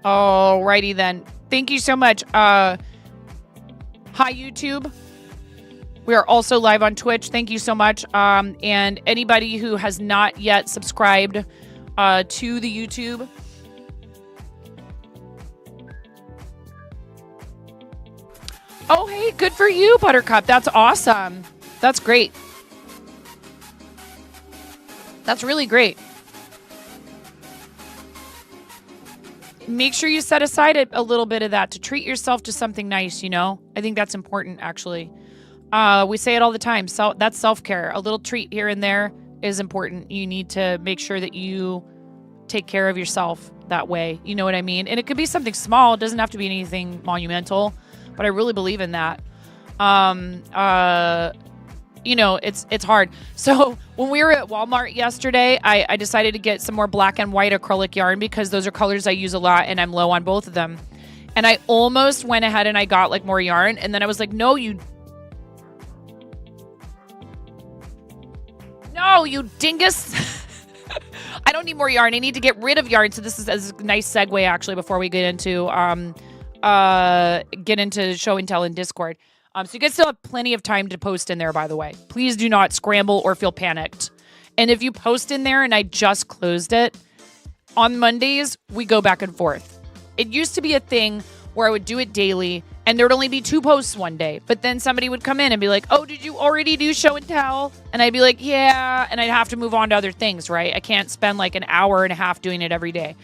Alrighty then. Thank you so much. Hi, YouTube. We are also live on Twitch. Thank you so much. And anybody who has not yet subscribed to the YouTube. Oh, hey, good for you, Buttercup. That's awesome. That's great. That's really great. Make sure you set aside a little bit of that to treat yourself to something nice, you know? I think that's important, actually. We say it all the time. So that's self-care. A little treat here and there is important. You need to make sure that you take care of yourself that way. You know what I mean? And it could be something small. It doesn't have to be anything monumental, but I really believe in that. You know, it's hard. So when we were at Walmart yesterday, I decided to get some more black and white acrylic yarn because those are colors I use a lot and I'm low on both of them. And I almost went ahead and I got like more yarn. And then I was like, no, you dingus. I don't need more yarn. I need to get rid of yarn. So this is a nice segue actually before we get into show and tell in Discord. So you guys still have plenty of time to post in there, by the way. Please do not scramble or feel panicked. And if you post in there and I just closed it, on Mondays, we go back and forth. It used to be a thing where I would do it daily and there would only be 2 posts one day. But then somebody would come in and be like, oh, did you already do show and tell? And I'd be like, yeah. And I'd have to move on to other things, right? I can't spend like an hour and a half doing it every day.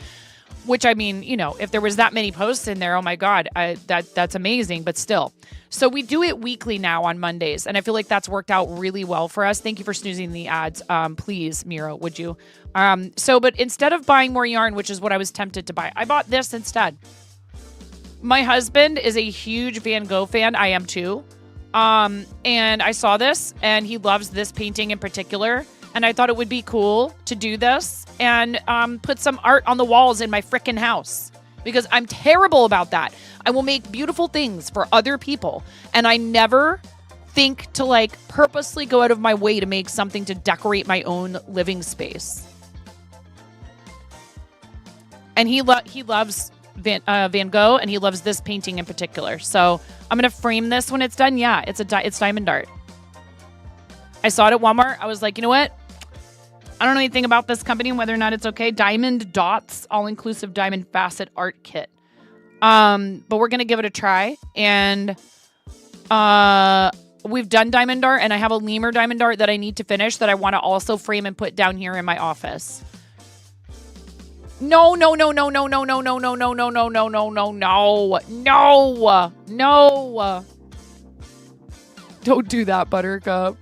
Which, I mean, you know, if there was that many posts in there, oh my God, that's amazing, but still. So we do it weekly now on Mondays, and I feel like that's worked out really well for us. Thank you for snoozing the ads. Please, Miro, would you? But instead of buying more yarn, which is what I was tempted to buy, I bought this instead. My husband is a huge Van Gogh fan. I am too. And I saw this, and he loves this painting in particular. And I thought it would be cool to do this and put some art on the walls in my frickin' house because I'm terrible about that. I will make beautiful things for other people. And I never think to like purposely go out of my way to make something to decorate my own living space. And he loves Van Gogh and he loves this painting in particular. So I'm going to frame this when it's done. Yeah, it's diamond art. I saw it at Walmart. I was like, you know what? I don't know anything about this company and whether or not it's okay. Diamond Dots, all-inclusive diamond facet art kit. But we're going to give it a try. And we've done diamond art, and I have a lemur diamond art that I need to finish that I want to also frame and put down here in my office. No. Don't do that, Buttercup.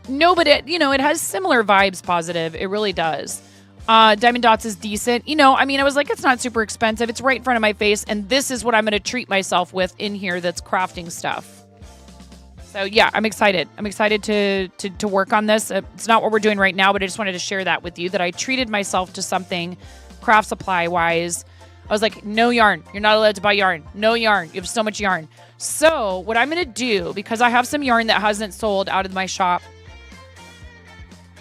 No, but it has similar vibes, positive. It really does. Diamond Dots is decent. I was like, it's not super expensive. It's right in front of my face. And this is what I'm going to treat myself with in here that's crafting stuff. So yeah, I'm excited. I'm excited to work on this. It's not what we're doing right now, but I just wanted to share that with you, that I treated myself to something craft supply wise. I was like, no yarn. You're not allowed to buy yarn. No yarn. You have so much yarn. So what I'm going to do, because I have some yarn that hasn't sold out of my shop,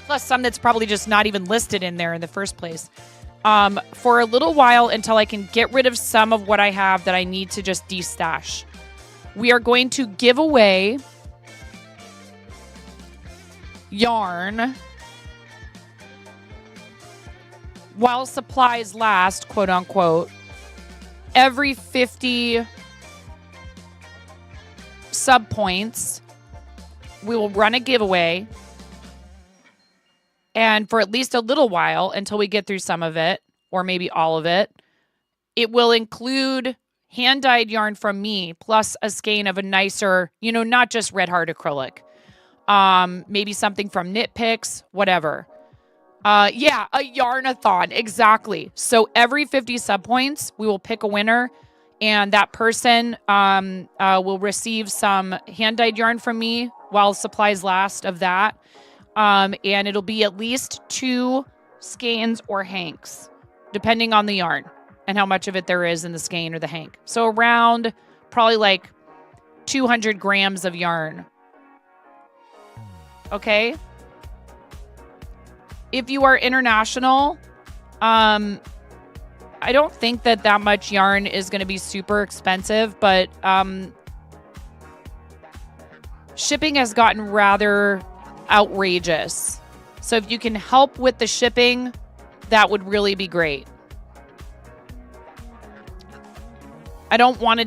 plus some that's probably just not even listed in there in the first place, for a little while until I can get rid of some of what I have that I need to just de-stash. We are going to give away yarn while supplies last, quote unquote, every 50 sub points. We will run a giveaway. And for at least a little while, until we get through some of it, or maybe all of it, it will include hand-dyed yarn from me, plus a skein of a nicer, not just red heart acrylic. Maybe something from Knit Picks, whatever. Yeah, a yarn-a-thon, exactly. So every 50 sub points, we will pick a winner, and that person will receive some hand-dyed yarn from me while supplies last of that. And it'll be at least 2 skeins or hanks, depending on the yarn and how much of it there is in the skein or the hank. So around probably like 200 grams of yarn. Okay? If you are international, I don't think that much yarn is going to be super expensive, but shipping has gotten rather outrageous. So if you can help with the shipping, that would really be great. I don't want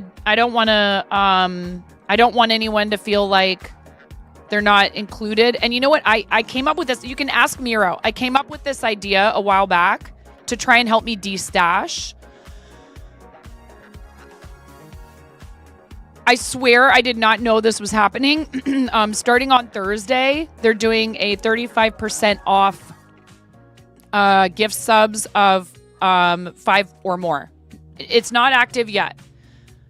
anyone to feel like they're not included. And you know what? I came up with this. You can ask Miro. I came up with this idea a while back to try and help me de-stash. I swear I did not know this was happening. Starting on Thursday, they're doing a 35% off gift subs of 5 or more. It's not active yet.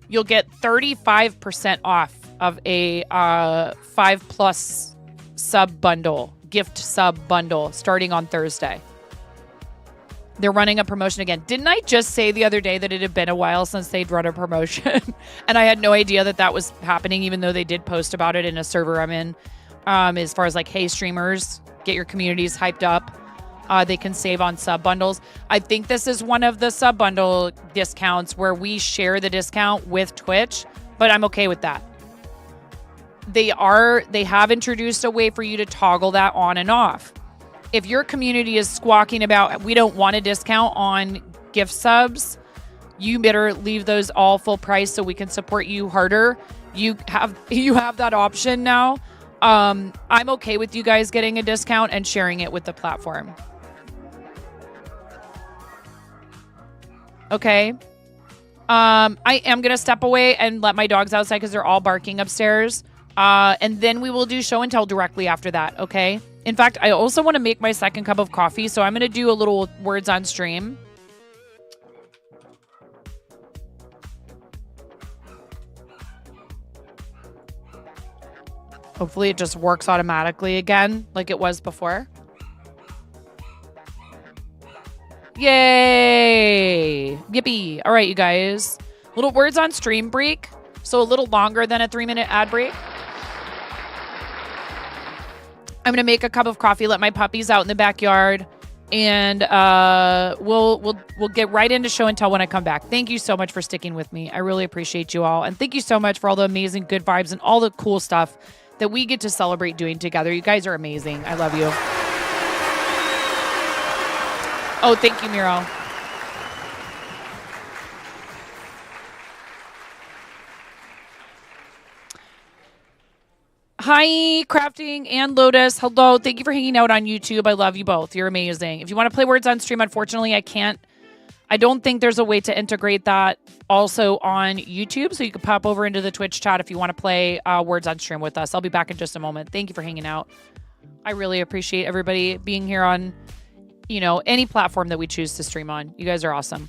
You'll get 35% off of a 5+ sub bundle, gift sub bundle, starting on Thursday. They're running a promotion again. Didn't I just say the other day that it had been a while since they'd run a promotion? And I had no idea that was happening, even though they did post about it in a server I'm in. As far as like, hey, streamers, get your communities hyped up. They can save on sub bundles. I think this is one of the sub bundle discounts where we share the discount with Twitch, but I'm okay with that. They have introduced a way for you to toggle that on and off. If your community is squawking about, we don't want a discount on gift subs, you better leave those all full price so we can support you harder. You have that option now. I'm okay with you guys getting a discount and sharing it with the platform. Okay. I am going to step away and let my dogs outside because they're all barking upstairs. And then we will do show and tell directly after that. Okay. In fact, I also want to make my second cup of coffee. So I'm going to do a little words on stream. Hopefully it just works automatically again like it was before. Yay! Yippee! All right, you guys. Little words on stream break. So a little longer than a 3-minute ad break. I'm gonna make a cup of coffee, let my puppies out in the backyard, and we'll get right into show and tell when I come back. Thank you so much for sticking with me. I really appreciate you all, and thank you so much for all the amazing good vibes and all the cool stuff that we get to celebrate doing together. You guys are amazing. I love you. Oh, thank you, Miro. Hi, Crafting and Lotus. Hello. Thank you for hanging out on YouTube. I love you both. You're amazing. If you want to play words on stream, unfortunately, I can't. I don't think there's a way to integrate that also on YouTube. So you can pop over into the Twitch chat if you want to play words on stream with us. I'll be back in just a moment. Thank you for hanging out. I really appreciate everybody being here on, any platform that we choose to stream on. You guys are awesome.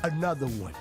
another one.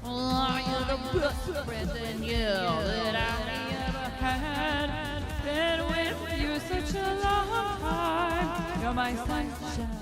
Oh, you're the best friend in you that I ever had. Been with you such a long time. You're my sunshine.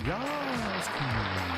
Yes, Queen.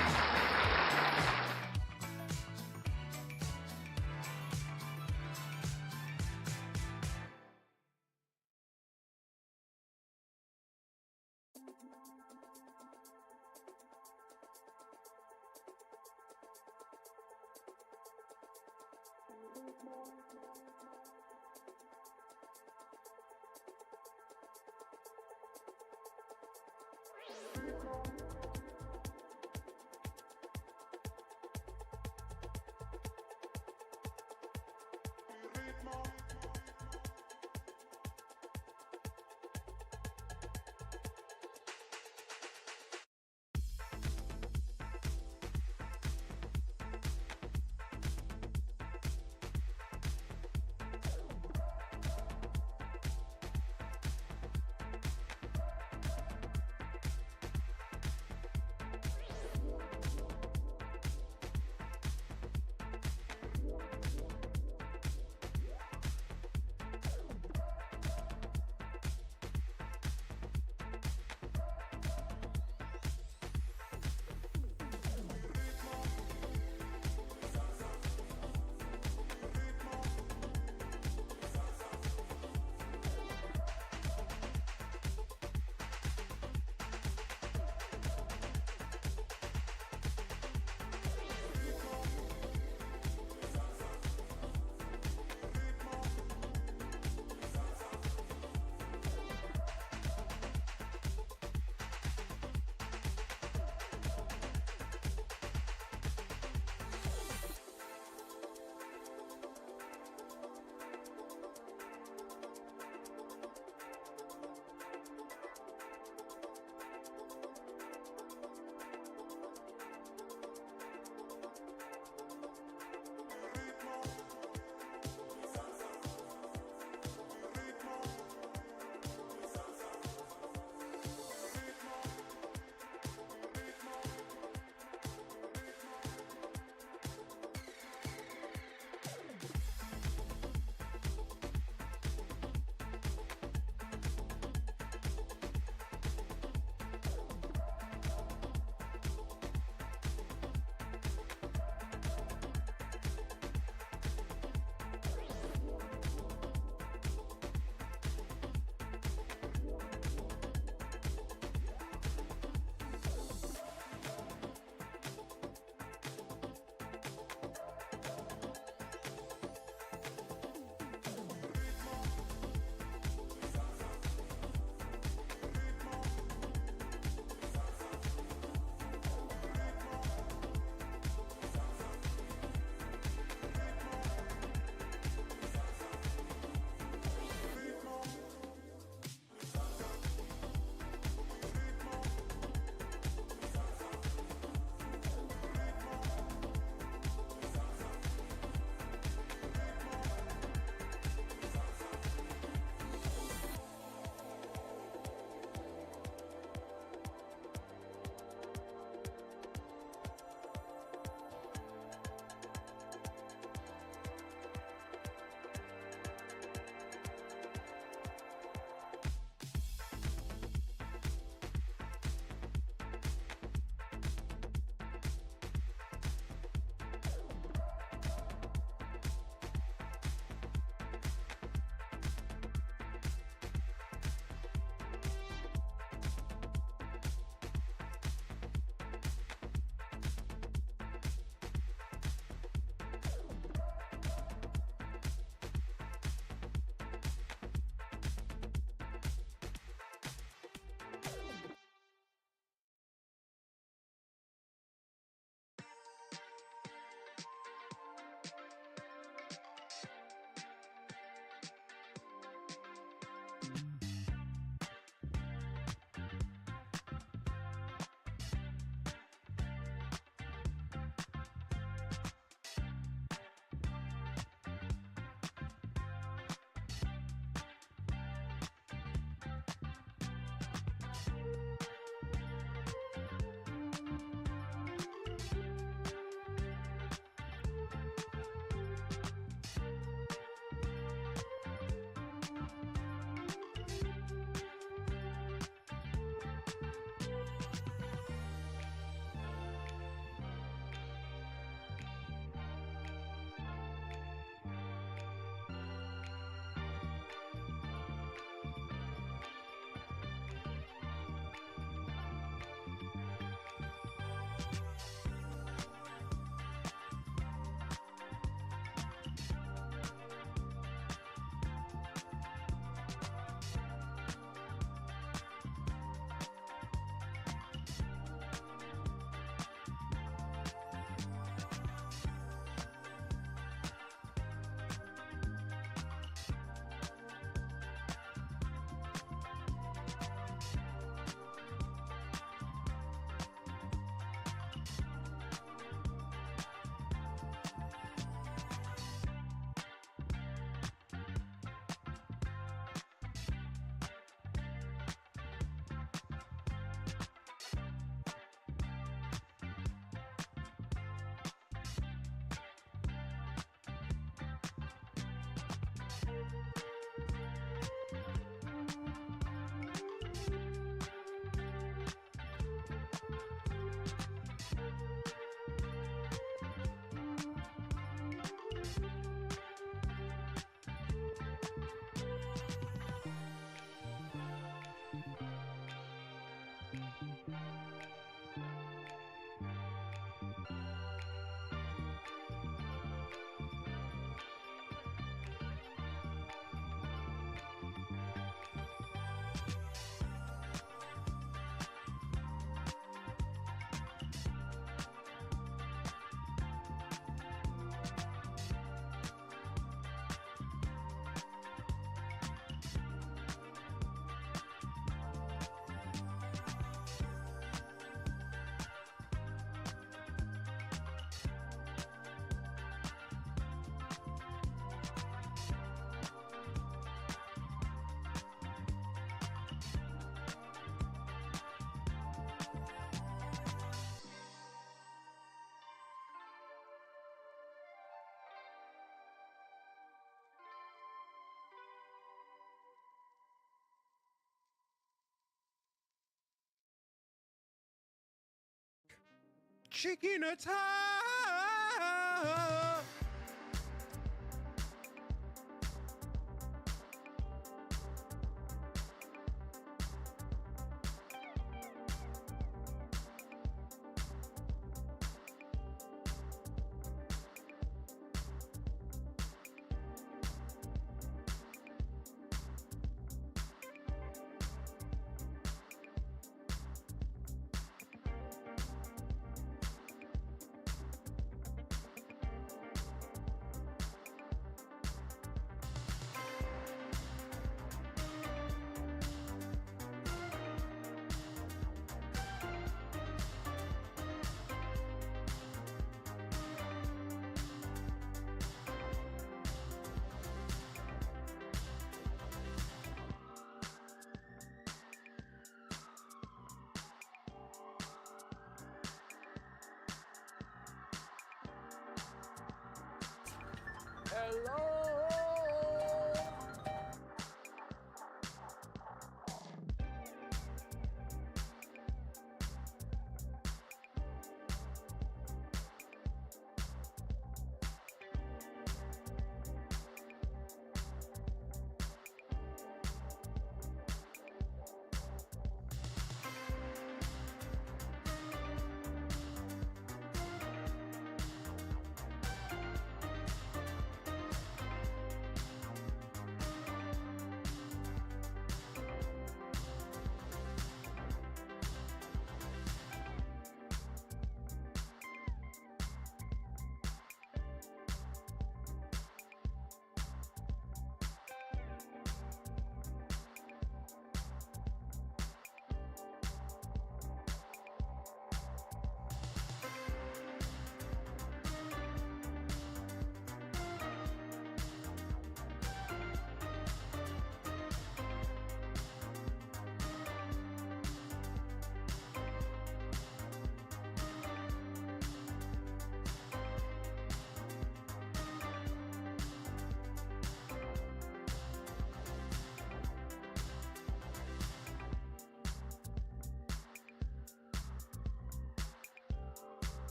chicken attack.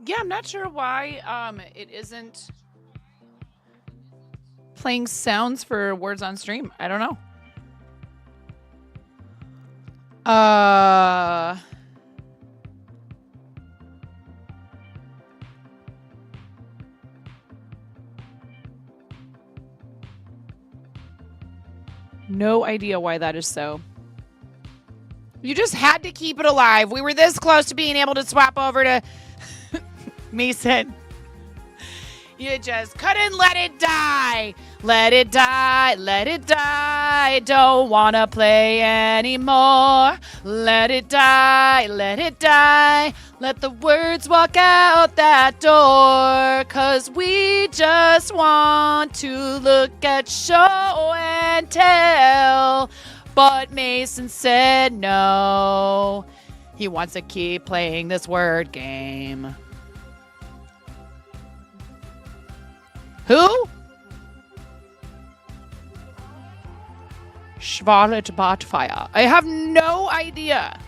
Yeah, I'm not sure why it isn't playing sounds for words on stream. I don't know. No idea why that is so. You just had to keep it alive. We were this close to being able to swap over to Mason. You just couldn't let it die. Let it die, let it die. Don't wanna play anymore. Let it die, let it die. Let the words walk out that door. 'Cause we just want to look at show and tell. But Mason said no. He wants to keep playing this word game. Who? Schwalet Botfire. I have no idea.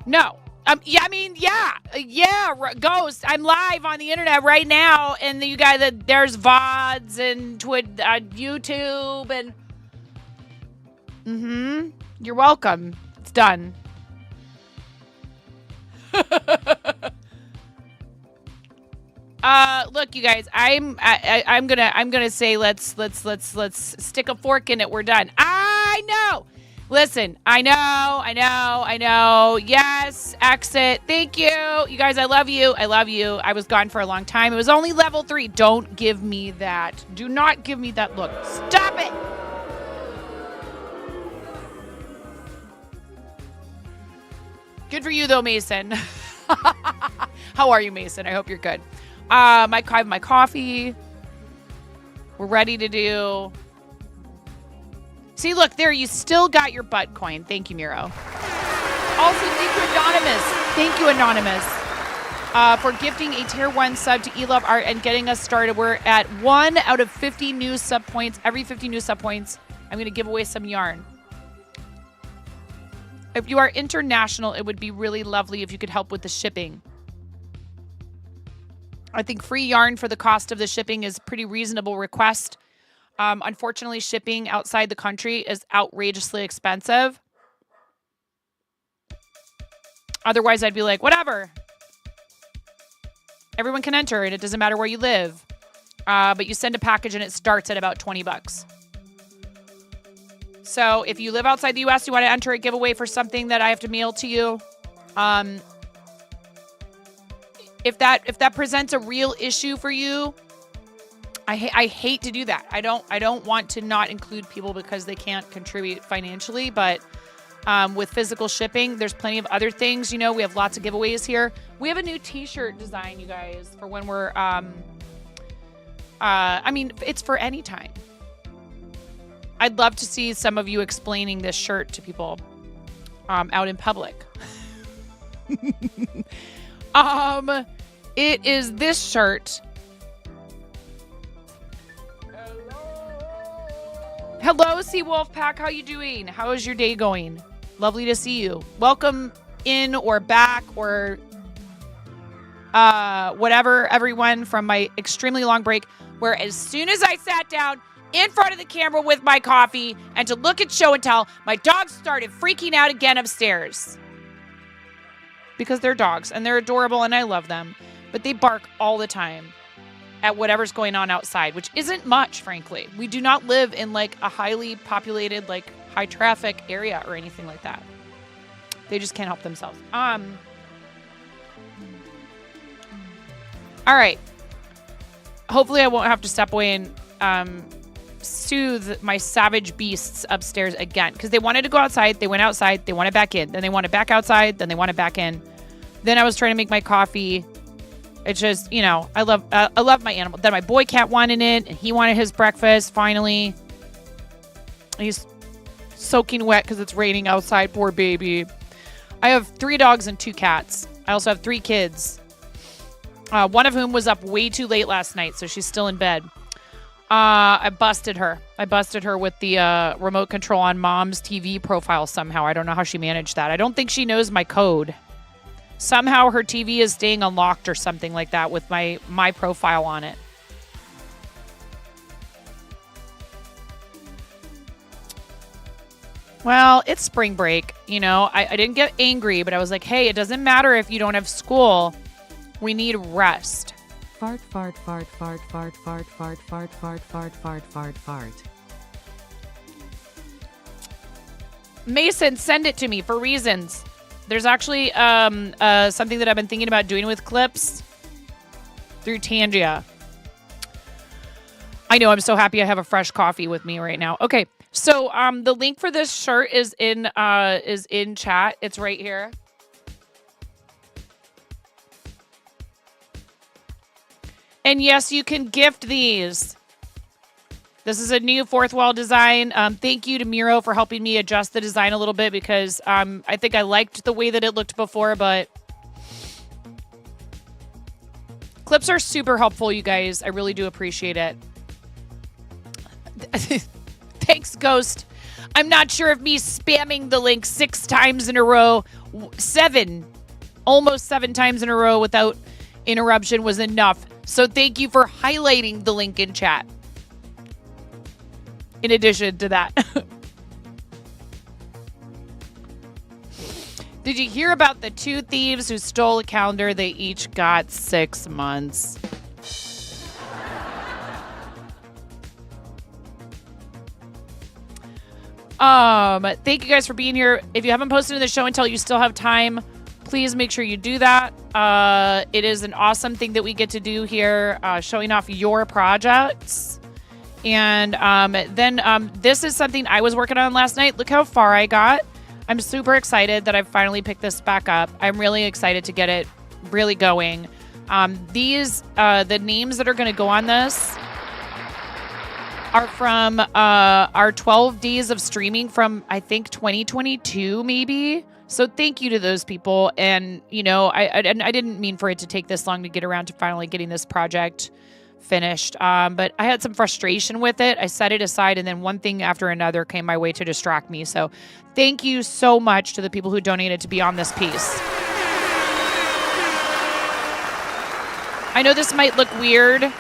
No. Yeah, I mean, yeah, Ghost. I'm live on the internet right now, and you guys, there's VODs and YouTube, and you're welcome. It's done. Look, you guys, I'm gonna say let's stick a fork in it. We're done. I know. Listen, I know. Yes, exit. Thank you. You guys, I love you. I was gone for a long time. It was only level 3. Don't give me that. Do not give me that look. Stop it. Good for you, though, Mason. How are you, Mason? I hope you're good. I have my coffee. We're ready to do... See, look, there, you still got your butt coin. Thank you, Miro. Also, thank you, Anonymous. Thank you, Anonymous, for gifting a tier 1 sub to eLove Art and getting us started. We're at 1 out of 50 new sub points. Every 50 new sub points, I'm going to give away some yarn. If you are international, it would be really lovely if you could help with the shipping. I think free yarn for the cost of the shipping is a pretty reasonable request. Unfortunately, shipping outside the country is outrageously expensive. Otherwise, I'd be like, whatever. Everyone can enter, and it doesn't matter where you live. But you send a package, and it starts at about $20. So if you live outside the U.S., you want to enter a giveaway for something that I have to mail to you. If that presents a real issue for you, I hate to do that. I don't want to not include people because they can't contribute financially, but with physical shipping, there's plenty of other things. You know, we have lots of giveaways here. We have a new t-shirt design, you guys, for when we're I mean, it's for any time. I'd love to see some of you explaining this shirt to people out in public. It is this shirt. Hello, Sea Wolf Pack. How you doing? How is your day going? Lovely to see you. Welcome in or back or whatever, everyone, from my extremely long break, where as soon as I sat down in front of the camera with my coffee and to look at show and tell, my dogs started freaking out again upstairs. Because they're dogs and they're adorable and I love them. But they bark all the time at whatever's going on outside, which isn't much, frankly. We do not live in like a highly populated, like high traffic area or anything like that. They just can't help themselves. All right. Hopefully I won't have to step away and soothe my savage beasts upstairs again, because they wanted to go outside. They went outside. They wanted back in. Then they wanted back outside. Then they wanted back in. Then I was trying to make my coffee. It's just, you know, I love my animal. Then my boy cat wanted it, and he wanted his breakfast. Finally, he's soaking wet because it's raining outside. Poor baby. I have 3 dogs and 2 cats. I also have 3 kids. One of whom was up way too late last night, so she's still in bed. I busted her. With the remote control on mom's TV profile somehow. I don't know how she managed that. I don't think she knows my code. Somehow her TV is staying unlocked or something like that with my profile on it. Well, it's spring break. You know, I didn't get angry, but I was like, hey, it doesn't matter if you don't have school. We need rest. Fart, fart, fart, fart, fart, fart, fart, fart, fart, fart, fart, fart, fart. Mason, send it to me for reasons. There's actually something that I've been thinking about doing with clips through Tangia. I know, I'm so happy I have a fresh coffee with me right now. Okay, so the link for this shirt is in chat. It's right here. And yes, you can gift these. This is a new fourth wall design. Thank you to Miro for helping me adjust the design a little bit because I think I liked the way that it looked before, but clips are super helpful, you guys. I really do appreciate it. Thanks, Ghost. I'm not sure if me spamming the link 6 times in a row, almost 7 times in a row without interruption was enough. So thank you for highlighting the link in chat. In addition to that. Did you hear about the 2 thieves who stole a calendar? They each got 6 months. Thank you guys for being here. If you haven't posted in the show until you still have time, please make sure you do that. It is an awesome thing that we get to do here, showing off your projects. And then this is something I was working on last night. Look how far I got. I'm super excited that I've finally picked this back up. I'm really excited to get it really going. The names that are going to go on this are from our 12 days of streaming from, I think, 2022, maybe. So thank you to those people. And, you know, I didn't mean for it to take this long to get around to finally getting this project finished. But I had some frustration with it. I set it aside, and then one thing after another came my way to distract me. So thank you so much to the people who donated to be on this piece. I know this might look weird,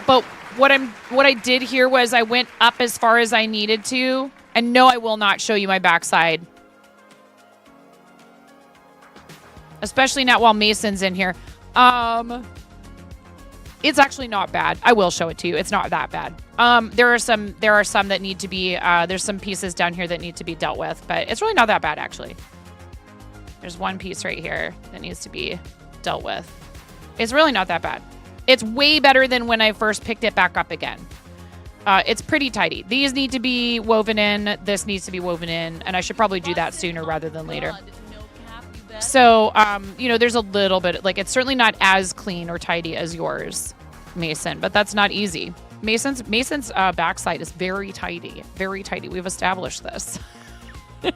but what I did here was I went up as far as I needed to. And no, I will not show you my backside. Especially not while Mason's in here. It's actually not bad. I will show it to you. It's not that bad. There are some that need to be, there's some pieces down here that need to be dealt with, but it's really not that bad, actually. There's one piece right here that needs to be dealt with. It's really not that bad. It's way better than when I first picked it back up again. It's pretty tidy. These need to be woven in. This needs to be woven in, and I should probably do that sooner rather than later. So, you know, there's a little bit, like, it's certainly not as clean or tidy as yours, Mason, but that's not easy. Mason's backside is very tidy, very tidy. We've established this. And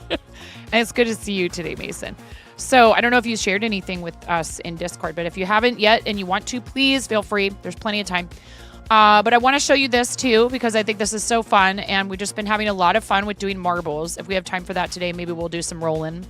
it's good to see you today, Mason. So I don't know if you shared anything with us in Discord, but if you haven't yet and you want to, please feel free. There's plenty of time. But I want to show you this too, because I think this is so fun. And we've just been having a lot of fun with doing marbles. If we have time for that today, maybe we'll do some rolling.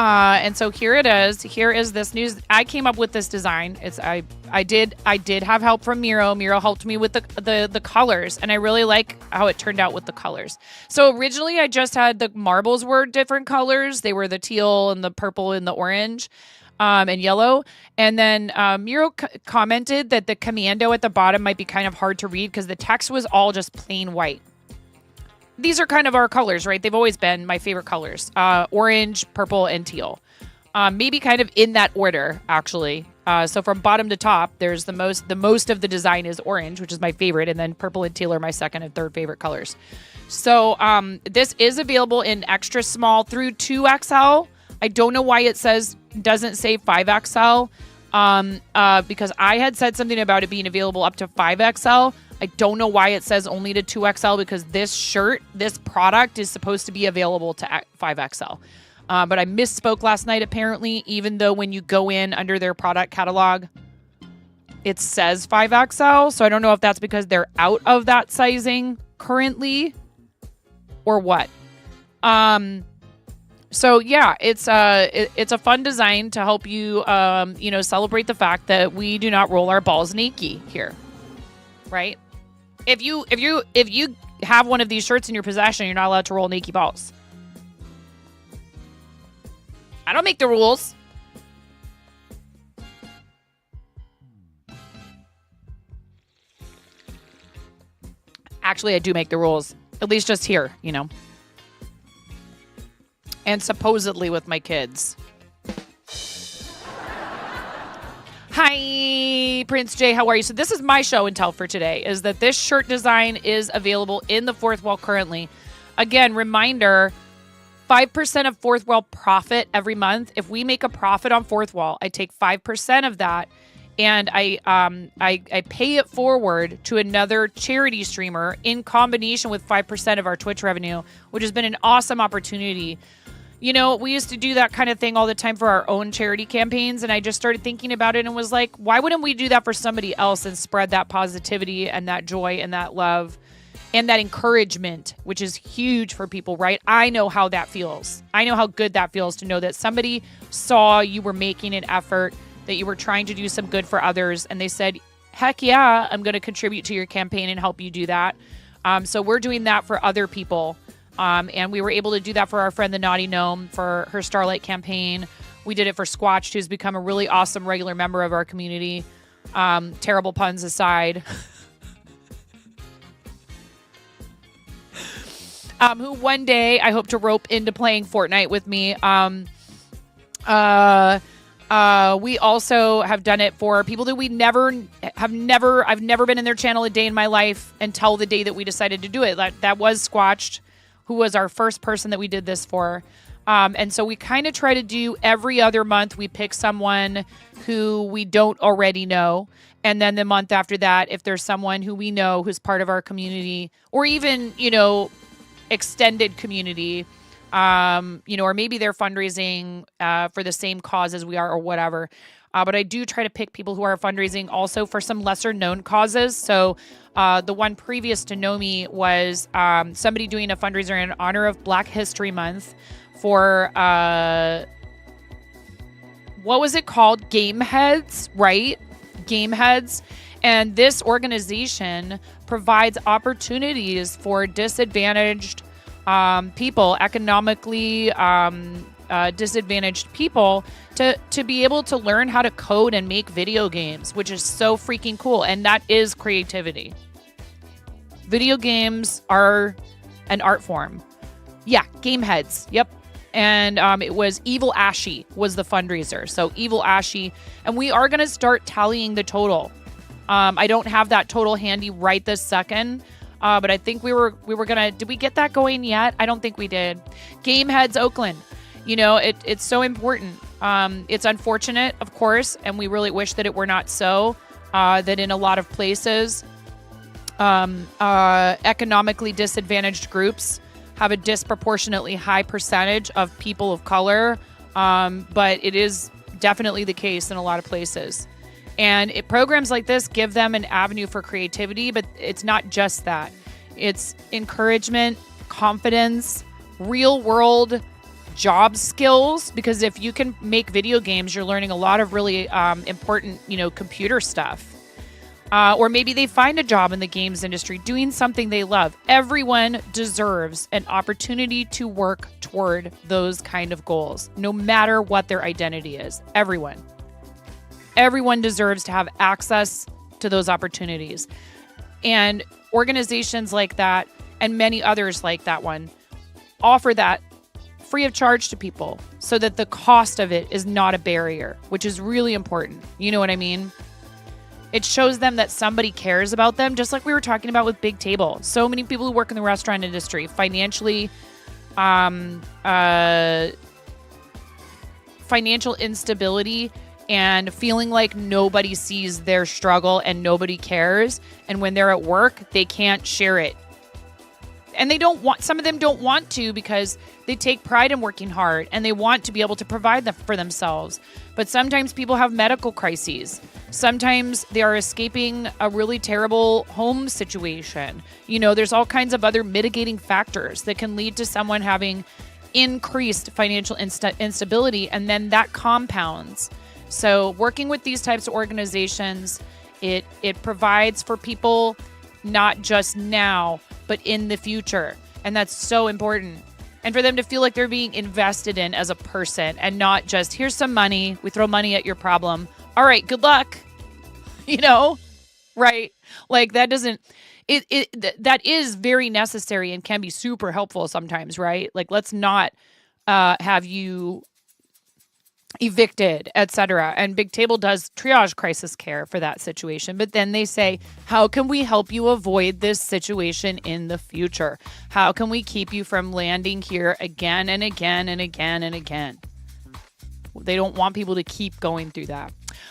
And so here it is. Here is this news. I came up with this design. I did have help from Miro. Miro helped me with the colors, and I really like how it turned out with the colors. So originally I just had the marbles were different colors. They were the teal and the purple and the orange, and yellow. And then Miro commented that the commando at the bottom might be kind of hard to read because the text was all just plain white. These are kind of our colors, right? They've always been my favorite colors. Orange, purple, and teal. Maybe kind of in that order, actually. So from bottom to top, there's the most of the design is orange, which is my favorite, and then purple and teal are my second and third favorite colors. So this is available in extra small through 2XL. I don't know why it doesn't say 5XL, because I had said something about it being available up to 5XL. I don't know why it says only to 2XL, because this product is supposed to be available to 5XL. But I misspoke last night, apparently, even though when you go in under their product catalog, it says 5XL. So I don't know if that's because they're out of that sizing currently or what. So yeah, it's a fun design to help you, celebrate the fact that we do not roll our balls naked here, right? If you have one of these shirts in your possession, you're not allowed to roll naked balls. I don't make the rules. Actually, I do make the rules, at least just here, you know. And supposedly with my kids. Hi, Prince Jay. How are you? So this is my show and tell for today, is that this shirt design is available in the Fourth Wall currently. Again, reminder, 5% of Fourth Wall profit every month. If we make a profit on Fourth Wall, I take 5% of that and I pay it forward to another charity streamer in combination with 5% of our Twitch revenue, which has been an awesome opportunity. You know, we used to do that kind of thing all the time for our own charity campaigns, and I just started thinking about it and was like, why wouldn't we do that for somebody else and spread that positivity and that joy and that love and that encouragement, which is huge for people, right? I know how that feels. I know how good that feels to know that somebody saw you were making an effort, that you were trying to do some good for others, and they said, heck yeah, I'm going to contribute to your campaign and help you do that. So we're doing that for other people. And we were able to do that for our friend, the Naughty Gnome, for her Starlight campaign. We did it for Squatched, who's become a really awesome regular member of our community. Terrible puns aside. Who one day I hope to rope into playing Fortnite with me. We also have done it for people that I've never been in their channel a day in my life until the day that we decided to do it. That was Squatched, who was our first person that we did this for. And so we kind of try to do every other month. We pick someone who we don't already know. And then the month after that, if there's someone who we know who's part of our community, or even, extended community, or maybe they're fundraising for the same cause as we are or whatever. But I do try to pick people who are fundraising also for some lesser known causes. So the one previous to know me was somebody doing a fundraiser in honor of Black History Month for, what was it called? Game Heads, right? Game Heads. And this organization provides opportunities for disadvantaged people, economically disadvantaged people, to be able to learn how to code and make video games, which is so freaking cool. And that is creativity. Video games are an art form. Yeah, Game Heads. Yep. And it was Evil Ashy was the fundraiser. So Evil Ashy. And we are going to start tallying the total. I don't have that total handy right this second. But I think we were gonna. Did we get that going yet? I don't think we did. Game Heads Oakland. It's so important. It's unfortunate, of course, and we really wish that it were not so. That in a lot of places, economically disadvantaged groups have a disproportionately high percentage of people of color. But it is definitely the case in a lot of places. And programs like this give them an avenue for creativity, but it's not just that. It's encouragement, confidence, real world job skills, because if you can make video games, you're learning a lot of really important, computer stuff. Or maybe they find a job in the games industry doing something they love. Everyone deserves an opportunity to work toward those kind of goals, no matter what their identity is. Everyone deserves to have access to those opportunities. And organizations like that, and many others like that one, offer that free of charge to people so that the cost of it is not a barrier, which is really important. You know what I mean? It shows them that somebody cares about them, just like we were talking about with Big Table. So many people who work in the restaurant industry, financial instability, and feeling like nobody sees their struggle and nobody cares. And when they're at work, they can't share it. And some of them don't want to, because they take pride in working hard and they want to be able to provide them for themselves. But sometimes people have medical crises. Sometimes they are escaping a really terrible home situation. There's all kinds of other mitigating factors that can lead to someone having increased financial instability, and then that compounds. So working with these types of organizations, it provides for people not just now, but in the future. And that's so important. And for them to feel like they're being invested in as a person, and not just, here's some money, we throw money at your problem. All right, good luck. Right? Like that doesn't, that is very necessary and can be super helpful sometimes, right? Like, let's not have you evicted, etc. And Big Table does triage crisis care for that situation. But then they say, how can we help you avoid this situation in the future? How can we keep you from landing here again and again and again and again? They don't want people to keep going through that.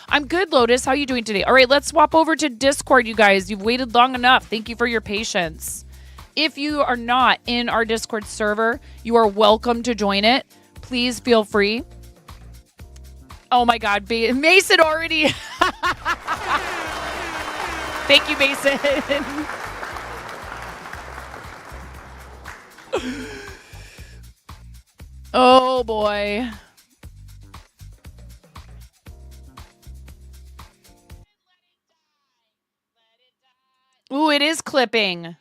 I'm good, Lotus. How are you doing today? All right, let's swap over to Discord, you guys. You've waited long enough. Thank you for your patience. If you are not in our Discord server, you are welcome to join it. Please feel free. Oh my God, Mason already. Thank you, Mason. Oh boy. Ooh, it is clipping.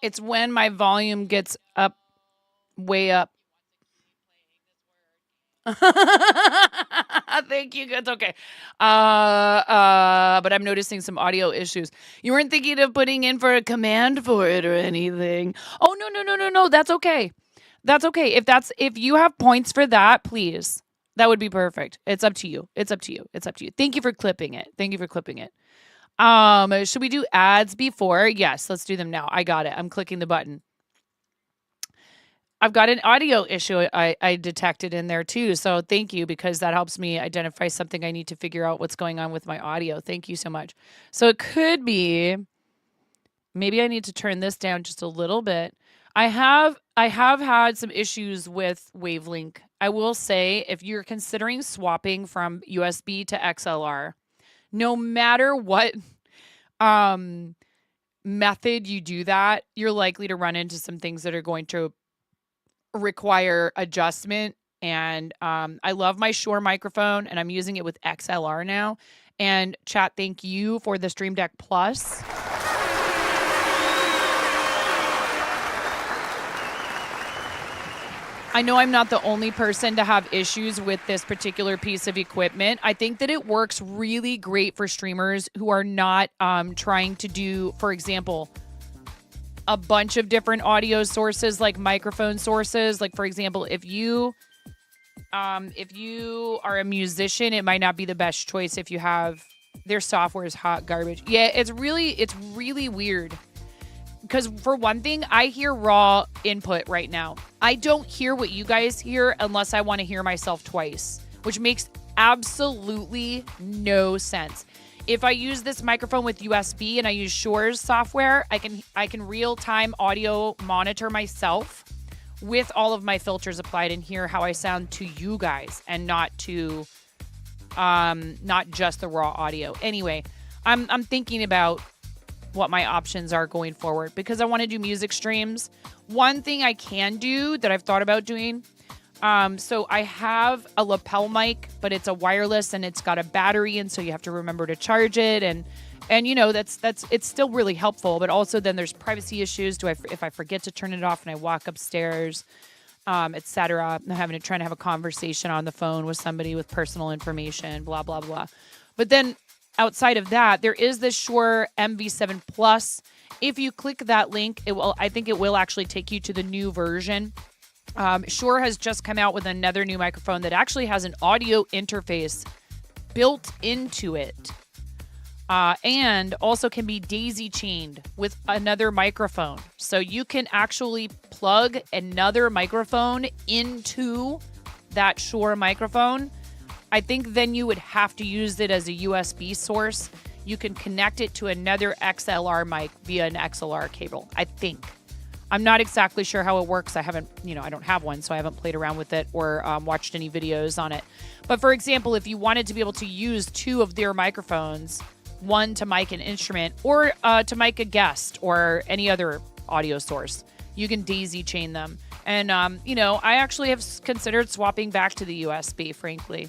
It's when my volume gets up, way up. Thank you. It's okay. But I'm noticing some audio issues. You weren't thinking of putting in for a command for it or anything. Oh, no. That's okay. That's okay. If you have points for that, please. That would be perfect. It's up to you. It's up to you. It's up to you. Thank you for clipping it. Should we do ads before? Yes, let's do them now. I got it. I'm clicking the button. I've got an audio issue I detected in there too. So thank you, because that helps me identify something I need to figure out what's going on with my audio. Thank you so much. So it could be, maybe I need to turn this down just a little bit. I have had some issues with Wavelink. I will say, if you're considering swapping from USB to XLR, no matter what method you do that, you're likely to run into some things that are going to require adjustment. And I love my Shure microphone, and I'm using it with XLR now. And chat, thank you for the Stream Deck Plus. I know I'm not the only person to have issues with this particular piece of equipment. I think that it works really great for streamers who are not trying to do, for example, a bunch of different audio sources, like microphone sources. Like, for example, if you are a musician, it might not be the best choice if you have their software is hot garbage. Yeah, it's really weird. Because for one thing, I hear raw input right now. I don't hear what you guys hear unless I want to hear myself twice, which makes absolutely no sense. If I use this microphone with USB and I use Shure's software, I can real-time audio monitor myself with all of my filters applied and hear how I sound to you guys, and not just the raw audio. Anyway, I'm thinking about what my options are going forward, because I want to do music streams. One thing I can do that I've thought about doing, so I have a lapel mic, but it's a wireless and it's got a battery, and so you have to remember to charge it, and you know, that's it's still really helpful, but also then there's privacy issues. If I forget to turn it off and I walk upstairs, etc. I'm trying to have a conversation on the phone with somebody with personal information, blah blah blah. But then outside of that, there is this Shure MV7 Plus. If you click that link, I think it will actually take you to the new version. Shure has just come out with another new microphone that actually has an audio interface built into it, and also can be daisy chained with another microphone. So you can actually plug another microphone into that Shure microphone. I think then you would have to use it as a USB source. You can connect it to another XLR mic via an XLR cable, I think. I'm not exactly sure how it works. I don't have one, so I haven't played around with it or watched any videos on it. But for example, if you wanted to be able to use two of their microphones, one to mic an instrument or to mic a guest or any other audio source, you can daisy chain them. And, I actually have considered swapping back to the USB, frankly.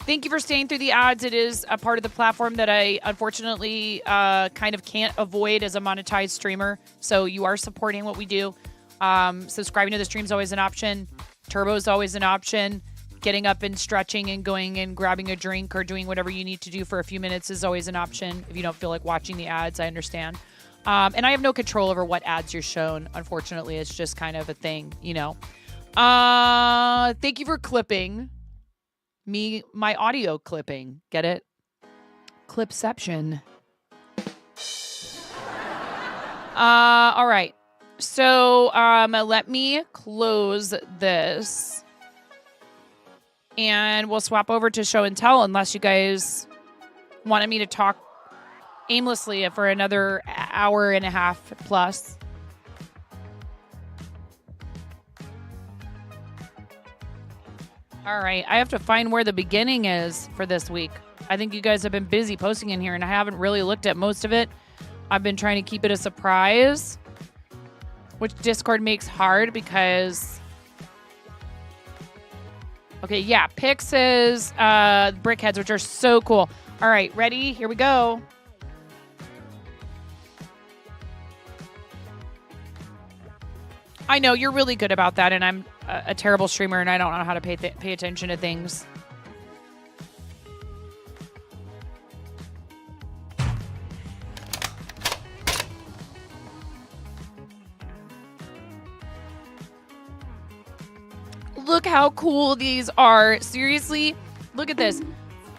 Thank you for staying through the ads. It is a part of the platform that I unfortunately kind of can't avoid as a monetized streamer. So you are supporting what we do. Subscribing to the stream is always an option. Turbo is always an option. Getting up and stretching and going and grabbing a drink or doing whatever you need to do for a few minutes is always an option. If you don't feel like watching the ads, I understand. And I have no control over what ads you're shown. Unfortunately, it's just kind of a thing, Thank you for clipping me, my audio clipping. Get it? Clipception. All right. So, let me close this and we'll swap over to show and tell unless you guys wanted me to talk aimlessly for another hour and a half plus. All right. I have to find where the beginning is for this week. I think you guys have been busy posting in here and I haven't really looked at most of it. I've been trying to keep it a surprise, which Discord makes hard because... Okay, yeah, Pix is brickheads, which are so cool. All right, ready? Here we go. I know you're really good about that, and I'm a terrible streamer, and I don't know how to pay attention to things. Look how cool these are. Seriously, look at this.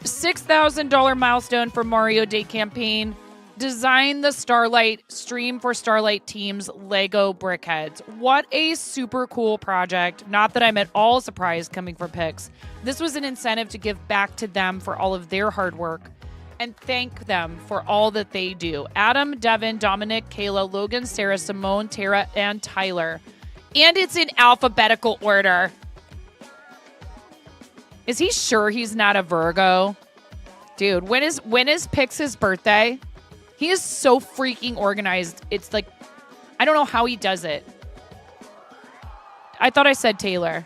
$6,000 milestone for Mario Day campaign. Design the Starlight, stream for Starlight Team's Lego Brickheads. What a super cool project. Not that I'm at all surprised coming from Pix. This was an incentive to give back to them for all of their hard work and thank them for all that they do. Adam, Devin, Dominic, Kayla, Logan, Sarah, Simone, Tara, and Tyler. And it's in alphabetical order. Is he sure he's not a Virgo? Dude, when is Pix's birthday? He is so freaking organized. It's like, I don't know how he does it. I thought I said Taylor.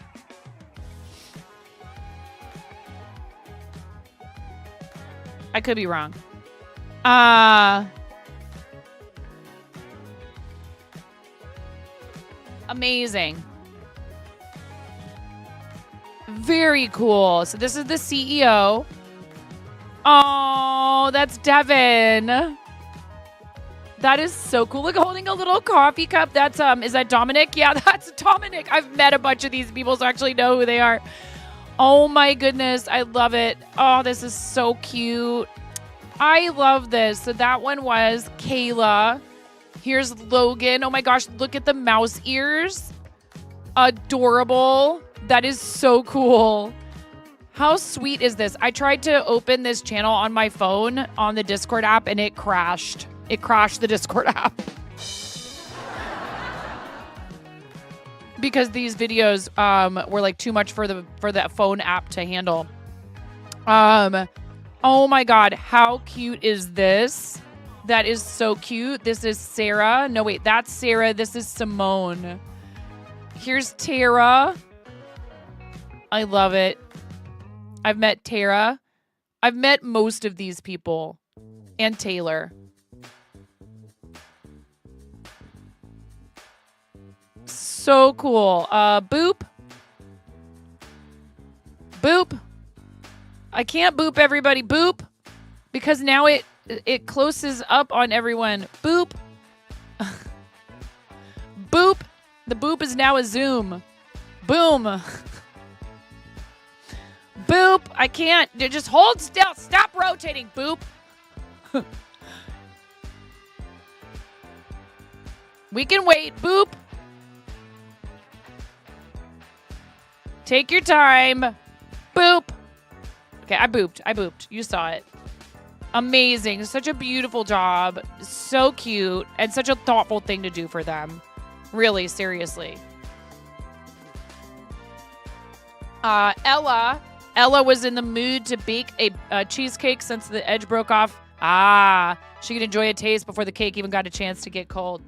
I could be wrong. Amazing. Very cool. So this is the CEO. Oh, that's Devin. That is so cool. Look, holding a little coffee cup. That's, is that Dominic? Yeah, that's Dominic. I've met a bunch of these people, so I actually know who they are. Oh my goodness. I love it. Oh, this is so cute. I love this. So that one was Kayla. Here's Logan. Oh my gosh, look at the mouse ears. Adorable. That is so cool. How sweet is this? I tried to open this channel on my phone on the Discord app and it crashed. It crashed the Discord app. Because these videos were like too much for that phone app to handle. Oh my god, how cute is this? That is so cute. This is Sarah. No, wait, that's Sarah. This is Simone. Here's Tara. I love it. I've met Tara. I've met most of these people. And Taylor. So cool. Boop. Boop. I can't boop everybody. Boop. Because now it closes up on everyone. Boop. Boop. The boop is now a zoom. Boom. Boop. I can't. Just hold still. Stop rotating. Boop. We can wait. Boop. Take your time. Boop. Okay, I booped. I booped. You saw it. Amazing. Such a beautiful job. So cute. And such a thoughtful thing to do for them. Really, seriously. Ella was in the mood to bake a cheesecake since the edge broke off. She could enjoy a taste before the cake even got a chance to get cold.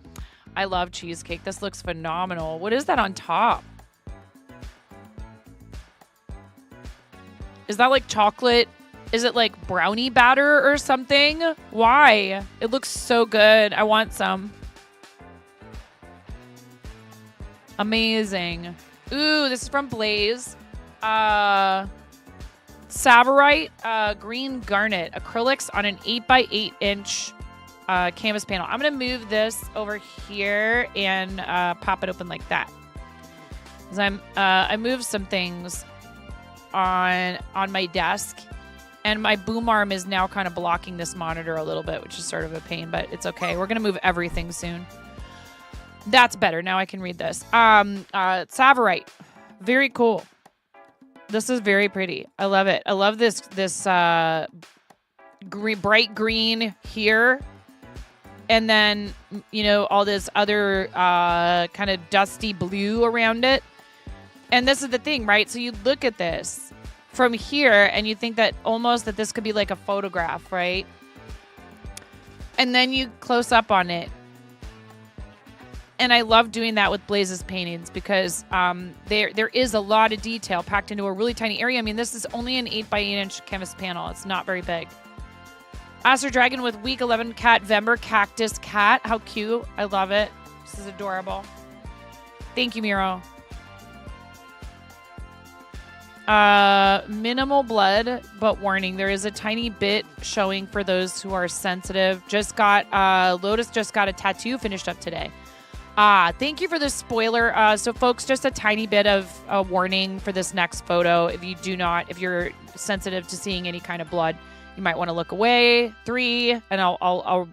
I love cheesecake. This looks phenomenal. What is that on top? Is that like chocolate? Is it like brownie batter or something? Why? It looks so good. I want some. Amazing. Ooh, this is from Blaze. Savorite green garnet acrylics on an 8x8 inch canvas panel. I'm gonna move this over here and pop it open like that. Because I moved some things on my desk, and my boom arm is now kind of blocking this monitor a little bit, which is sort of a pain, but it's okay. We're gonna move everything soon. That's better. Now I can read this. Tsavorite. Very cool. This is very pretty. I love it. I love this bright green here. And then, you know, all this other kind of dusty blue around it. And this is the thing, right? So you look at this from here and you think that almost that this could be like a photograph, right? And then you close up on it. And I love doing that with Blaze's paintings because there is a lot of detail packed into a really tiny area. I mean, this is only an 8x8 canvas panel. It's not very big. Aster Dragon with week 11 cat Vember cactus cat. How cute. I love it. This is adorable. Thank you, Miro. Minimal blood, but warning, there is a tiny bit showing for those who are sensitive. Lotus just got a tattoo finished up today. Thank you for the spoiler. So folks, just a tiny bit of a warning for this next photo. If you're sensitive to seeing any kind of blood, you might want to look away. 3, and I'll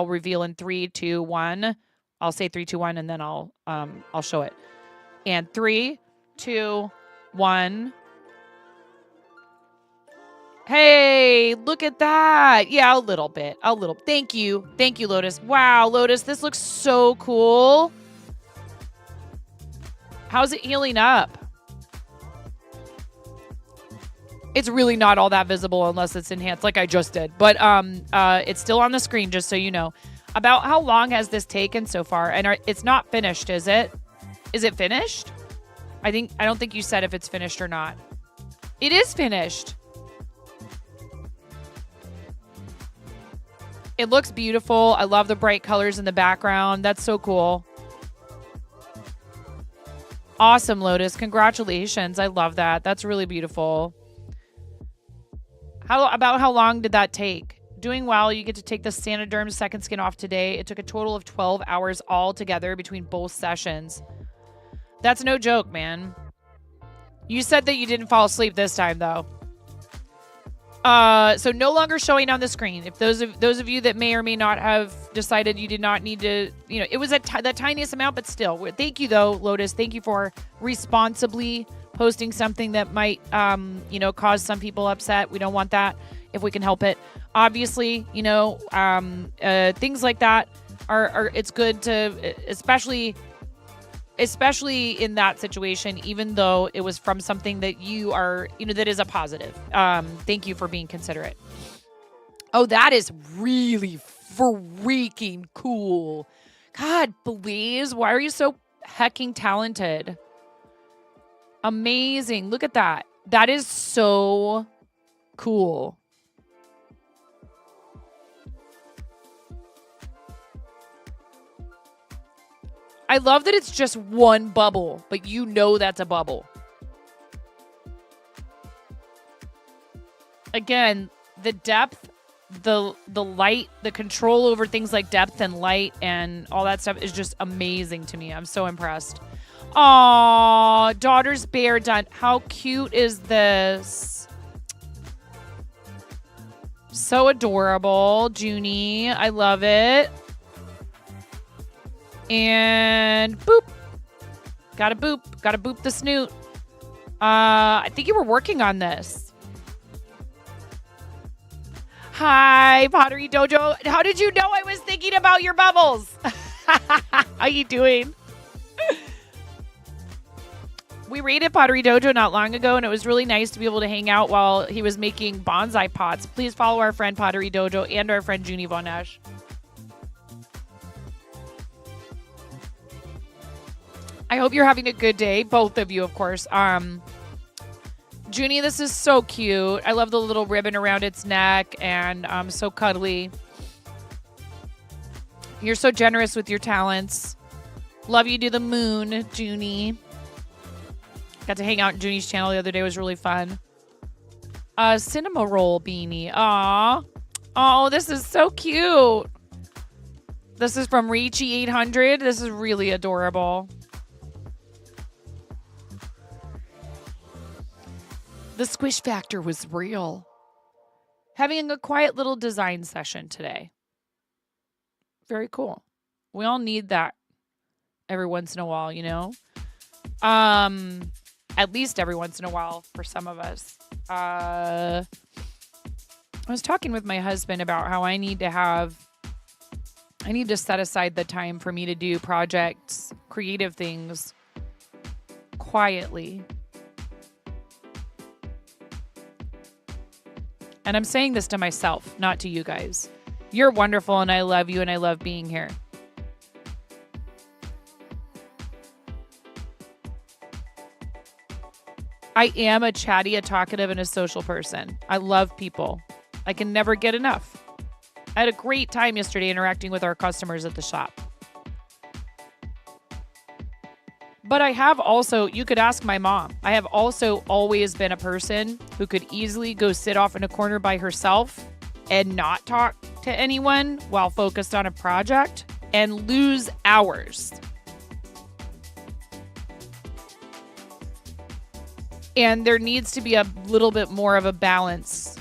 reveal in 3, 2, 1. I'll say 3, 2, 1, and then I'll show it. And 3, 2, 1. Hey, look at that. Yeah, a little bit. Thank you. Thank you, Lotus. Wow, Lotus, this looks so cool. How's it healing up? It's really not all that visible unless it's enhanced like I just did. But it's still on the screen, just so you know. About how long has this taken so far? And it's not finished, is it? Is it finished? I don't think you said if it's finished or not. It is finished. It looks beautiful. I love the bright colors in the background. That's so cool. Awesome, Lotus. Congratulations. I love that. That's really beautiful. How long did that take? Doing well. You get to take the Sanoderm second skin off today. It took a total of 12 hours all together between both sessions. That's no joke, man. You said that you didn't fall asleep this time, though. So no longer showing on the screen. If those of you that may or may not have decided you did not need to, you know, it was the tiniest amount, but still. Thank you, though, Lotus. Thank you for responsibly posting something that might, cause some people upset. We don't want that if we can help it. Obviously, things like that are it's good to, especially in that situation, even though it was from something that you are, that is a positive. Thank you for being considerate. Oh, that is really freaking cool. God, Blaze, why are you so hecking talented? Amazing. Look at that. That is so cool. I love that it's just one bubble, but you know that's a bubble. Again, the depth, the light, the control over things like depth and light and all that stuff is just amazing to me. I'm so impressed. Aww, daughter's bear done. How cute is this? So adorable, Junie. I love it. And boop. Gotta boop the snoot. I think you were working on this. Hi, Pottery Dojo. How did you know I was thinking about your bubbles? How you doing? We raided Pottery Dojo not long ago, and it was really nice to be able to hang out while he was making bonsai pots. Please follow our friend Pottery Dojo and our friend Junie Von Esch. I hope you're having a good day. Both of you, of course. Junie, this is so cute. I love the little ribbon around its neck and so cuddly. You're so generous with your talents. Love you to the moon, Junie. Got to hang out in Junie's channel the other day. It was really fun. Cinema roll beanie. Aw. Oh, this is so cute. This is from Ricci 800. This is really adorable. The squish factor was real. Having a quiet little design session today. Very cool. We all need that every once in a while, you know? At least every once in a while for some of us. I was talking with my husband about how I need to set aside the time for me to do projects, creative things quietly. And I'm saying this to myself, not to you guys. You're wonderful and I love you and I love being here. I am a chatty, a talkative, and a social person. I love people. I can never get enough. I had a great time yesterday interacting with our customers at the shop. But I have also, you could ask my mom, I have also always been a person who could easily go sit off in a corner by herself and not talk to anyone while focused on a project and lose hours. And there needs to be a little bit more of a balance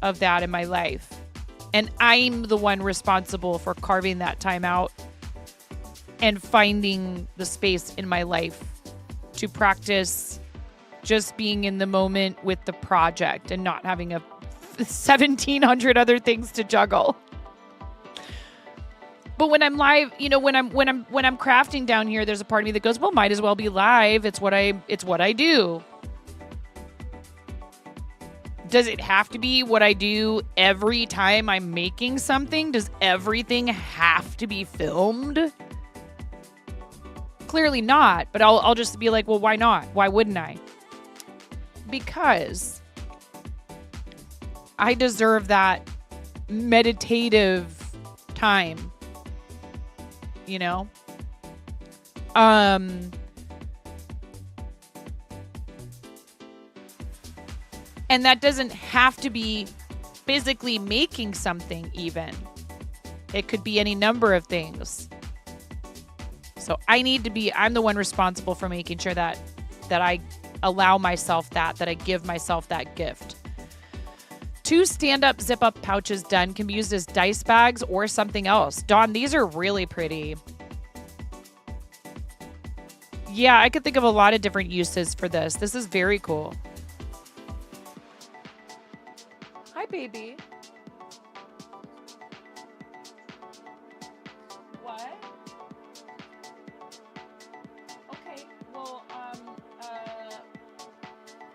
of that in my life. And I'm the one responsible for carving that time out and finding the space in my life to practice just being in the moment with the project and not having 1,700 other things to juggle. But when I'm live, you know, when I'm crafting down here, there's a part of me that goes, well, might as well be live. It's what I do. Does it have to be what I do every time I'm making something? Does everything have to be filmed? Clearly not, but I'll just be like, well, why not? Why wouldn't I? Because I deserve that meditative time, you know? And that doesn't have to be physically making something even. It could be any number of things. So I'm the one responsible for making sure that I allow myself that I give myself that gift. 2 stand-up zip-up pouches done can be used as dice bags or something else. Dawn, these are really pretty. Yeah, I could think of a lot of different uses for this. This is very cool. Hi, baby. What? Okay, well,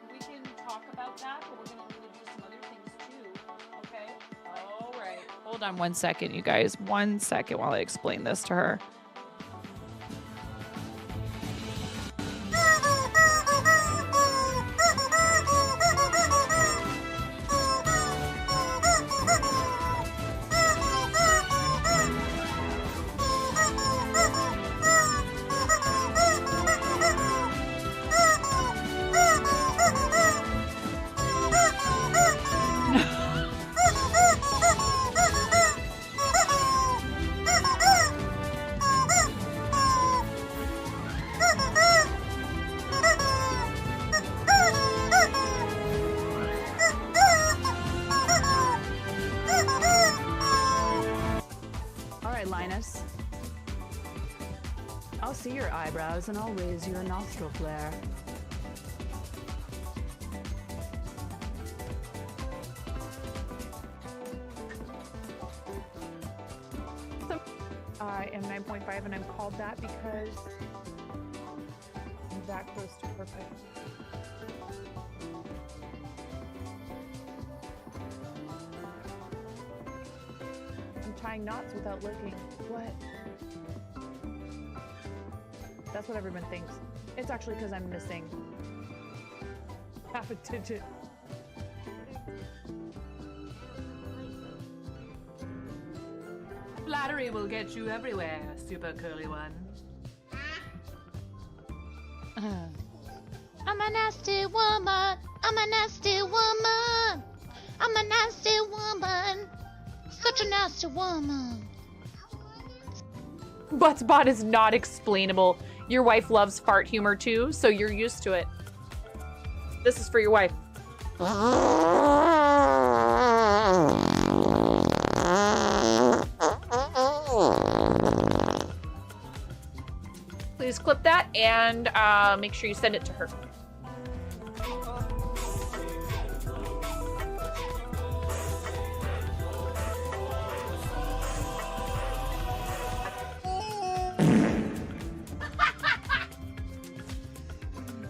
we can talk about that, but we're going to need to do some other things too, okay? All right. Hold on 1 second, you guys. 1 second while I explain this to her. Linus. I'll see your eyebrows and I'll raise your nostril flare. I am 9.5 and I'm called that because I'm that close to perfect. Tying knots without looking. What? That's what everyone thinks. It's actually because I'm missing half a digit. Flattery will get you everywhere, super curly one. I'm a nasty woman. I'm a nasty woman. I'm a nasty woman. Such a nasty woman. Buttspot is not explainable. Your wife loves fart humor too, so you're used to it. This is for your wife. Please clip that and make sure you send it to her.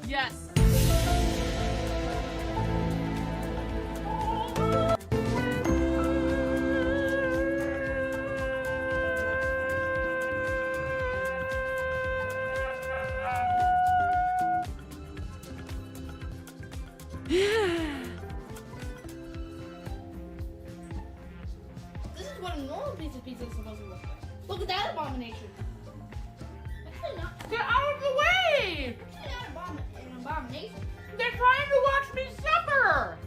Yes. This is what a normal piece of pizza is supposed to look like. Look at that abomination. Actually not. Get out of the way! Actually not an abomination. They're trying to watch me suffer!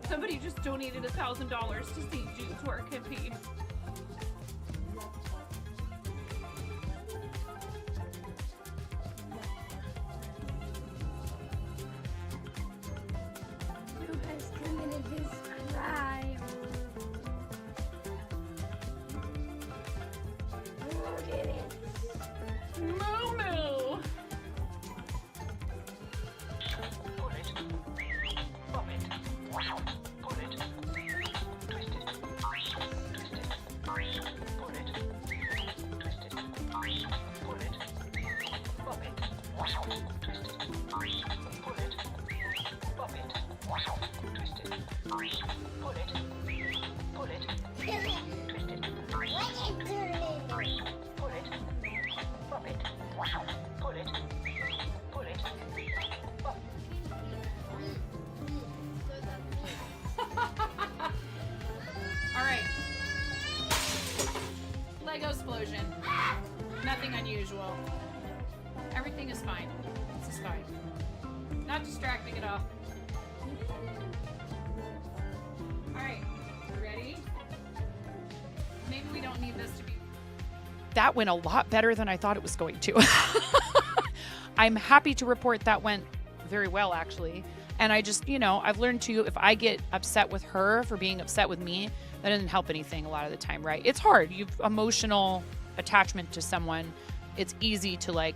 Somebody just donated $1,000 to St. Jude to our campaign. Who has committed this crime? Look at it. Moo-moo! Alright. Lego explosion. Nothing unusual. Everything is fine. This is fine. Not distracting at all. Alright. Ready? Maybe we don't need this to be. That went a lot better than I thought it was going to. I'm happy to report that went very well, actually. And I just, I've learned to, if I get upset with her for being upset with me, that doesn't help anything a lot of the time, right? It's hard. You've emotional attachment to someone. It's easy to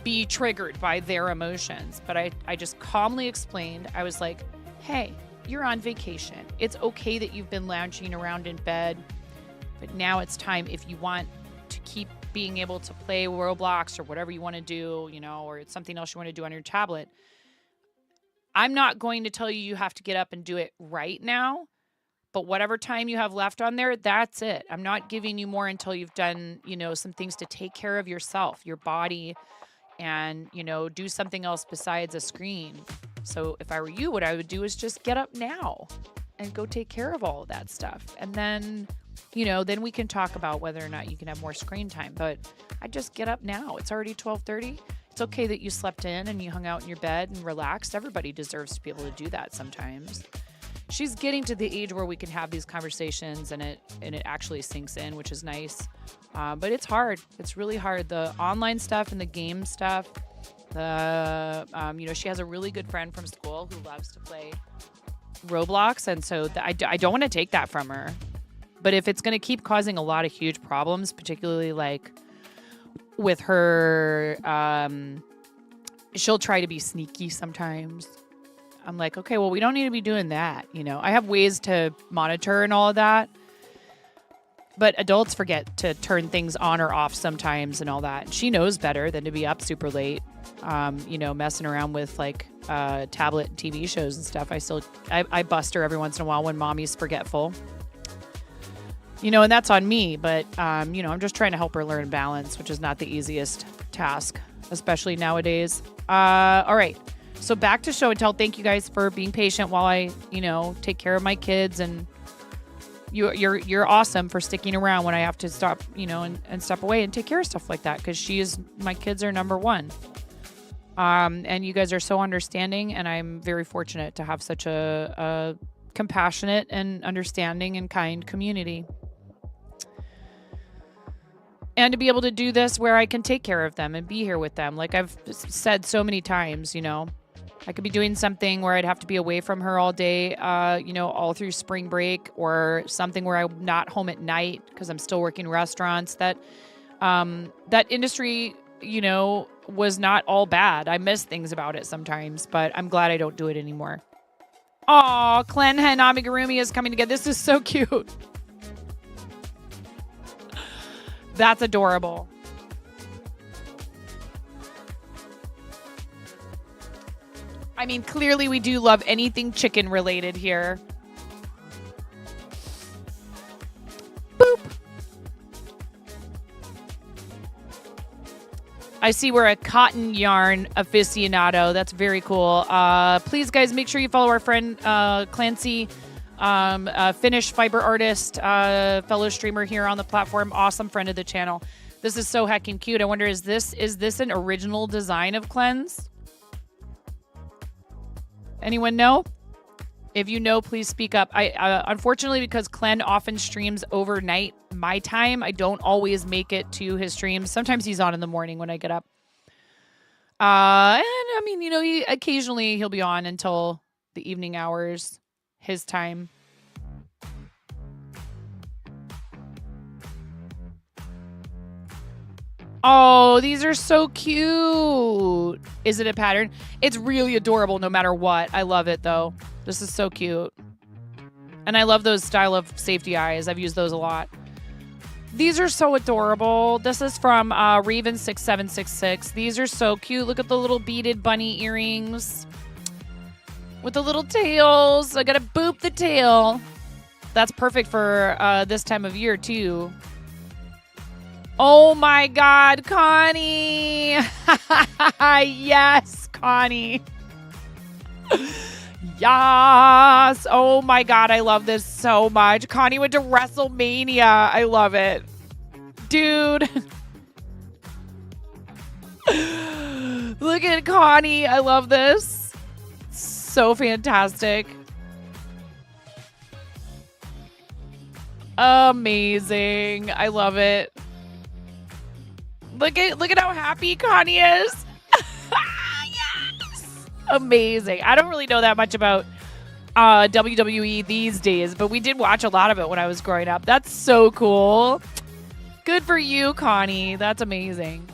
be triggered by their emotions. But I just calmly explained. I was like, hey, you're on vacation. It's okay that you've been lounging around in bed, but now it's time, if you want to keep being able to play Roblox or whatever you want to do, or it's something else you want to do on your tablet. I'm not going to tell you have to get up and do it right now, but whatever time you have left on there, that's it. I'm not giving you more until you've done, some things to take care of yourself, your body, and, do something else besides a screen. So if I were you, what I would do is just get up now and go take care of all of that stuff. And then, then we can talk about whether or not you can have more screen time. But I just get up now. It's already 12:30. It's okay that you slept in and you hung out in your bed and relaxed. Everybody deserves to be able to do that sometimes. She's getting to the age where we can have these conversations and it actually sinks in, which is nice. But it's hard. It's really hard. The online stuff and the game stuff. She has a really good friend from school who loves to play Roblox, and so I don't want to take that from her. But if it's going to keep causing a lot of huge problems, particularly with her, she'll try to be sneaky sometimes. I'm like, okay, well, we don't need to be doing that. I have ways to monitor and all of that. But adults forget to turn things on or off sometimes and all that. She knows better than to be up super late, messing around with tablet TV shows and stuff. I bust her every once in a while when mommy's forgetful. You know, and that's on me, but, you know, I'm just trying to help her learn balance, which is not the easiest task, especially nowadays. All right. So back to show and tell. Thank you guys for being patient while I, you know, take care of my kids, and you're awesome for sticking around when I have to stop, you know, and step away and take care of stuff like that, because my kids are number one. And you guys are so understanding, and I'm very fortunate to have such a compassionate and understanding and kind community. And to be able to do this where I can take care of them and be here with them. Like I've said so many times, you know, I could be doing something where I'd have to be away from her all day, you know, all through spring break, or something where I'm not home at night because I'm still working restaurants. That industry, you know, was not all bad. I miss things about it sometimes, but I'm glad I don't do it anymore. Aw, Clen and Amigurumi is coming together. This is so cute. That's adorable. I mean, clearly we do love anything chicken related here. Boop. I see we're a cotton yarn aficionado. That's very cool. Please, guys, make sure you follow our friend Clancy, Finnish fiber artist, fellow streamer here on the platform. Awesome friend of the channel. This is so heckin' cute. I wonder, is this an original design of Clen's? Anyone know? If you know, please speak up. I unfortunately, because Clen often streams overnight my time, I don't always make it to his streams. Sometimes he's on in the morning when I get up. And I mean, you know, occasionally he'll be on until the evening hours, his time. Oh, these are so cute. Is it a pattern? It's really adorable no matter what. I love it, though. This is so cute. And I love those style of safety eyes. I've used those a lot. These are so adorable. This is from Raven6766. These are so cute. Look at the little beaded bunny earrings with the little tails. I gotta boop the tail. That's perfect for this time of year, too. Oh my God, Connie. Yes, Connie. Yes. Oh my God, I love this so much. Connie went to WrestleMania. I love it. Dude. Look at Connie. I love this. So fantastic. Amazing. I love it. Look at how happy Connie is. Yes. Amazing. I don't really know that much about WWE these days, but we did watch a lot of it when I was growing up. That's so cool. Good for you, Connie. That's amazing.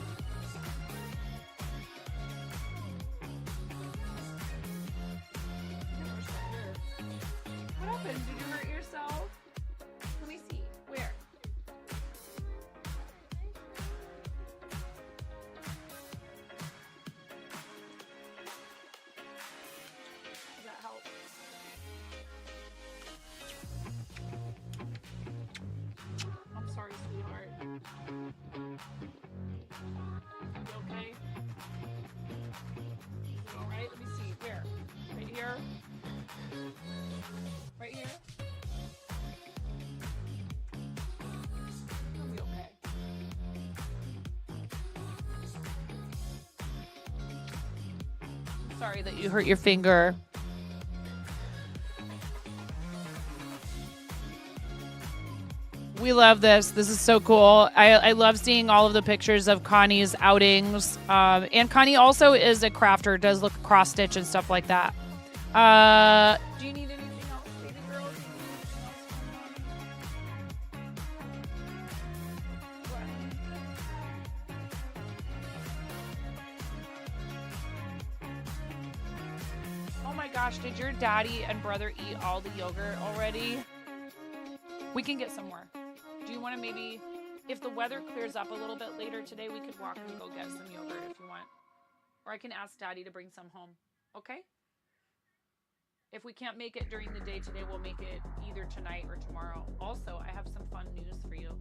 What happened? Did you hurt yourself? Let me see. Where? Does that help? I'm sorry, sweetheart. You okay? All right, let me see. Where? Right here? Right here? You'll be okay. I'm sorry that you hurt your finger. We love this. This is so cool. I love seeing all of the pictures of Connie's outings. And Connie also is a crafter, does look cross stitch and stuff like that. Do you need anything else, baby girl? Do you need anything else? Oh my gosh, did your daddy and brother eat all the yogurt already? We can get some more. Do you want to maybe, if the weather clears up a little bit later today, we could walk and go get some yogurt if you want. Or I can ask Daddy to bring some home. Okay? If we can't make it during the day today, we'll make it either tonight or tomorrow. Also, I have some fun news for you.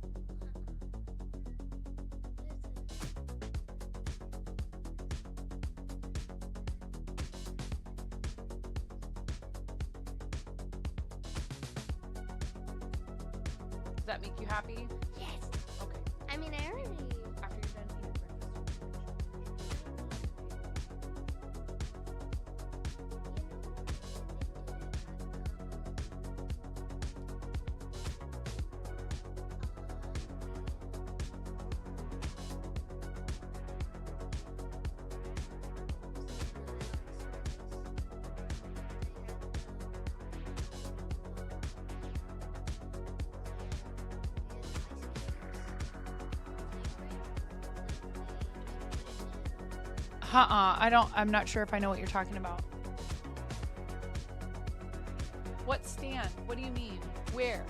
Does that make you happy? Yes. Okay. I mean, I already. After you're done eating I'm not sure if I know what you're talking about. What stand? What do you mean? Where?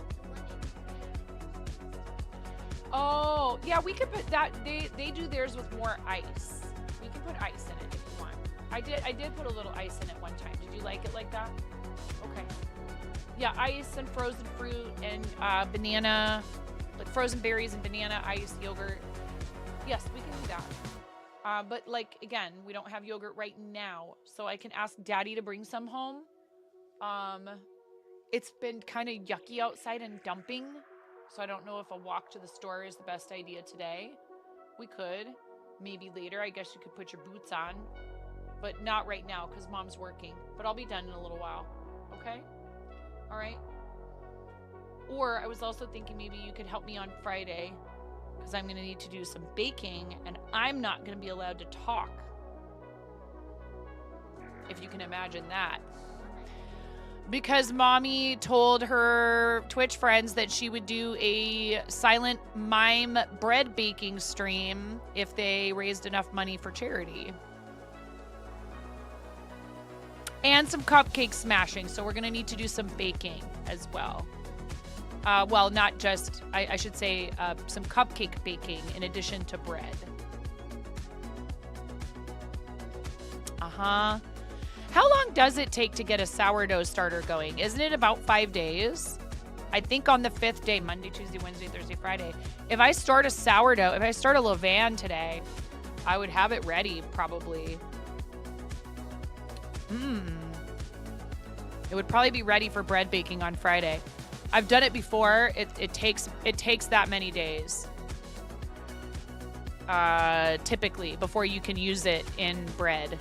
Oh, yeah, we could put that. They do theirs with more ice. We can put ice in it if you want. I did put a little ice in it one time. Did you like it like that? Okay. Yeah, ice and frozen fruit and banana, like frozen berries and banana, ice, yogurt. Yes, we can do that. But like, again, we don't have yogurt right now, so I can ask Daddy to bring some home. It's been kind of yucky outside and dumping, so I don't know if a walk to the store is the best idea today. We could. Maybe later. I guess you could put your boots on, but not right now because Mom's working. But I'll be done in a little while. Okay? All right? Or I was also thinking maybe you could help me on Friday, because I'm going to need to do some baking, and I'm not going to be allowed to talk. If you can imagine that. Because Mommy told her Twitch friends that she would do a silent mime bread baking stream if they raised enough money for charity. And some cupcake smashing, so we're going to need to do some baking as well. Well, not just, I should say, some cupcake baking in addition to bread. Uh-huh. How long does it take to get a sourdough starter going? Isn't it about 5 days? I think on the 5th day, Monday, Tuesday, Wednesday, Thursday, Friday. If I start a sourdough, if I start a levain today, I would have it ready probably. It would probably be ready for bread baking on Friday. I've done it before. It takes that many days, typically, before you can use it in bread.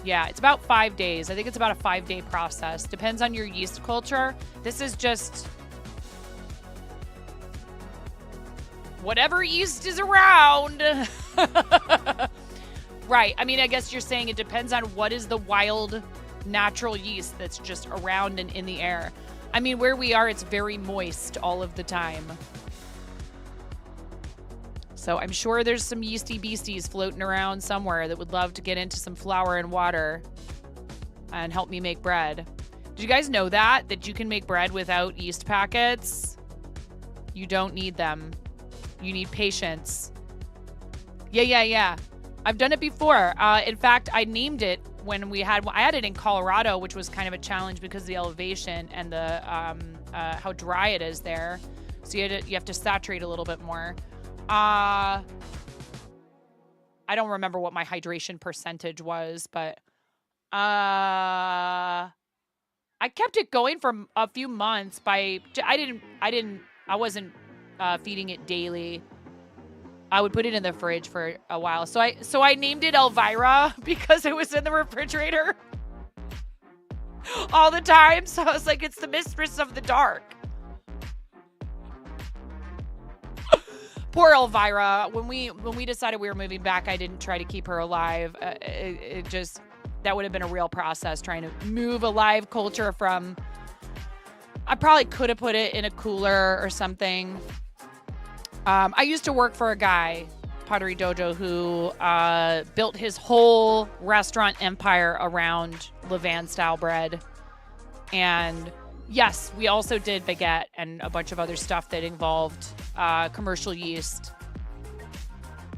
Yeah, it's about 5 days. I think it's about a 5-day process. Depends on your yeast culture. This is just whatever yeast is around. Right. I mean, I guess you're saying it depends on what is the wild natural yeast that's just around and in the air. I mean, where we are, it's very moist all of the time. So I'm sure there's some yeasty beasties floating around somewhere that would love to get into some flour and water and help me make bread. Did you guys know that you can make bread without yeast packets? You don't need them. You need patience. Yeah. I've done it before. In fact, I named it when I had it in Colorado, which was kind of a challenge because of the elevation and the how dry it is there. So you have to saturate a little bit more. I don't remember what my hydration percentage was, but I kept it going for a few months I wasn't feeding it daily. I would put it in the fridge for a while. So I named it Elvira because it was in the refrigerator all the time. So I was like, it's the mistress of the dark. Poor Elvira. When we decided we were moving back, I didn't try to keep her alive. That would have been a real process trying to move a live culture from. I probably could have put it in a cooler or something. I used to work for a guy, Pottery Dojo, who built his whole restaurant empire around levain style bread. And yes, we also did baguette and a bunch of other stuff that involved commercial yeast.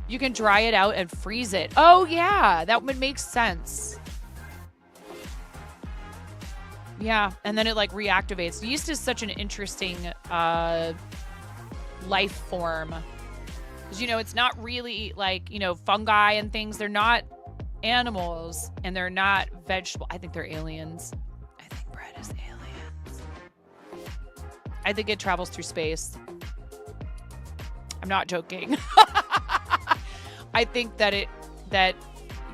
You can dry it out and freeze it. Oh, yeah, that would make sense. Yeah, and then it like reactivates. Yeast is such an interesting life form. Because, you know, it's not really like, you know, fungi and things. They're not animals and they're not vegetable. I think they're aliens. I think bread is aliens. I think it travels through space. I'm not joking. I think that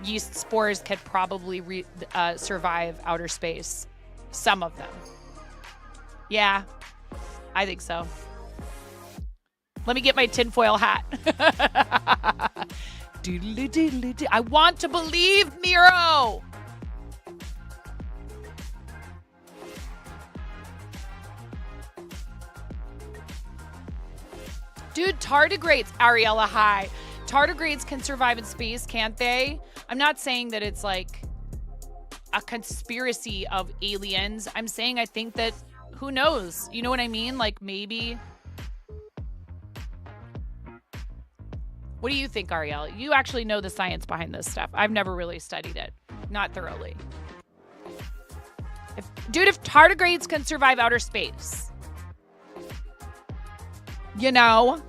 yeast spores can probably survive outer space. Some of them. Yeah, I think so. Let me get my tinfoil hat. I want to believe, Miro. Dude, tardigrades, Ariella, hi. Tardigrades can survive in space, can't they? I'm not saying that it's like a conspiracy of aliens. I'm saying I think that, who knows? You know what I mean? Like maybe. What do you think, Ariel? You actually know the science behind this stuff. I've never really studied it. Not thoroughly. If tardigrades can survive outer space, you know.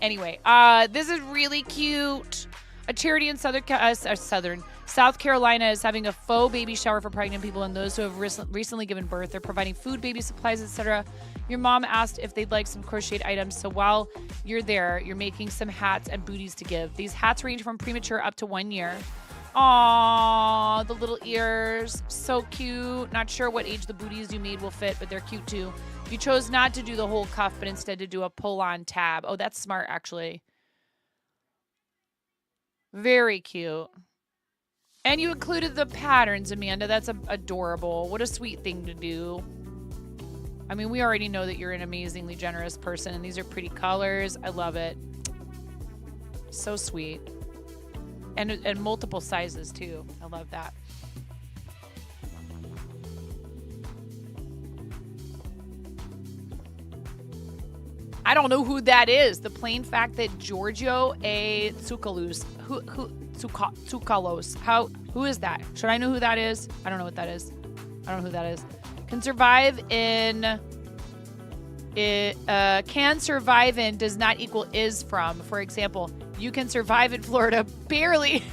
Anyway, this is really cute. A charity in South Carolina is having a faux baby shower for pregnant people and those who have recently given birth. They're providing food, baby supplies, etc. Your mom asked if they'd like some crocheted items, so while you're there, you're making some hats and booties to give. These hats range from premature up to 1 year. Aww, the little ears. So cute. Not sure what age the booties you made will fit, but they're cute too. You chose not to do the whole cuff, but instead to do a pull-on tab. Oh, that's smart, actually. Very cute. And you included the patterns, Amanda. That's adorable. What a sweet thing to do. I mean, we already know that you're an amazingly generous person, and these are pretty colors. I love it. So sweet. And multiple sizes, too. I love that. I don't know who that is. The plain fact that Giorgio A. Tsoukalos, who is that? Should I know who that is? I don't know what that is. I don't know who that is. Can survive in does not equal is from. For example, you can survive in Florida barely.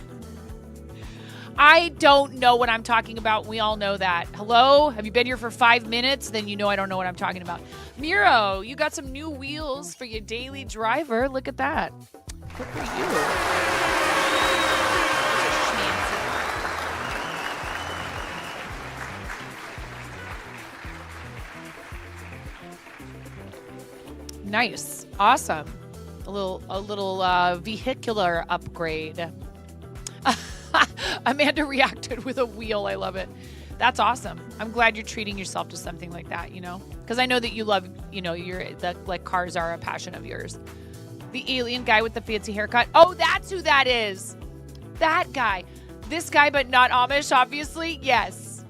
I don't know what I'm talking about. We all know that. Hello? Have you been here for 5 minutes? Then you know I don't know what I'm talking about. Miro, you got some new wheels for your daily driver. Look at that. Good for you. Nice. Awesome. A little vehicular upgrade. Amanda reacted with a wheel. I love it. That's awesome. I'm glad you're treating yourself to something like that, you know? Because I know that you love, you know, like cars are a passion of yours. The alien guy with the fancy haircut. Oh, that's who that is. That guy. This guy, but not Amish, obviously. Yes.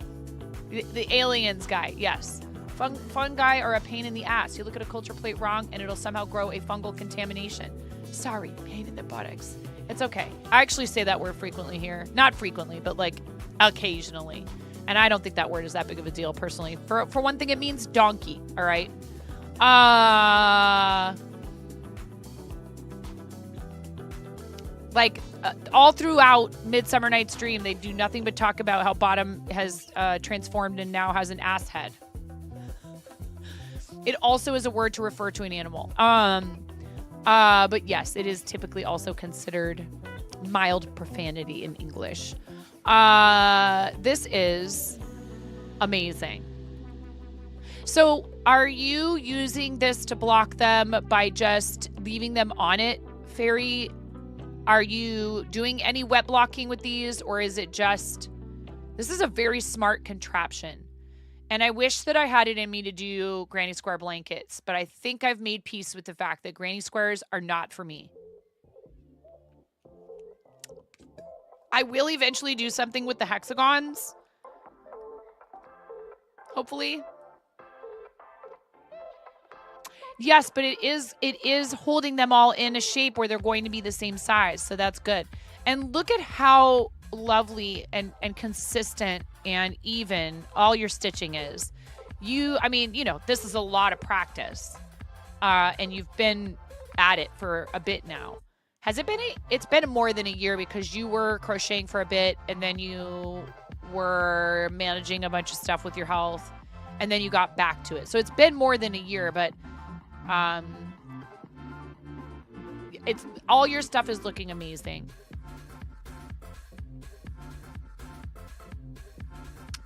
The aliens guy. Yes. Fungi are a pain in the ass. You look at a culture plate wrong and it'll somehow grow a fungal contamination. Sorry, pain in the buttocks. It's okay. I actually say that word frequently here. Not frequently, but like occasionally. And I don't think that word is that big of a deal personally. For one thing, it means donkey. All right. All throughout Midsummer Night's Dream, they do nothing but talk about how Bottom has transformed and now has an ass head. It also is a word to refer to an animal. But yes, it is typically also considered mild profanity in English. This is amazing. So are you using this to block them by just leaving them on it, Fairy? Are you doing any wet blocking with these, or is it just... This is a very smart contraption. And I wish that I had it in me to do granny square blankets, but I think I've made peace with the fact that granny squares are not for me. I will eventually do something with the hexagons. Hopefully. Yes, but it is holding them all in a shape where they're going to be the same size, so that's good. And look at how lovely and consistent and even all your stitching is. I mean, this is a lot of practice. And you've been at it for a bit now. Has it been? It's been more than a year because you were crocheting for a bit and then you were managing a bunch of stuff with your health and then you got back to it. So it's been more than a year, but it's all your stuff is looking amazing.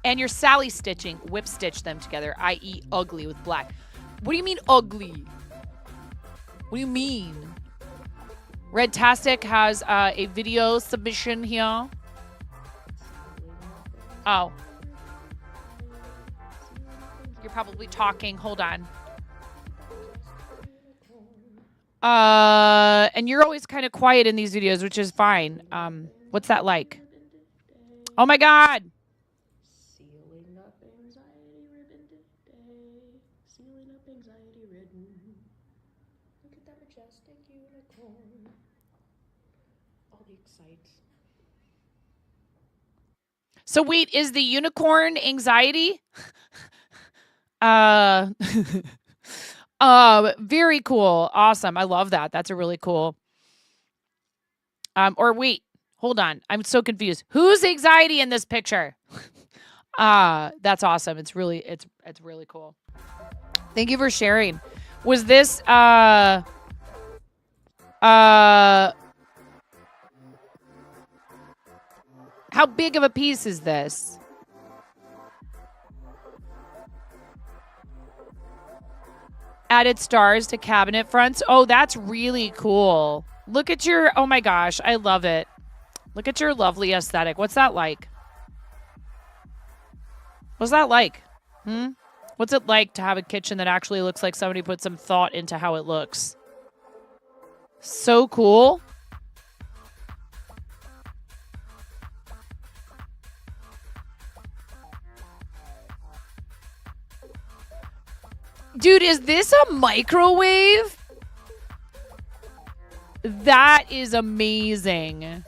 And your Sally stitching, whip stitch them together, i.e. ugly with black. What do you mean ugly? What do you mean? Redtastic has a video submission here. Oh. You're probably talking. Hold on. And you're always kind of quiet in these videos, which is fine. What's that like? Oh my God. Sealing up anxiety ribbon today. Sealing up anxiety ribbon. Look at that majestic unicorn. All the excites. So wait, is the unicorn anxiety? Very cool. Awesome. I love that. That's a really cool. Or wait, hold on. I'm so confused. Who's anxiety in this picture? That's awesome. It's really cool. Thank you for sharing. Was this, how big of a piece is this? Added stars to cabinet fronts. Oh, that's really cool. Look at your, oh my gosh, I love it. Look at your lovely aesthetic. What's that like? What's that like? What's it like to have a kitchen that actually looks like somebody put some thought into how it looks? So cool. Dude, is this a microwave? That is amazing.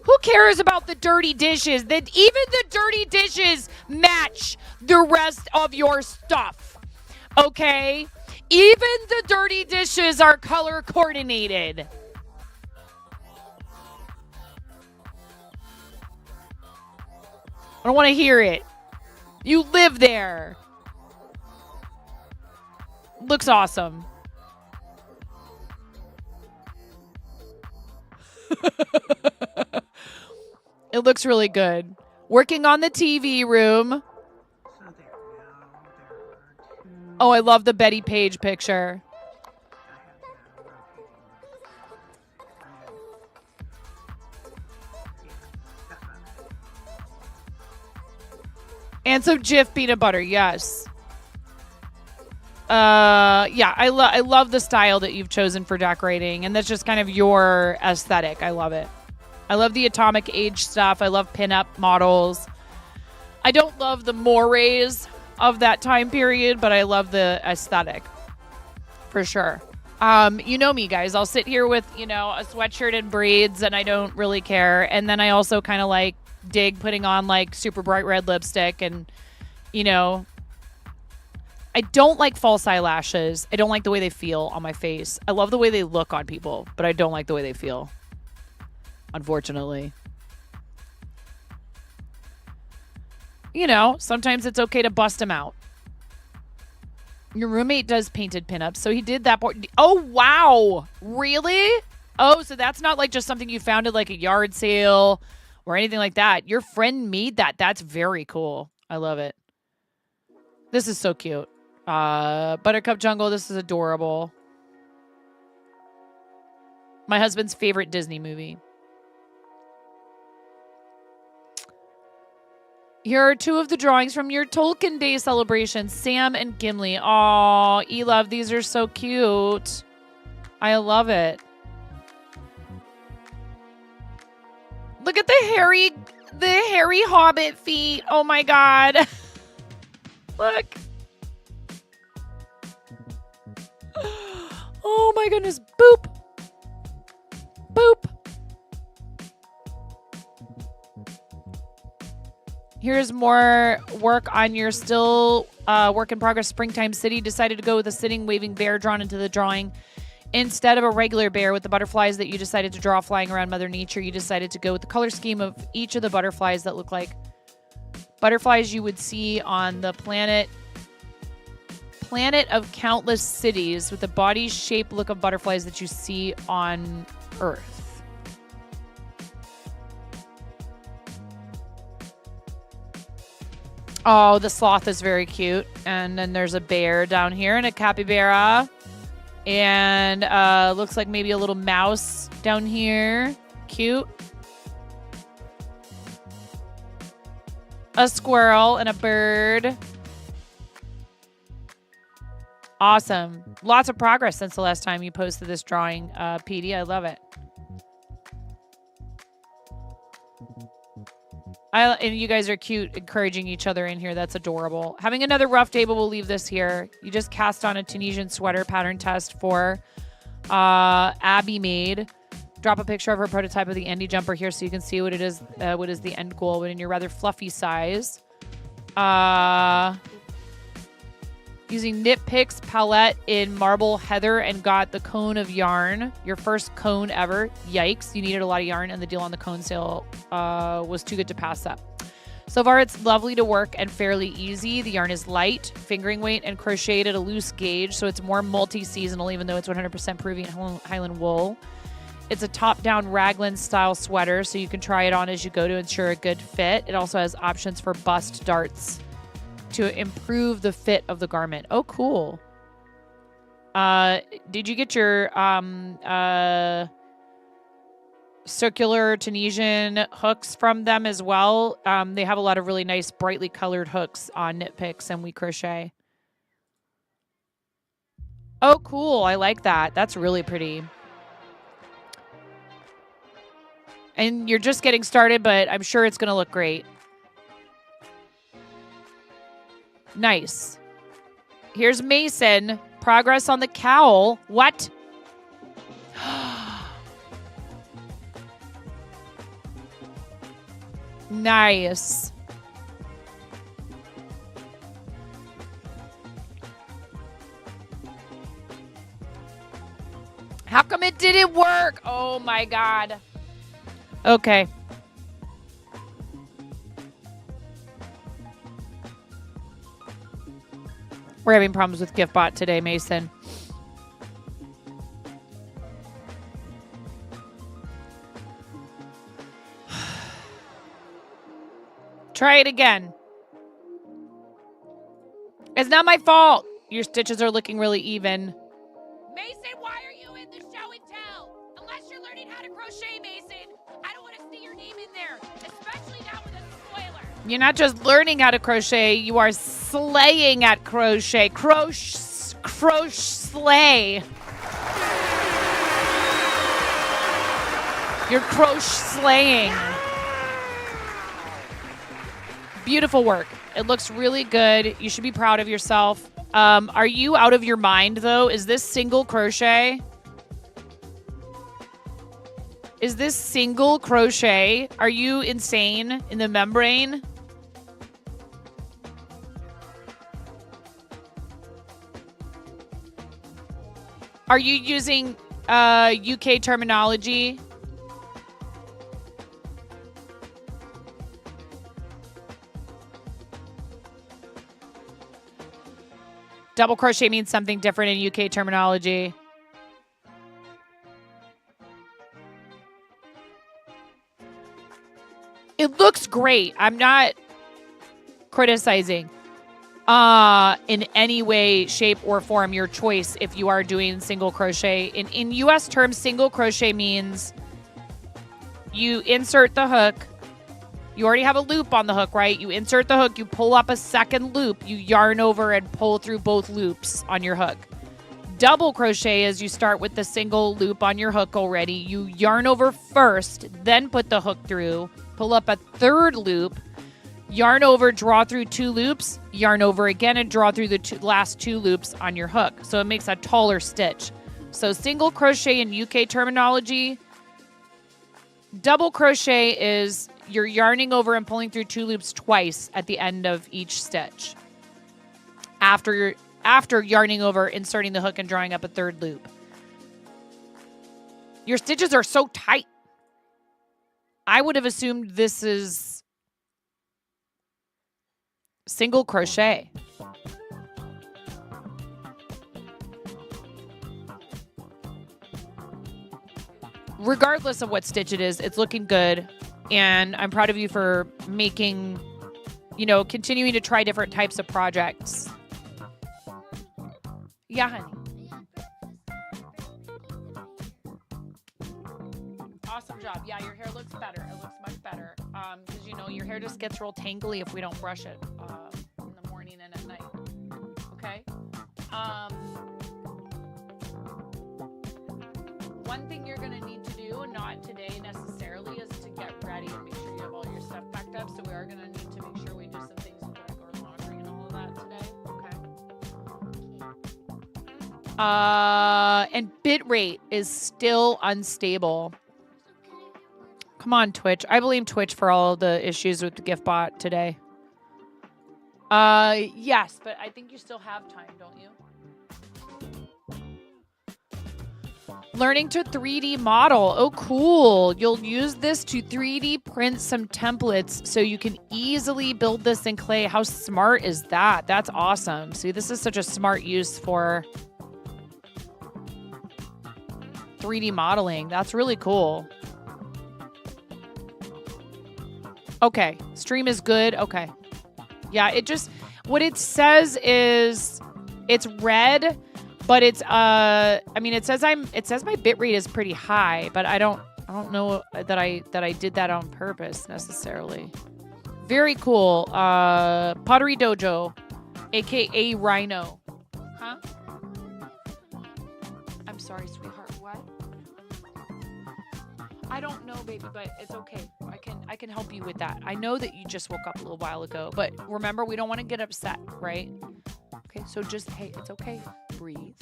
Who cares about the dirty dishes? That even the dirty dishes match the rest of your stuff. Okay? Even the dirty dishes are color coordinated. I don't want to hear it. You live there. Looks awesome. It looks really good. Working on the TV room. Oh, I love the Betty Page picture. And some Jif peanut butter, yes. Yeah, I love the style that you've chosen for decorating, and that's just kind of your aesthetic. I love it. I love the atomic age stuff. I love pinup models. I don't love the mores of that time period, but I love the aesthetic for sure. You know me, guys. I'll sit here with, a sweatshirt and braids, and I don't really care. And then I also kind of like dig putting on like super bright red lipstick, and I don't like false eyelashes. I don't like the way they feel on my face. I love the way they look on people, but I don't like the way they feel, unfortunately. Sometimes it's okay to bust them out. Your roommate does painted pinups, so he did that. Oh, wow. Really? Oh, so that's not like just something you found at like a yard sale or anything like that. Your friend made that. That's very cool. I love it. This is so cute. Buttercup Jungle, this is adorable. My husband's favorite Disney movie. Here are two of the drawings from your Tolkien Day celebration. Sam and Gimli. Aw, E-Love, these are so cute. I love it. Look at the hairy hobbit feet. Oh my God. Look. Oh my goodness. Boop. Boop. Here's more work on your still work in progress springtime city. Decided to go with a sitting waving bear drawn into the drawing. Instead of a regular bear with the butterflies that you decided to draw flying around Mother Nature, you decided to go with the color scheme of each of the butterflies that look like butterflies you would see on the planet of countless cities, with the body shape look of butterflies that you see on Earth. Oh, the sloth is very cute. And then there's a bear down here and a capybara. And looks like maybe a little mouse down here. Cute. A squirrel and a bird. Awesome. Lots of progress since the last time you posted this drawing, Petey. I love it. And you guys are cute, encouraging each other in here. That's adorable. Having another rough day, but we'll leave this here. You just cast on a Tunisian sweater pattern test for Abby made. Drop a picture of her prototype of the Andy jumper here so you can see what it is. What is the end goal, but in your rather fluffy size. Using Knit Picks palette in marble heather and got the cone of yarn. Your first cone ever. Yikes, you needed a lot of yarn and the deal on the cone sale was too good to pass up. So far, it's lovely to work and fairly easy. The yarn is light, fingering weight, and crocheted at a loose gauge, so it's more multi-seasonal, even though it's 100% Peruvian Highland wool. It's a top-down raglan style sweater, so you can try it on as you go to ensure a good fit. It also has options for bust darts to improve the fit of the garment. Oh, cool. Did you get your circular Tunisian hooks from them as well? They have a lot of really nice, brightly colored hooks on Knit Picks and We Crochet. Oh, cool. I like that. That's really pretty. And you're just getting started, but I'm sure it's going to look great. Nice. Here's Mason. Progress on the cowl. What? Nice. How come it didn't work? Oh my God. Okay. We're having problems with GiftBot today, Mason. Try it again. It's not my fault. Your stitches are looking really even. Mason, why are you in the show and tell? Unless you're learning how to crochet, Mason. I don't want to see your name in there, especially now with a spoiler. You're not just learning how to crochet, you are slaying at crochet. Slay. You're slaying. Beautiful work. It looks really good. You should be proud of yourself. Are you out of your mind, though? Is this single crochet? Is this single crochet? Are you insane in the membrane? Are you using UK terminology? Double crochet means something different in UK terminology. It looks great. I'm not criticizing in any way, shape, or form your choice if you are doing single crochet. In US terms, single crochet means you insert the hook. You already have a loop on the hook, right? You insert the hook, you pull up a second loop, you yarn over and pull through both loops on your hook. Double crochet is you start with the single loop on your hook already. You yarn over first, then put the hook through, pull up a third loop, yarn over, draw through 2 loops, yarn over again, and draw through the last 2 loops on your hook. So it makes a taller stitch. So single crochet in UK terminology. Double crochet is you're yarning over and pulling through 2 loops twice at the end of each stitch. After yarning over, inserting the hook and drawing up a 3rd loop. Your stitches are so tight. I would have assumed this is single crochet. Regardless of what stitch it is, it's looking good. And I'm proud of you for making, continuing to try different types of projects. Yeah, honey. Awesome job. Yeah, your hair looks better. It looks much better. Because, your hair just gets real tangly if we don't brush it in the morning and at night. Okay? One thing you're going to need to do, not today necessarily, is to get ready and make sure you have all your stuff packed up. So we are going to need to make sure we do some things with our laundry and all of that today. Okay? And bit rate is still unstable. Come on, Twitch. I blame Twitch for all the issues with the gift bot today. Yes, but I think you still have time, don't you? Learning to 3D model. Oh, cool. You'll use this to 3D print some templates so you can easily build this in clay. How smart is that? That's awesome. See, this is such a smart use for 3D modeling. That's really cool. Okay. Stream is good. Okay. Yeah, what it says is it's red. But it's it says my bitrate is pretty high, but I don't know that I did that on purpose necessarily. Very cool. Pottery Dojo, aka Rhino. Huh? I'm sorry, sweetheart. What? I don't know, baby, but it's okay. I can help you with that. I know that you just woke up a little while ago, but remember, we don't want to get upset, right? Okay, so just, hey, it's okay. Breathe.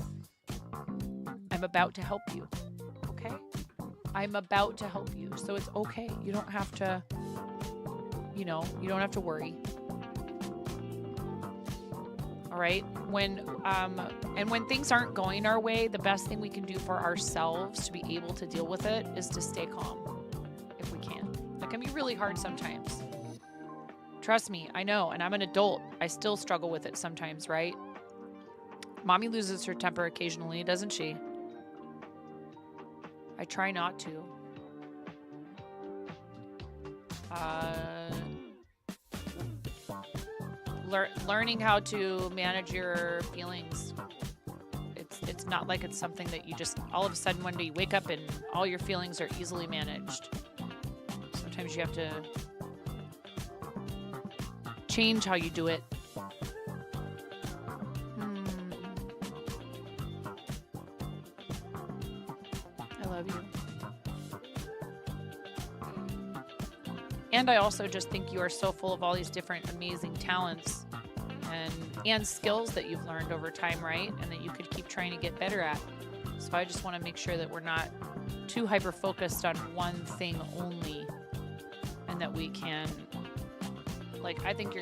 I'm about to help you. Okay? I'm about to help you. So it's okay. You don't have to, you don't have to worry. All right? When things aren't going our way, the best thing we can do for ourselves to be able to deal with it is to stay calm if we can. That can be really hard sometimes. Trust me, I know, and I'm an adult. I still struggle with it sometimes, right? Mommy loses her temper occasionally, doesn't she? I try not to. Learning how to manage your feelings. It's not like it's something that you just all of a sudden one day you wake up and all your feelings are easily managed. Sometimes you have to change how you do it. I love you. And I also just think you are so full of all these different amazing talents and skills that you've learned over time, right? And that you could keep trying to get better at. So I just want to make sure that we're not too hyper-focused on one thing only, and that we can, like, I think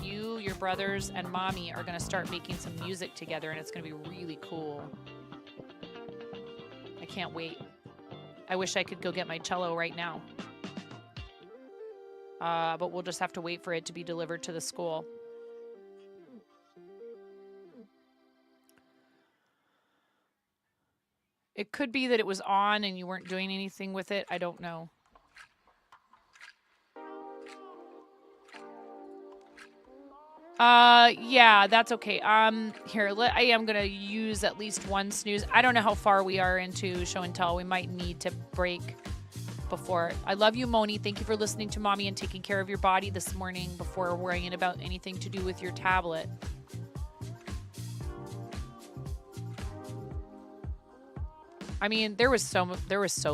you, your brothers, and mommy are going to start making some music together, and it's going to be really cool. I can't wait. I wish I could go get my cello right now. But we'll just have to wait for it to be delivered to the school. It could be that it was on and you weren't doing anything with it. I don't know. Yeah, that's okay. Here, I am going to use at least one snooze. I don't know how far we are into show and tell. We might need to break before. I love you, Moni. Thank you for listening to Mommy and taking care of your body this morning before worrying about anything to do with your tablet. I mean, there was so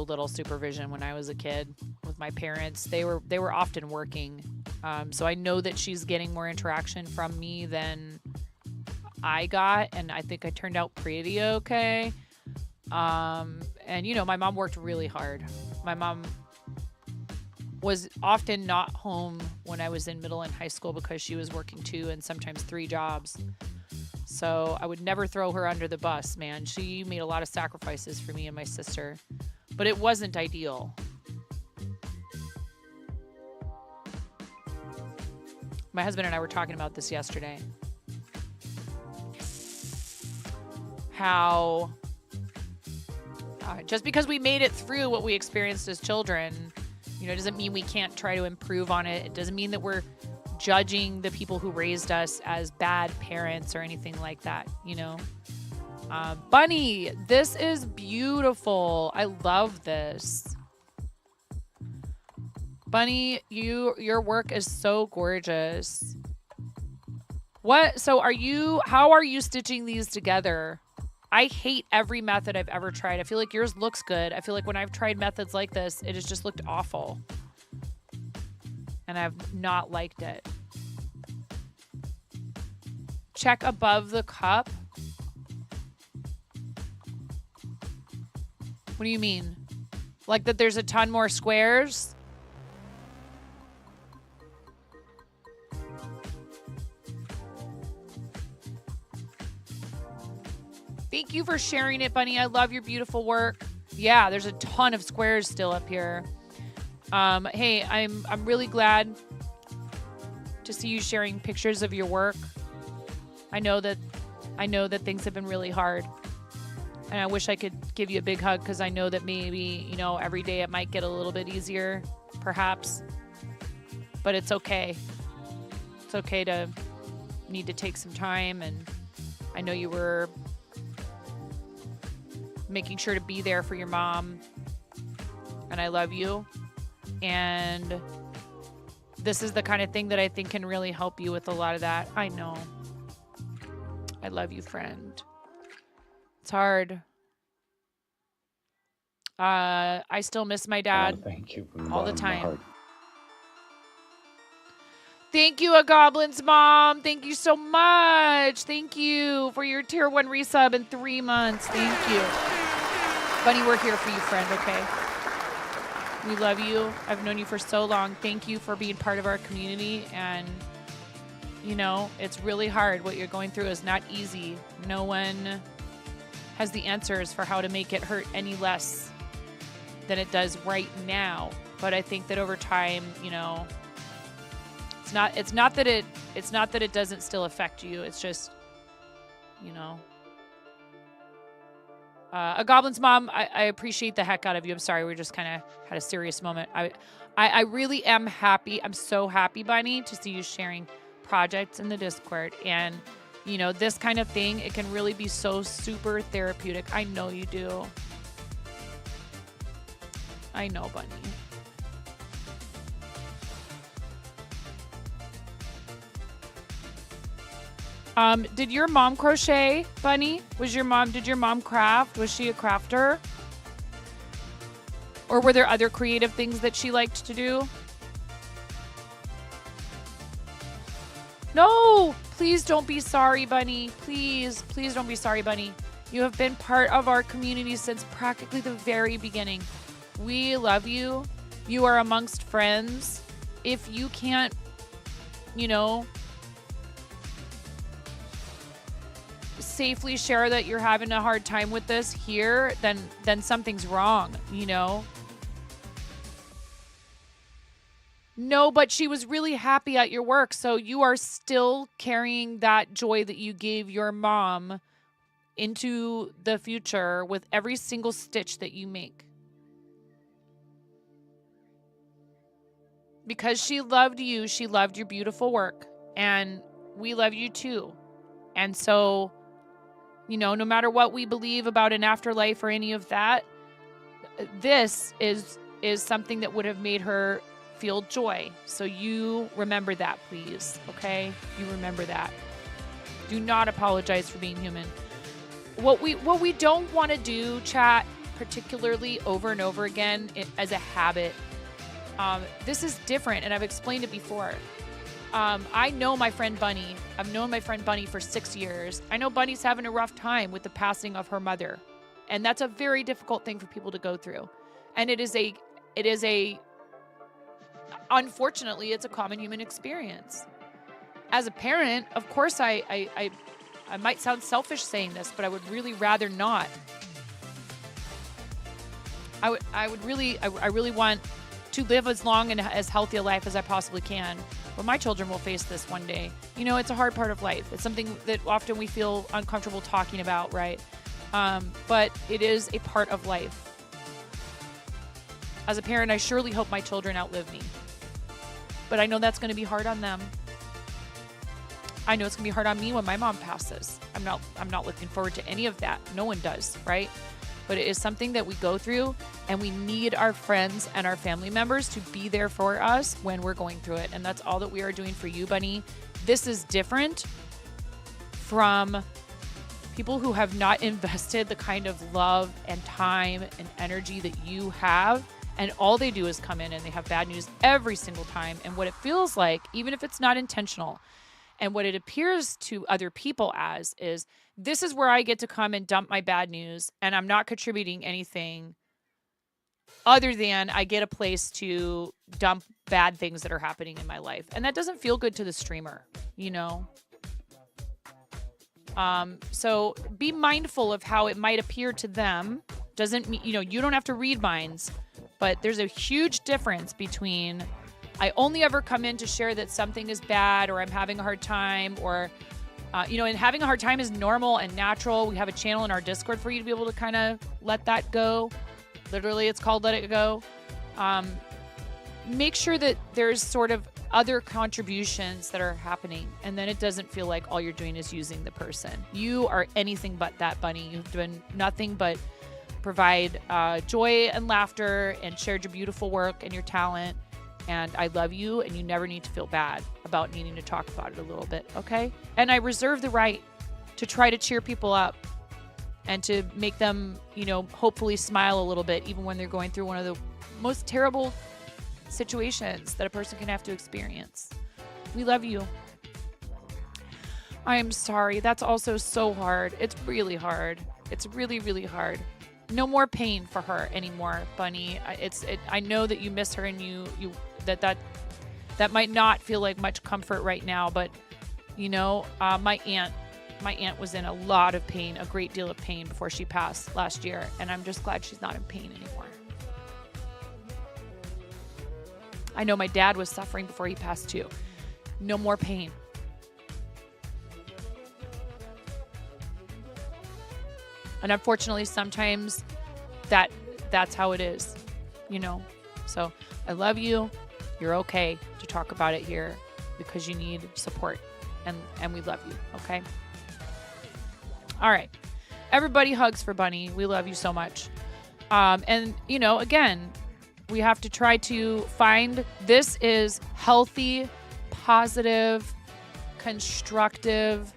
little supervision when I was a kid with my parents. They were often working. So I know that she's getting more interaction from me than I got, and I think I turned out pretty okay. And my mom worked really hard. My mom was often not home when I was in middle and high school because she was working 2 and sometimes 3 jobs. So I would never throw her under the bus, man. She made a lot of sacrifices for me and my sister, but it wasn't ideal. My husband and I were talking about this yesterday. How just because we made it through what we experienced as children, you know, doesn't mean we can't try to improve on it. It doesn't mean that we're judging the people who raised us as bad parents or anything like that, you know. Bunny, this is beautiful. I love this. Bunny, your work is so gorgeous. What? So how are you stitching these together? I hate every method I've ever tried. I feel like yours looks good. I feel like when I've tried methods like this, it has just looked awful. And I've not liked it. Check above the cup. What do you mean? Like that there's a ton more squares? Thank you for sharing it, Bunny. I love your beautiful work. Yeah, there's a ton of squares still up here. Hey, I'm really glad to see you sharing pictures of your work. I know that things have been really hard. And I wish I could give you a big hug because I know that maybe, you know, every day it might get a little bit easier, perhaps. But it's okay. It's okay to need to take some time. And I know you were making sure to be there for your mom. And I love you. And this is the kind of thing that I think can really help you with a lot of that. I know. I love you, friend. It's hard. I still miss my dad. Thank you from all the bottom of my time. heart. Thank you, A Goblin's mom. Thank you so much. Thank you for your tier 1 resub in 3 months. Thank you. Bunny, we're here for you, friend, okay? We love you. I've known you for so long. Thank you for being part of our community. And, you know, it's really hard. What you're going through is not easy. No one has the answers for how to make it hurt any less than it does right now. But I think that over time, you know, it's not that it doesn't still affect you. It's just, you know. A Goblin's mom, I appreciate the heck out of you. I'm sorry, we just kind of had a serious moment. I really am happy. I'm so happy, Bunny, to see you sharing projects in the Discord. And, you know, this kind of thing, it can really be so super therapeutic. I know you do. I know, Bunny. Did your mom crochet, Bunny? Did your mom craft? Was she a crafter? Or were there other creative things that she liked to do? No, please don't be sorry, Bunny. Please don't be sorry, Bunny. You have been part of our community since practically the very beginning. We love you. You are amongst friends. If you can't, you know, safely share that you're having a hard time with this here, then something's wrong, you know? No, but she was really happy at your work, so you are still carrying that joy that you gave your mom into the future with every single stitch that you make. Because she loved you, she loved your beautiful work, and we love you too. And so, you know, no matter what we believe about an afterlife or any of that, this is something that would have made her feel joy. So you remember that, please, okay? You remember that. Do not apologize for being human. What we don't want to do, chat, particularly over and over again as a habit, this is different, and I've explained it before. I know my friend Bunny. I've known my friend Bunny for 6 years. I know Bunny's having a rough time with the passing of her mother. And that's a very difficult thing for people to go through. And it is a unfortunately, it's a common human experience. As a parent, of course, I might sound selfish saying this, but I would really rather not. I really want to live as long and as healthy a life as I possibly can. But my children will face this one day. You know, it's a hard part of life. It's something that often we feel uncomfortable talking about, right? But it is a part of life. As a parent, I surely hope my children outlive me. But I know that's going to be hard on them. I know it's going to be hard on me when my mom passes. I'm not looking forward to any of that. No one does, right? But it is something that we go through, and we need our friends and our family members to be there for us when we're going through it. And that's all that we are doing for you, Bunny. This is different from people who have not invested the kind of love and time and energy that you have. And all they do is come in and they have bad news every single time. And what it feels like, even if it's not intentional, and what it appears to other people as is, this is where I get to come and dump my bad news, and I'm not contributing anything other than I get a place to dump bad things that are happening in my life. And that doesn't feel good to the streamer, you know? So be mindful of how it might appear to them. Doesn't mean, you know, you don't have to read minds, but there's a huge difference between I only ever come in to share that something is bad or I'm having a hard time or, and having a hard time is normal and natural. We have a channel in our Discord for you to be able to kind of let that go. Literally, it's called Let It Go. Make sure that there's sort of other contributions that are happening, and then it doesn't feel like all you're doing is using the person. You are anything but that, Bunny. You've done nothing but provide joy and laughter and shared your beautiful work and your talent. And I love you, and you never need to feel bad about needing to talk about it a little bit, okay? And I reserve the right to try to cheer people up and to make them, hopefully smile a little bit, even when they're going through one of the most terrible situations that a person can have to experience. We love you. I am sorry. That's also so hard. It's really hard. It's really, really hard. No more pain for her anymore, Bunny. I know that you miss her, and that might not feel like much comfort right now, but my aunt was in a lot of pain, a great deal of pain before she passed last year, and I'm just glad she's not in pain anymore. I know my dad was suffering before he passed too. No more pain. And unfortunately, sometimes that's how it is, So I love you. You're okay to talk about it here because you need support, and we love you, okay? All right. Everybody hugs for Bunny. We love you so much. Again, we have to try to find this is healthy, positive, constructive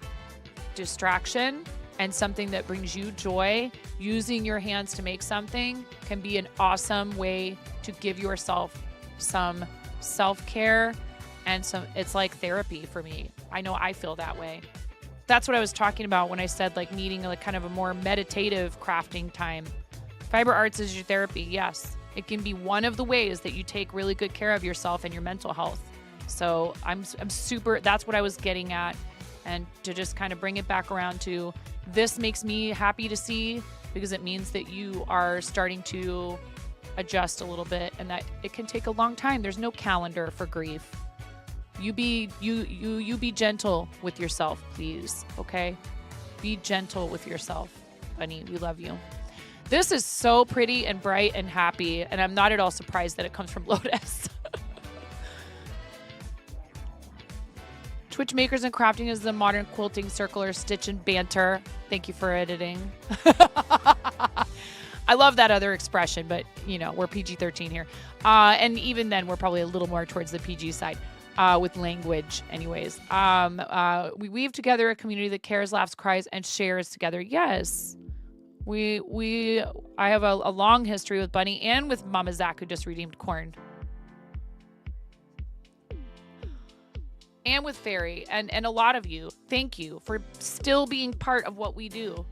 distraction and something that brings you joy. Using your hands to make something can be an awesome way to give yourself some self-care and it's like therapy for me. I know I feel that way. That's what I was talking about when I said like needing like kind of a more meditative crafting time. Fiber arts is your therapy. Yes. It can be one of the ways that you take really good care of yourself and your mental health. So I'm super, that's what I was getting at. And to just kind of bring it back around to this makes me happy to see because it means that you are starting to adjust a little bit and that it can take a long time. There's no calendar for grief. You be gentle with yourself, please. Okay? Be gentle with yourself, Bunny. We love you. This is so pretty and bright and happy, and I'm not at all surprised that it comes from Lotus. Twitch Makers and Crafting is the modern quilting circular stitch and banter. Thank you for editing. I love that other expression, but, we're PG-13 here. And even then, we're probably a little more towards the PG side with language anyways. We weave together a community that cares, laughs, cries, and shares together. Yes. I have a long history with Bunny and with Mama Zach, who just redeemed corn. And with Fairy and a lot of you. Thank you for still being part of what we do.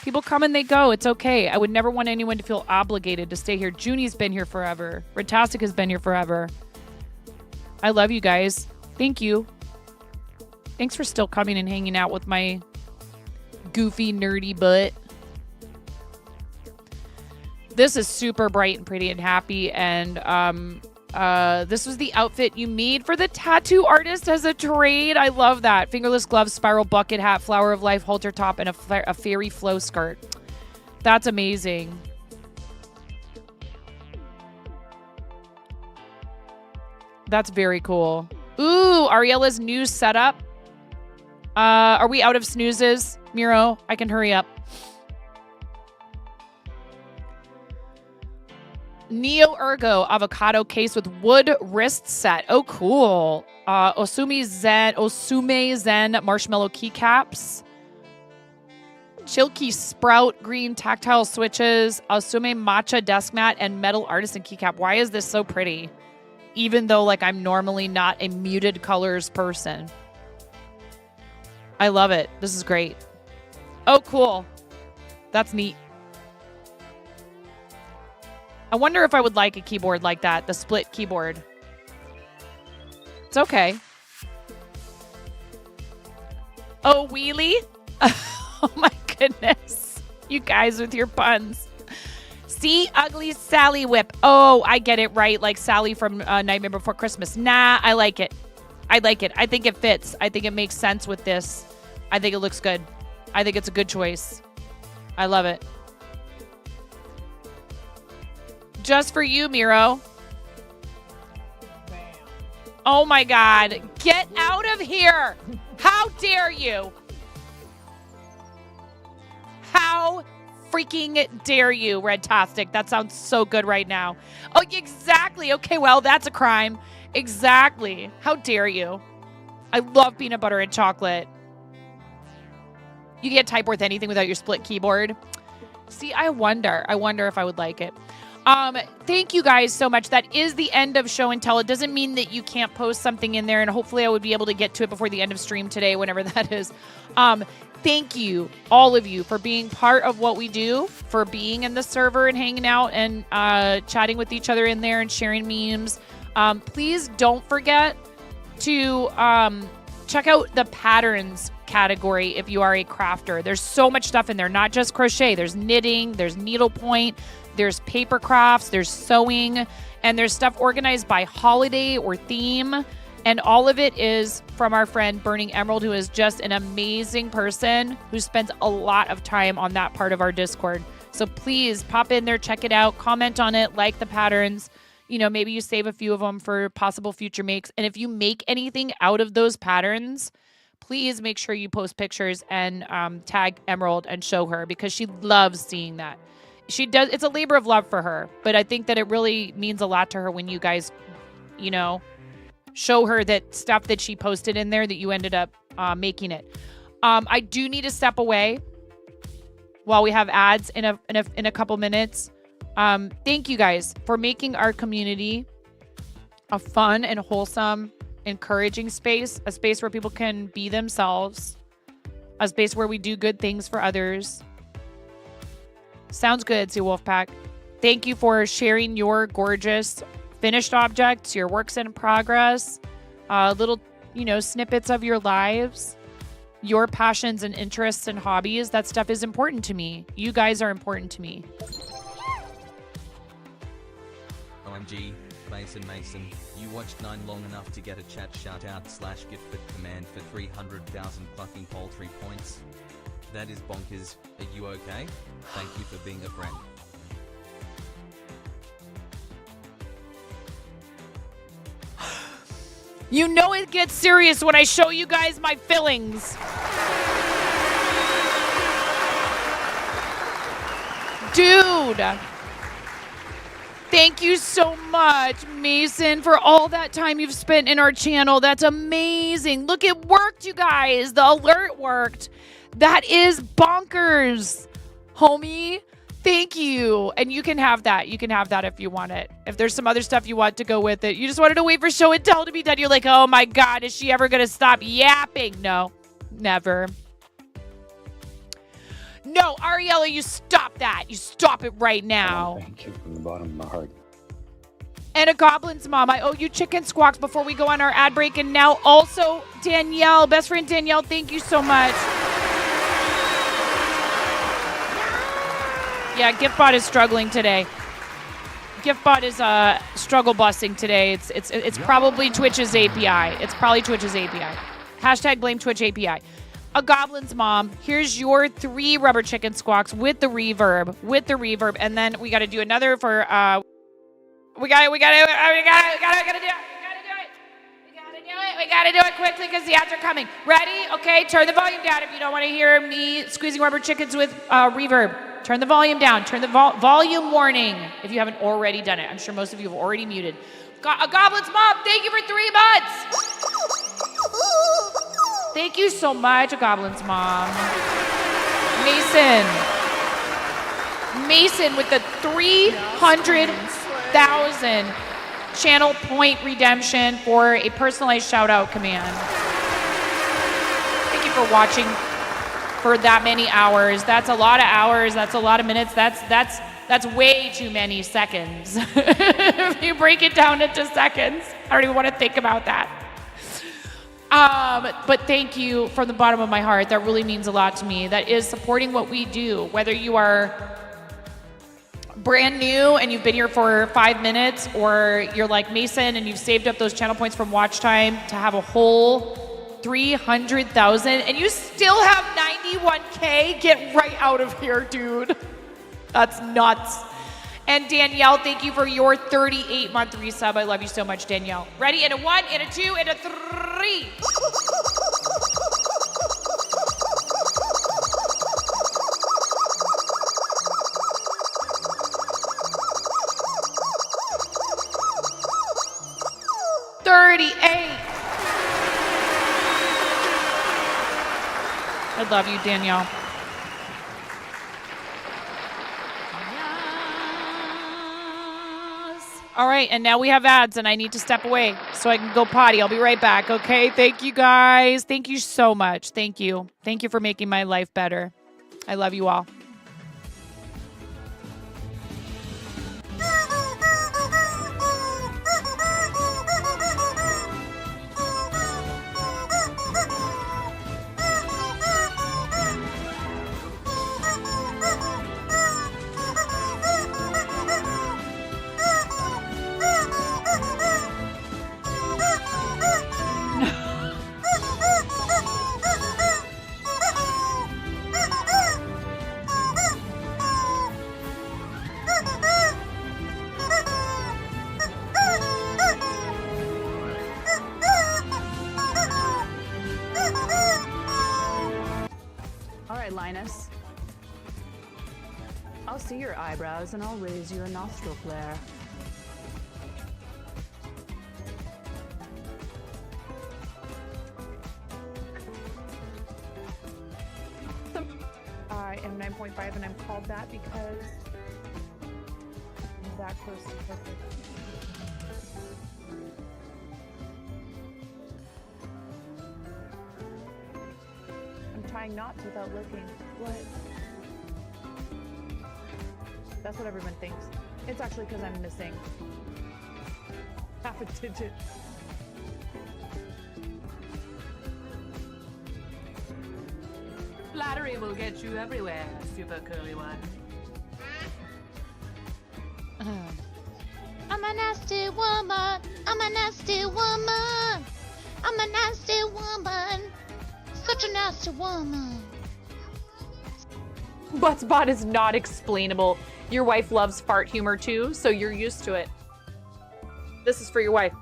People come and they go. It's okay. I would never want anyone to feel obligated to stay here. Junie's been here forever. Redtastic has been here forever. I love you guys. Thank you. Thanks for still coming and hanging out with my goofy, nerdy butt. This is super bright and pretty and happy. And this was the outfit you made for the tattoo artist as a trade. I love that. Fingerless gloves, spiral bucket hat, flower of life, halter top, and a fairy flow skirt. That's amazing. That's very cool. Ooh, Ariella's new setup. Are we out of snoozes, Miro? I can hurry up. Neo Ergo avocado case with wood wrist set. Oh, cool. Osume Zen marshmallow keycaps. Chilky Sprout green tactile switches. Osume matcha desk mat and metal artisan keycap. Why is this so pretty? Even though like I'm normally not a muted colors person. I love it. This is great. Oh, cool. That's neat. I wonder if I would like a keyboard like that, the split keyboard. It's okay. Oh, wheelie? Oh my goodness. You guys with your puns. See, ugly Sally whip. Oh, I get it right. Like Sally from Nightmare Before Christmas. Nah, I like it. I like it. I think it fits. I think it makes sense with this. I think it looks good. I think it's a good choice. I love it. Just for you, Miro. Oh my God. Get out of here. How dare you? How freaking dare you, Redtastic? That sounds so good right now. Oh, exactly. Okay, well, that's a crime. Exactly. How dare you? I love peanut butter and chocolate. You can't type worth anything without your split keyboard. See, I wonder if I would like it. Thank you guys so much. That is the end of show and tell. It doesn't mean that you can't post something in there, and hopefully I would be able to get to it before the end of stream today, whenever that is. Thank you, all of you, for being part of what we do, for being in the server and hanging out and chatting with each other in there and sharing memes. Please don't forget to check out the patterns category if you are a crafter. There's so much stuff in there, not just crochet. There's knitting, there's needlepoint, there's paper crafts, there's sewing, and there's stuff organized by holiday or theme. And all of it is from our friend Burning Emerald, who is just an amazing person who spends a lot of time on that part of our Discord. So please pop in there, check it out, comment on it, like the patterns. You know, maybe you save a few of them for possible future makes. And if you make anything out of those patterns, please make sure you post pictures and tag Emerald and show her, because she loves seeing that. She does. It's a labor of love for her, but I think that it really means a lot to her when you guys, you know, show her that stuff that she posted in there that you ended up making it. I do need to step away while we have ads in a couple minutes. Thank you guys for making our community a fun and wholesome, encouraging space, a space where people can be themselves, a space where we do good things for others. Sounds good, Sea Wolfpack. Thank you for sharing your gorgeous finished objects, your works in progress, little, you know, snippets of your lives, your passions and interests and hobbies. That stuff is important to me. You guys are important to me. OMG, Mason, you watched 9 long enough to get a chat shout out / gifted command for 300,000 plucking poultry points. That is bonkers. Are you okay? Thank you for being a friend. You know it gets serious when I show you guys my fillings. Dude. Thank you so much, Mason, for all that time you've spent in our channel. That's amazing. Look, it worked, you guys. The alert worked. That is bonkers, homie. Thank you. And you can have that. You can have that if you want it. If there's some other stuff you want to go with it. You just wanted to wait for show and tell to be done. You're like, oh my God, is she ever going to stop yapping? No, never. No, Ariella, you stop that. You stop it right now. Thank you from the bottom of my heart. And a Goblin's Mom. I owe you chicken squawks before we go on our ad break. And now also Danielle, best friend Danielle, thank you so much. Yeah, GiftBot is struggling today. GiftBot is struggle busting today. It's probably Twitch's API. It's probably Twitch's API. Hashtag blame Twitch API. A Goblin's Mom. Here's your 3 rubber chicken squawks with the reverb. And then we got to do another for we gotta do it. We gotta do it quickly because the ads are coming. Ready? Okay, turn the volume down if you don't want to hear me squeezing rubber chickens with reverb. Turn the volume down. Turn the volume warning if you haven't already done it. I'm sure most of you have already muted. A Goblin's Mom, thank you for 3 months. Thank you so much, A Goblin's Mom. Mason with the 300,000 channel point redemption for a personalized shout out command. Thank you for watching for that many hours. That's a lot of hours. That's a lot of minutes. That's way too many seconds. If you break it down into seconds, I don't even want to think about that. But thank you from the bottom of my heart. That really means a lot to me. That is supporting what we do. Whether you are brand new and you've been here for 5 minutes, or you're like Mason and you've saved up those channel points from watch time to have a whole 300,000 and you still have 91K, get right out of here, dude. That's nuts. And Danielle, thank you for your 38-month resub. I love you so much, Danielle. Ready? And a 1, and a 2, and a 3. I love you, Danielle. All right, and now we have ads, and I need to step away so I can go potty. I'll be right back, okay? Thank you, guys. Thank you so much. Thank you. Thank you for making my life better. I love you all. Linus. I'll see your eyebrows and I'll raise your nostril flare. I am 9.5 and I'm called that because that person perfect. Tying knots without looking. What? That's what everyone thinks. It's actually because I'm missing half a digit. Flattery will get you everywhere, super curly one. I'm a nasty woman. I'm a nasty woman. I'm a nasty woman. Such a nasty woman. Buttsbot is not explainable. Your wife loves fart humor too, so you're used to it. This is for your wife.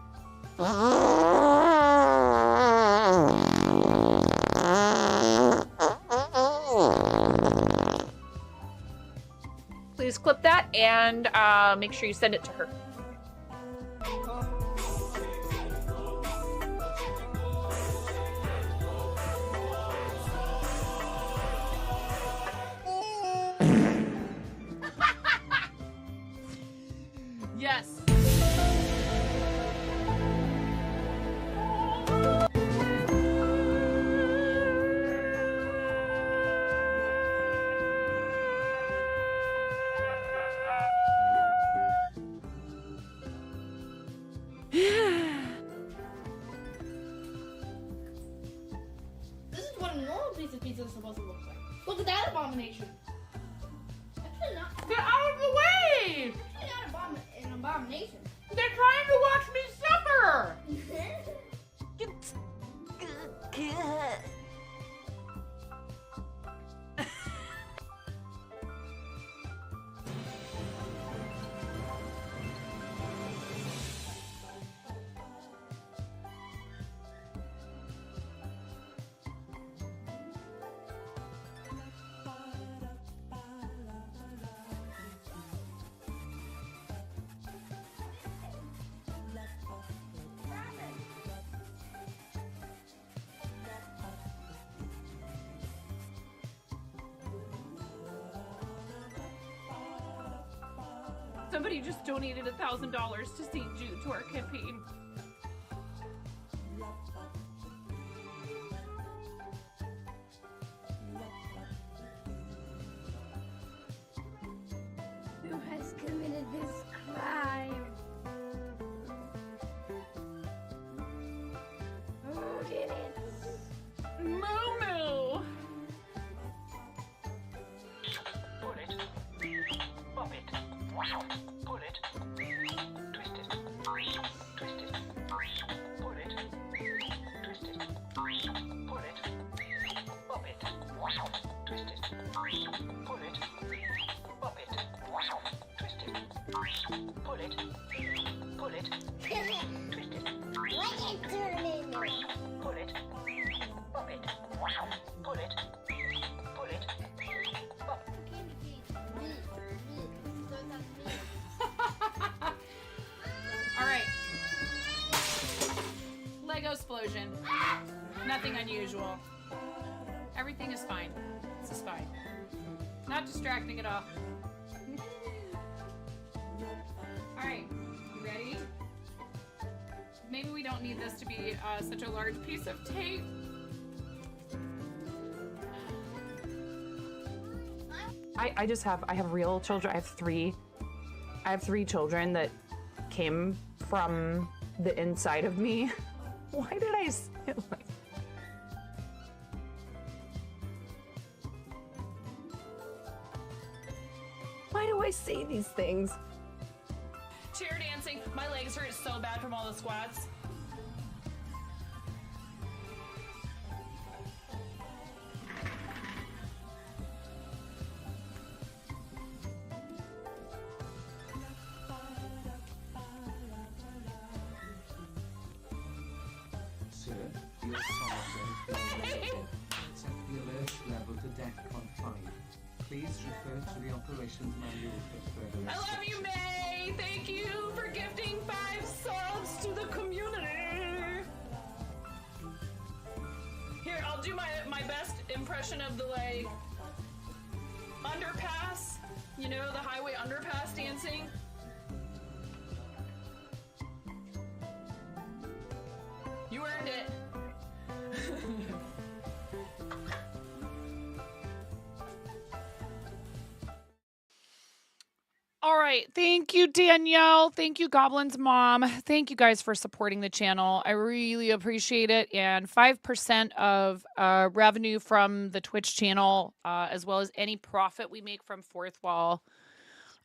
Please clip that and make sure you send it to her. Yes. this pizza is supposed to look like. Look at that abomination. Actually not. Get out of the way! Actually not an abomination. They're trying to watch me suffer! Somebody just donated $1,000 to St. Jude to our campaign. Who has committed this crime? Who did it? Moo-moo! Pull it. Pop it. Wow. Pull it. Twist it. Twist it. Pull it. Twist it. Pull it. Pop it. Wow. Twist it. Pull it. Pop it. Wow. Twist it. Pull it. Pull it. Twist it. Pull it. Pop it. Wow. Pull it. Pull it. Pop. All right. Lego explosion. Nothing unusual. Everything is fine. This is fine. Not distracting at all. All right. You ready? Maybe we don't need this to be such a large piece of tape. I have real children. I have three children that came from the inside of me. Why did I say it like? Why do I say these things? Chair dancing. My legs hurt so bad from all the squats. Sir, your sovereign set the alert level to DEFCON 5. Please refer to the operations manual for further I love you, May! Thank you for gifting 5 subs to the community! Here, I'll do my best impression of the, like, underpass. You know, the highway underpass dancing. You earned it. All right. Thank you, Danielle. Thank you, Goblin's mom. Thank you guys for supporting the channel. I really appreciate it. And 5% of revenue from the Twitch channel, as well as any profit we make from Fourth Wall,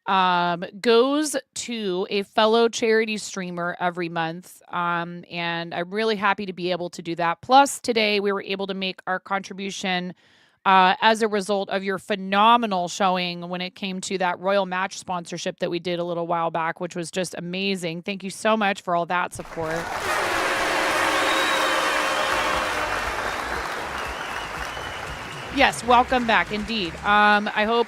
goes to a fellow charity streamer every month. And I'm really happy to be able to do that. Plus, today we were able to make our contribution as a result of your phenomenal showing when it came to that Royal Match sponsorship that we did a little while back, which was just amazing. Thank you so much for all that support. Yes, welcome back, indeed. I hope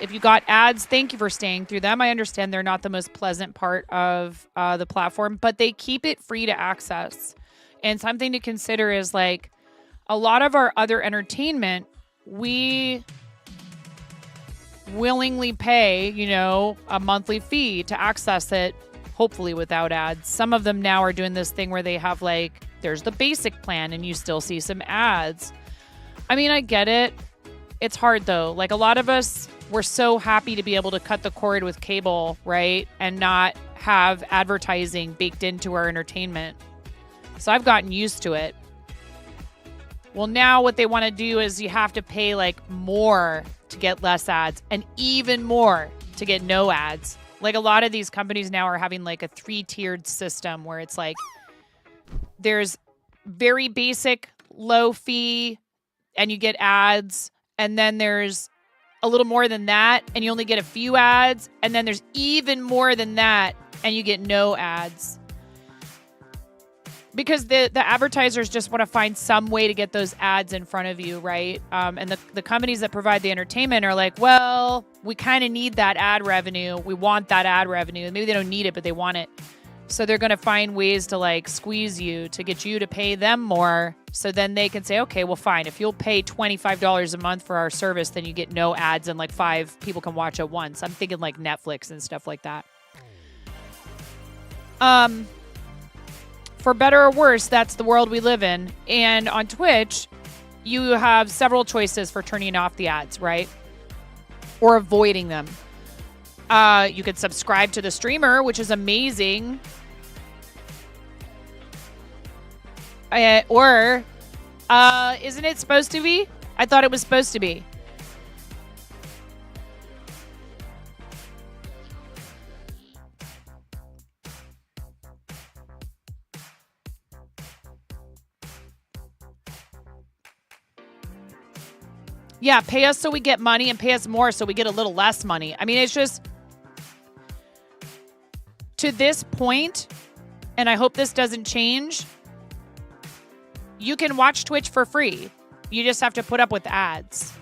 if you got ads, thank you for staying through them. I understand they're not the most pleasant part of the platform, but they keep it free to access. And something to consider is, like, a lot of our other entertainment, we willingly pay, you know, a monthly fee to access it, hopefully without ads. Some of them now are doing this thing where they have, like, there's the basic plan and you still see some ads. I mean, I get it. It's hard, though. Like, a lot of us, we're so happy to be able to cut the cord with cable, right? And not have advertising baked into our entertainment. So I've gotten used to it. Well, now what they want to do is you have to pay like more to get less ads and even more to get no ads. Like a lot of these companies now are having like a 3-tiered system where it's like there's very basic low fee and you get ads, and then there's a little more than that and you only get a few ads, and then there's even more than that and you get no ads. Because the advertisers just want to find some way to get those ads in front of you, right? And the companies that provide the entertainment are like, well, we kind of need that ad revenue. We want that ad revenue. Maybe they don't need it, but they want it. So they're going to find ways to like squeeze you to get you to pay them more. So then they can say, okay, well, fine. If you'll pay $25 a month for our service, then you get no ads and like 5 people can watch at once. I'm thinking like Netflix and stuff like that. For better or worse, that's the world we live in. And on Twitch, you have several choices for turning off the ads, right? Or avoiding them. You could subscribe to the streamer, which is amazing. Or isn't it supposed to be? I thought it was supposed to be. Yeah, pay us so we get money and pay us more so we get a little less money. I mean, it's just to this point, and I hope this doesn't change, you can watch Twitch for free. You just have to put up with ads.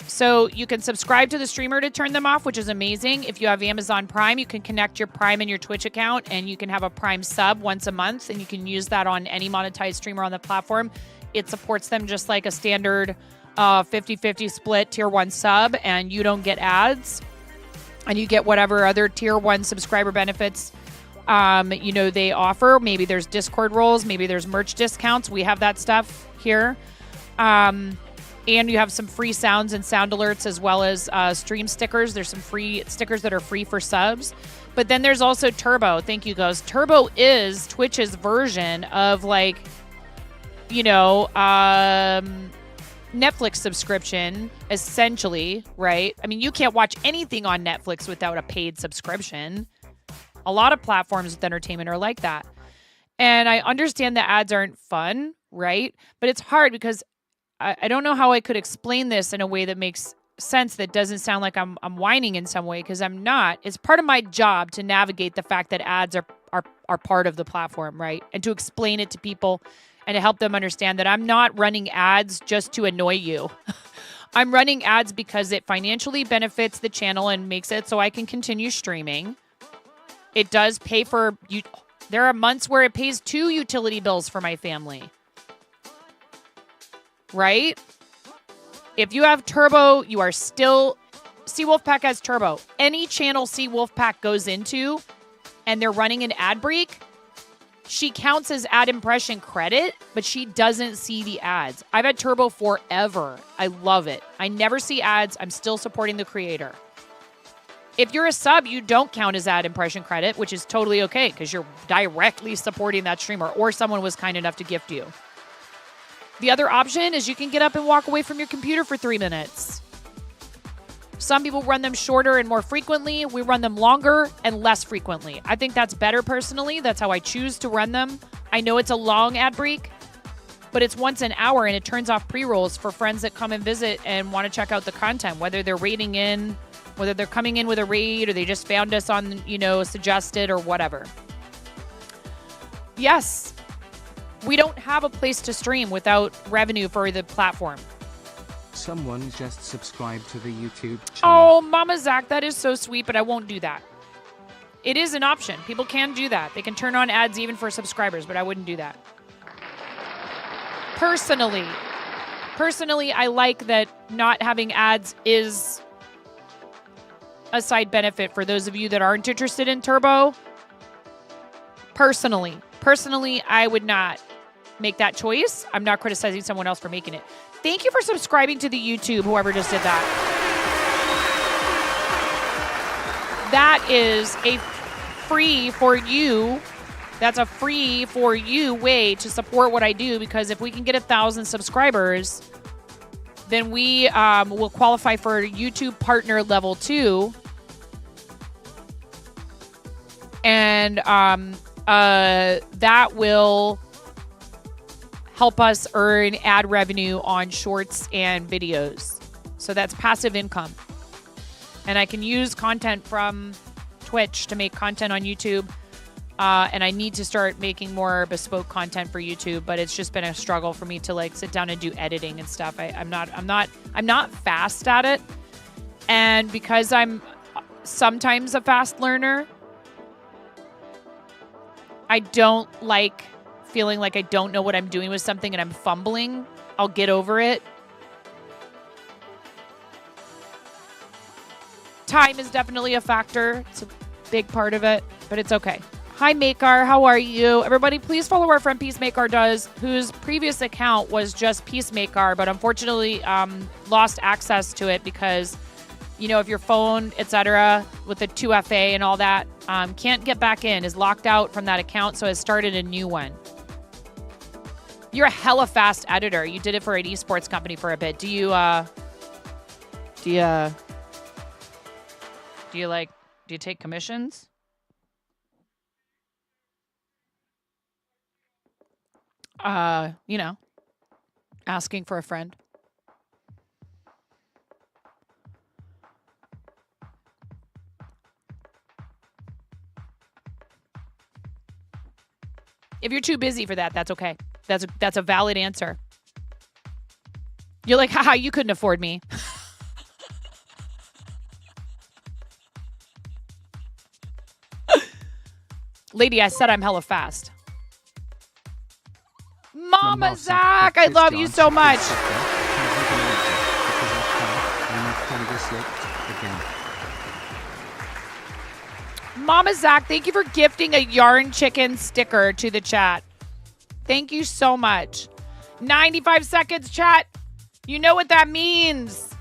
So you can subscribe to the streamer to turn them off, which is amazing. If you have Amazon Prime, you can connect your Prime and your Twitch account, and you can have a Prime sub once a month, and you can use that on any monetized streamer on the platform. It supports them just like a standard 50-50 split tier 1 sub, and you don't get ads, and you get whatever other tier 1 subscriber benefits they offer. Maybe there's Discord roles, maybe there's merch discounts. We have that stuff here. And you have some free sounds and sound alerts, as well as stream stickers. There's some free stickers that are free for subs. But then there's also Turbo. Thank you, guys. Turbo is Twitch's version of Netflix subscription, essentially, right? I mean, you can't watch anything on Netflix without a paid subscription. A lot of platforms with entertainment are like that. And I understand the ads aren't fun, right? But it's hard because I don't know how I could explain this in a way that makes sense, that doesn't sound like I'm whining in some way, because I'm not. It's part of my job to navigate the fact that ads are part of the platform, right? And to explain it to people and to help them understand that I'm not running ads just to annoy you. I'm running ads because it financially benefits the channel and makes it so I can continue streaming. It does pay for you. There are months where it pays 2 utility bills for my family. Right? If you have Turbo, you are still... Sea Wolfpack has Turbo. Any channel Sea Wolfpack goes into and they're running an ad break, she counts as ad impression credit, but she doesn't see the ads. I've had Turbo forever. I love it. I never see ads. I'm still supporting the creator. If you're a sub, you don't count as ad impression credit, which is totally okay because you're directly supporting that streamer, or someone was kind enough to gift you. The other option is you can get up and walk away from your computer for 3 minutes. Some people run them shorter and more frequently. We run them longer and less frequently. I think that's better personally. That's how I choose to run them. I know it's a long ad break, but it's once an hour, and it turns off pre-rolls for friends that come and visit and want to check out the content, whether they're raiding in, whether they're coming in with a raid, or they just found us on, suggested or whatever. Yes, we don't have a place to stream without revenue for the platform. Someone just subscribed to the YouTube channel. Oh, Mama Zach, that is so sweet, but I won't do that. It is an option. People can do that. They can turn on ads even for subscribers, but I wouldn't do that. Personally, I like that not having ads is a side benefit for those of you that aren't interested in Turbo. Personally, I would not make that choice. I'm not criticizing someone else for making it. Thank you for subscribing to the YouTube, whoever just did that. That is a free for you That's a free for you way to support what I do, because if we can get 1,000 subscribers, then we will qualify for YouTube Partner Level 2. And that will help us earn ad revenue on shorts and videos. So that's passive income. And I can use content from Twitch to make content on YouTube. And I need to start making more bespoke content for YouTube, but it's just been a struggle for me to like sit down and do editing and stuff. I'm not fast at it. And because I'm sometimes a fast learner, I don't like feeling like I don't know what I'm doing with something and I'm fumbling. I'll get over it. Time is definitely a factor. It's a big part of it, but it's okay. Hi, Makar. How are you? Everybody, please follow our friend Peacemaker Does, whose previous account was just Peacemaker, but unfortunately lost access to it because, you know, if your phone, etc., with the 2FA and all that, can't get back in, is locked out from that account, so has started a new one. You're a hella fast editor. You did it for an esports company for a bit. Do you take commissions? You know, asking for a friend. If you're too busy for that, that's okay. That's a valid answer. You're like, haha, you couldn't afford me. Lady, I said I'm hella fast. Mama Zach, I love you so much. Mama Zach, thank you for gifting a yarn chicken sticker to the chat. Thank you so much. 95 seconds, chat. You know what that means.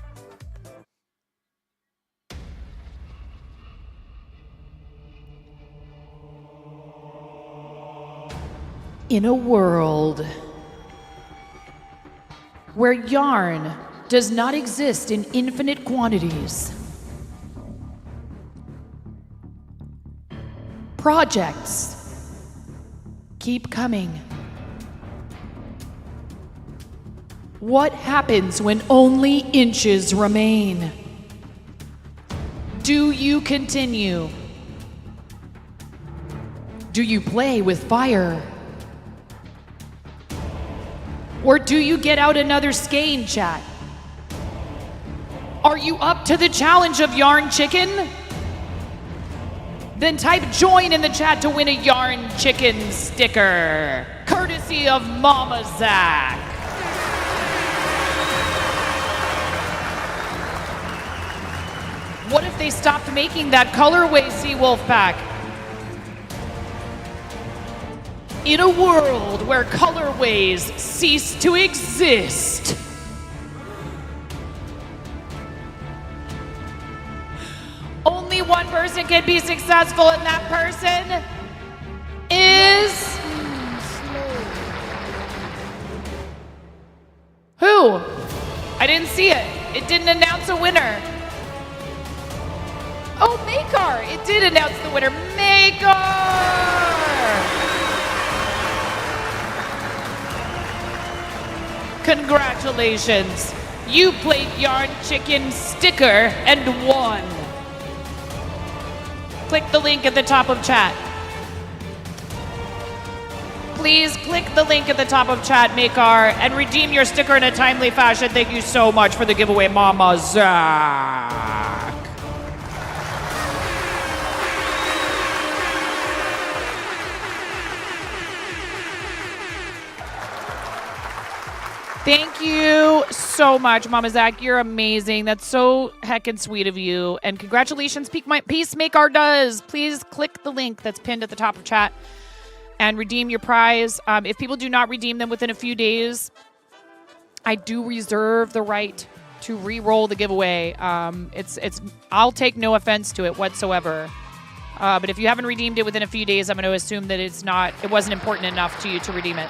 In a world where yarn does not exist in infinite quantities, projects keep coming. What happens when only inches remain? Do you continue? Do you play with fire? Or do you get out another skein, chat? Are you up to the challenge of yarn chicken? Then type join in the chat to win a yarn chicken sticker, courtesy of Mama Zach. What if they stopped making that colorway, Seawolf Pack? In a world where colorways cease to exist, only one person can be successful, and that person is... Who? I didn't see it. It didn't announce a winner. Oh, Makar! It did announce the winner. Makar! Congratulations. You played Yarn Chicken Sticker and won. Click the link at the top of chat. Please click the link at the top of chat, Makar, and redeem your sticker in a timely fashion. Thank you so much for the giveaway, Mama Zach. Thank you so much, Mama Zach. You're amazing. That's so heckin' sweet of you. And congratulations, Peacemaker Does. Please click the link that's pinned at the top of chat and redeem your prize. If people do not redeem them within a few days, I do reserve the right to re-roll the giveaway. I'll take no offense to it whatsoever. But if you haven't redeemed it within a few days, I'm going to assume that it wasn't important enough to you to redeem it.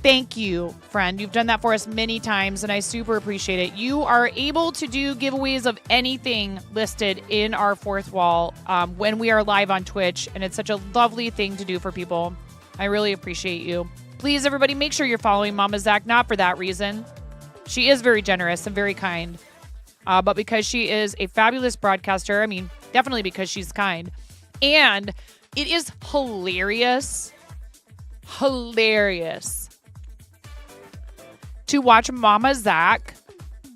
Thank you, friend. You've done that for us many times, and I super appreciate it. You are able to do giveaways of anything listed in our fourth wall when we are live on Twitch, and it's such a lovely thing to do for people. I really appreciate you. Please, everybody, make sure you're following Mama Zach, not for that reason. She is very generous and very kind, but because she is a fabulous broadcaster, I mean, definitely because she's kind. And it is hilarious to watch Mama Zach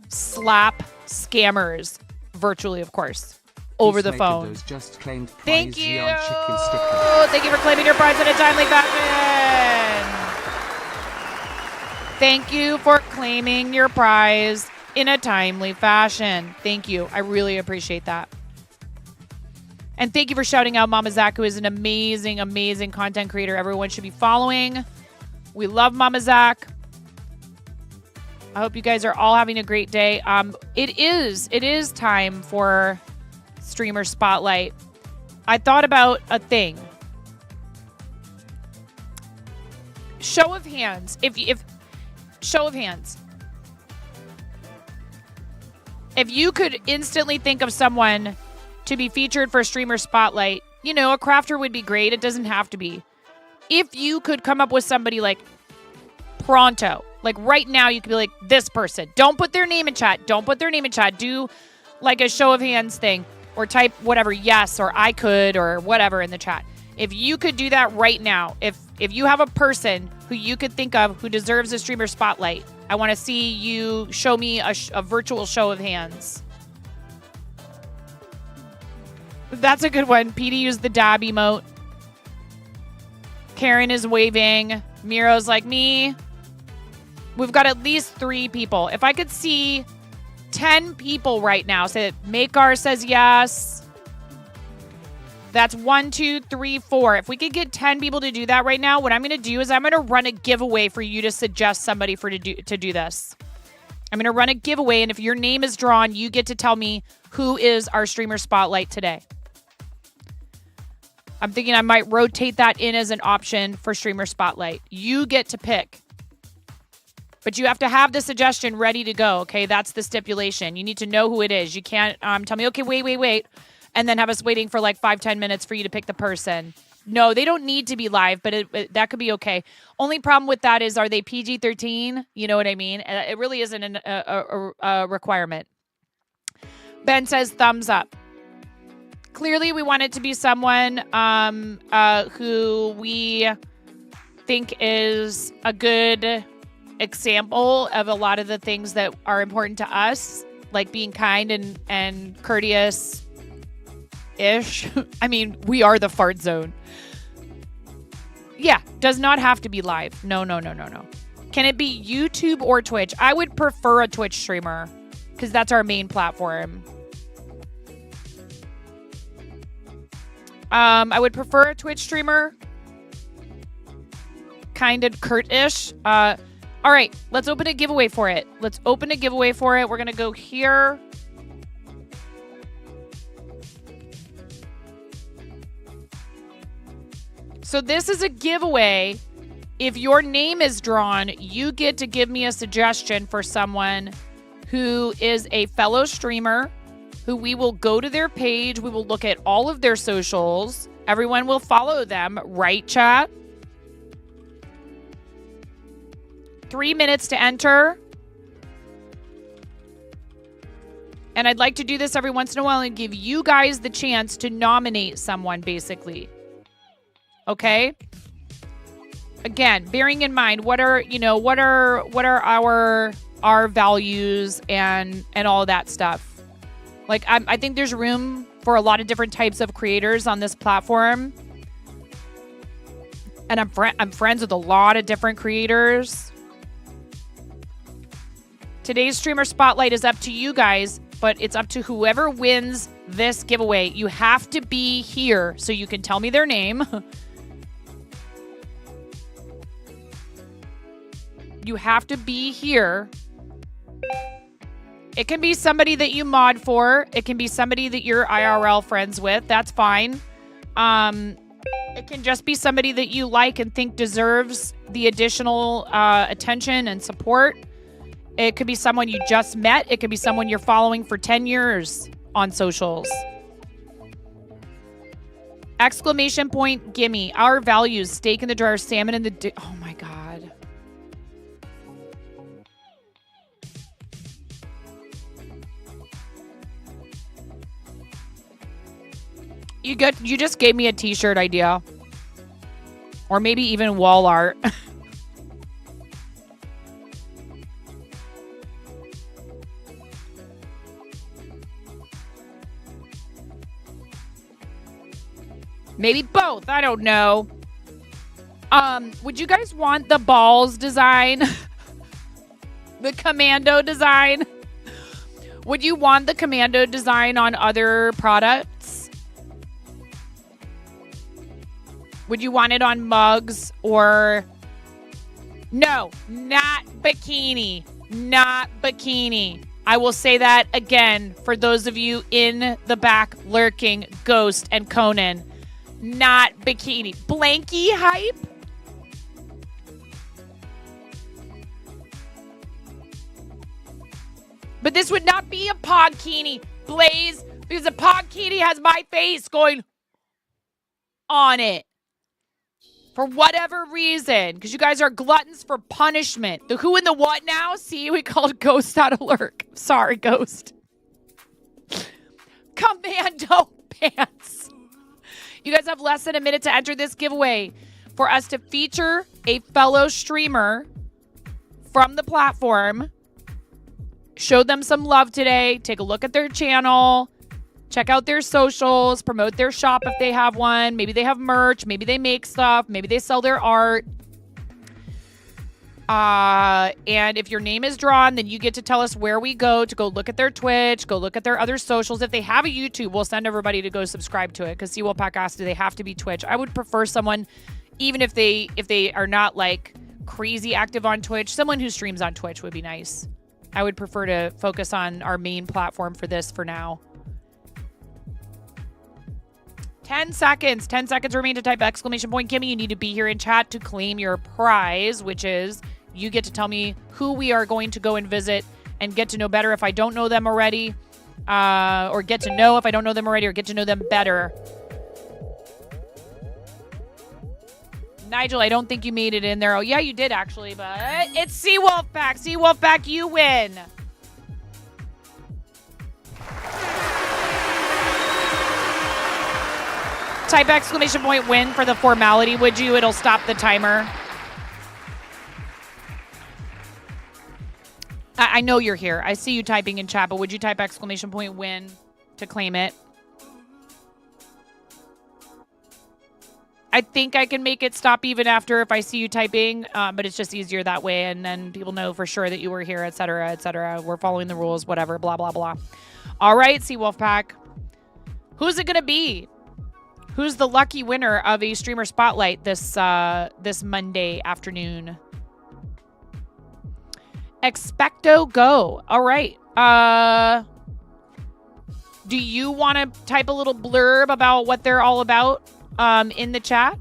slap scammers virtually, of course, over the phone. Those just claimed Thank prize you. chicken sticker. Thank you for claiming your prize in a timely fashion. Thank you for claiming your prize in a timely fashion. Thank you. I really appreciate that. And thank you for shouting out Mama Zach, who is an amazing, amazing content creator everyone should be following. We love Mama Zach. I hope you guys are all having a great day. It is time for Streamer Spotlight. I thought about a thing. Show of hands. Show of hands. If you could instantly think of someone to be featured for Streamer Spotlight, you know, a crafter would be great. It doesn't have to be. If you could come up with somebody like pronto, like right now, you could be like, this person. Don't put their name in chat. Don't put their name in chat. Do like a show of hands thing or type whatever, yes, or I could, or whatever in the chat. If you could do that right now, if you have a person who you could think of who deserves a Streamer Spotlight, I want to see you show me a virtual show of hands. That's a good one. Petey used the dab emote. Karen is waving. Miro's like me. We've got at least 3 people. If I could see 10 people right now say that Makar says yes. That's 1, 2, 3, 4. If we could get 10 people to do that right now, what I'm going to do is I'm going to run a giveaway for you to suggest somebody to do this. I'm going to run a giveaway, and if your name is drawn, you get to tell me who is our Streamer Spotlight today. I'm thinking I might rotate that in as an option for Streamer Spotlight. You get to pick. But you have to have the suggestion ready to go, okay? That's the stipulation. You need to know who it is. You can't tell me, okay, wait, and then have us waiting for like 5-10 minutes for you to pick the person. No, they don't need to be live, but that could be okay. Only problem with that is, are they PG-13? You know what I mean? It really isn't a requirement. Ben says thumbs up. Clearly, we want it to be someone who we think is a good example of a lot of the things that are important to us, like being kind and courteous-ish. I mean, we are the fart zone. Yeah, does not have to be live. No. Can it be YouTube or Twitch? I would prefer a Twitch streamer because that's our main platform. I would prefer a Twitch streamer. Kind of curt-ish. All right, let's open a giveaway for it. We're going to go here. So this is a giveaway. If your name is drawn, you get to give me a suggestion for someone who is a fellow streamer, who we will go to their page. We will look at all of their socials. Everyone will follow them, right, chat? 3 minutes to enter. And I'd like to do this every once in a while and give you guys the chance to nominate someone, basically. Okay? Again, bearing in mind what are our values and all that stuff. Like I think there's room for a lot of different types of creators on this platform. And I'm friends with a lot of different creators. Today's Streamer Spotlight is up to you guys, but it's up to whoever wins this giveaway. You have to be here so you can tell me their name. You have to be here It can be somebody that you mod for. It can be somebody that you're IRL friends with. That's fine. It can just be somebody that you like and think deserves the additional attention and support. It could be someone you just met. It could be someone you're following for 10 years on socials. Exclamation point, gimme. Our values, steak in the dryer, salmon in the... oh my God. You just gave me a t-shirt idea. Or maybe even wall art. Maybe both. I don't know. Would you guys want the balls design? The commando design? Would you want the commando design on other products? Would you want it on mugs or... No, not bikini. Not bikini. I will say that again for those of you in the back lurking, Ghost and Conan. Not bikini. Blanky hype? But this would not be a podkini, Blaze, because a podkini has my face going on it. For whatever reason, because you guys are gluttons for punishment. The who and the what now? See, we called Ghost out of lurk. Sorry, Ghost. Commando pants. You guys have less than a minute to enter this giveaway for us to feature a fellow streamer from the platform. Show them some love today. Take a look at their channel. Check out their socials. Promote their shop if they have one. Maybe they have merch. Maybe they make stuff. Maybe they sell their art. And if your name is drawn, then you get to tell us where we go to go look at their Twitch, go look at their other socials. If they have a YouTube, we'll send everybody to go subscribe to it because Seawolfpack asked, do they have to be Twitch? I would prefer someone, even if they are not like crazy active on Twitch, someone who streams on Twitch would be nice. I would prefer to focus on our main platform for this for now. 10 seconds. 10 seconds remain to type exclamation point gimme. You need to be here in chat to claim your prize, which is you get to tell me who we are going to go and visit and get to know better if I don't know them already, or get to know if I don't know them already, or get to know them better. Nigel, I don't think you made it in there. Oh, yeah, you did actually, but it's Seawolfpack. Seawolfpack, you win. Type exclamation point win for the formality, would you? It'll stop the timer. I know you're here. I see you typing in chat, but would you type exclamation point win to claim it? I think I can make it stop even after if I see you typing, but it's just easier that way, and then people know for sure that you were here, etc., etc. We're following the rules, whatever, blah, blah, blah. All right, Seawolfpack. Who's it going to be? Who's the lucky winner of a streamer spotlight this Monday afternoon? Expecto go. All right. Do you want to type a little blurb about what they're all about in the chat?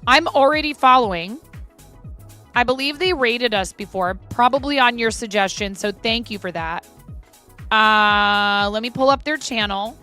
I'm already following. I believe they rated us before, probably on your suggestion, so thank you for that. Let me pull up their channel.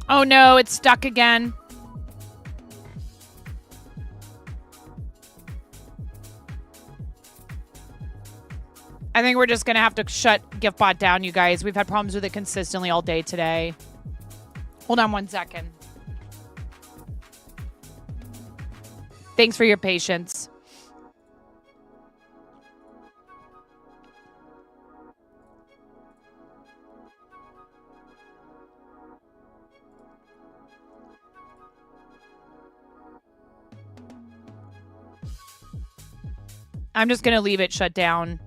Oh no, it's stuck again. I think we're just going to have to shut GiftBot down, you guys. We've had problems with it consistently all day today. Hold on 1 second. Thanks for your patience. I'm just going to leave it shut down.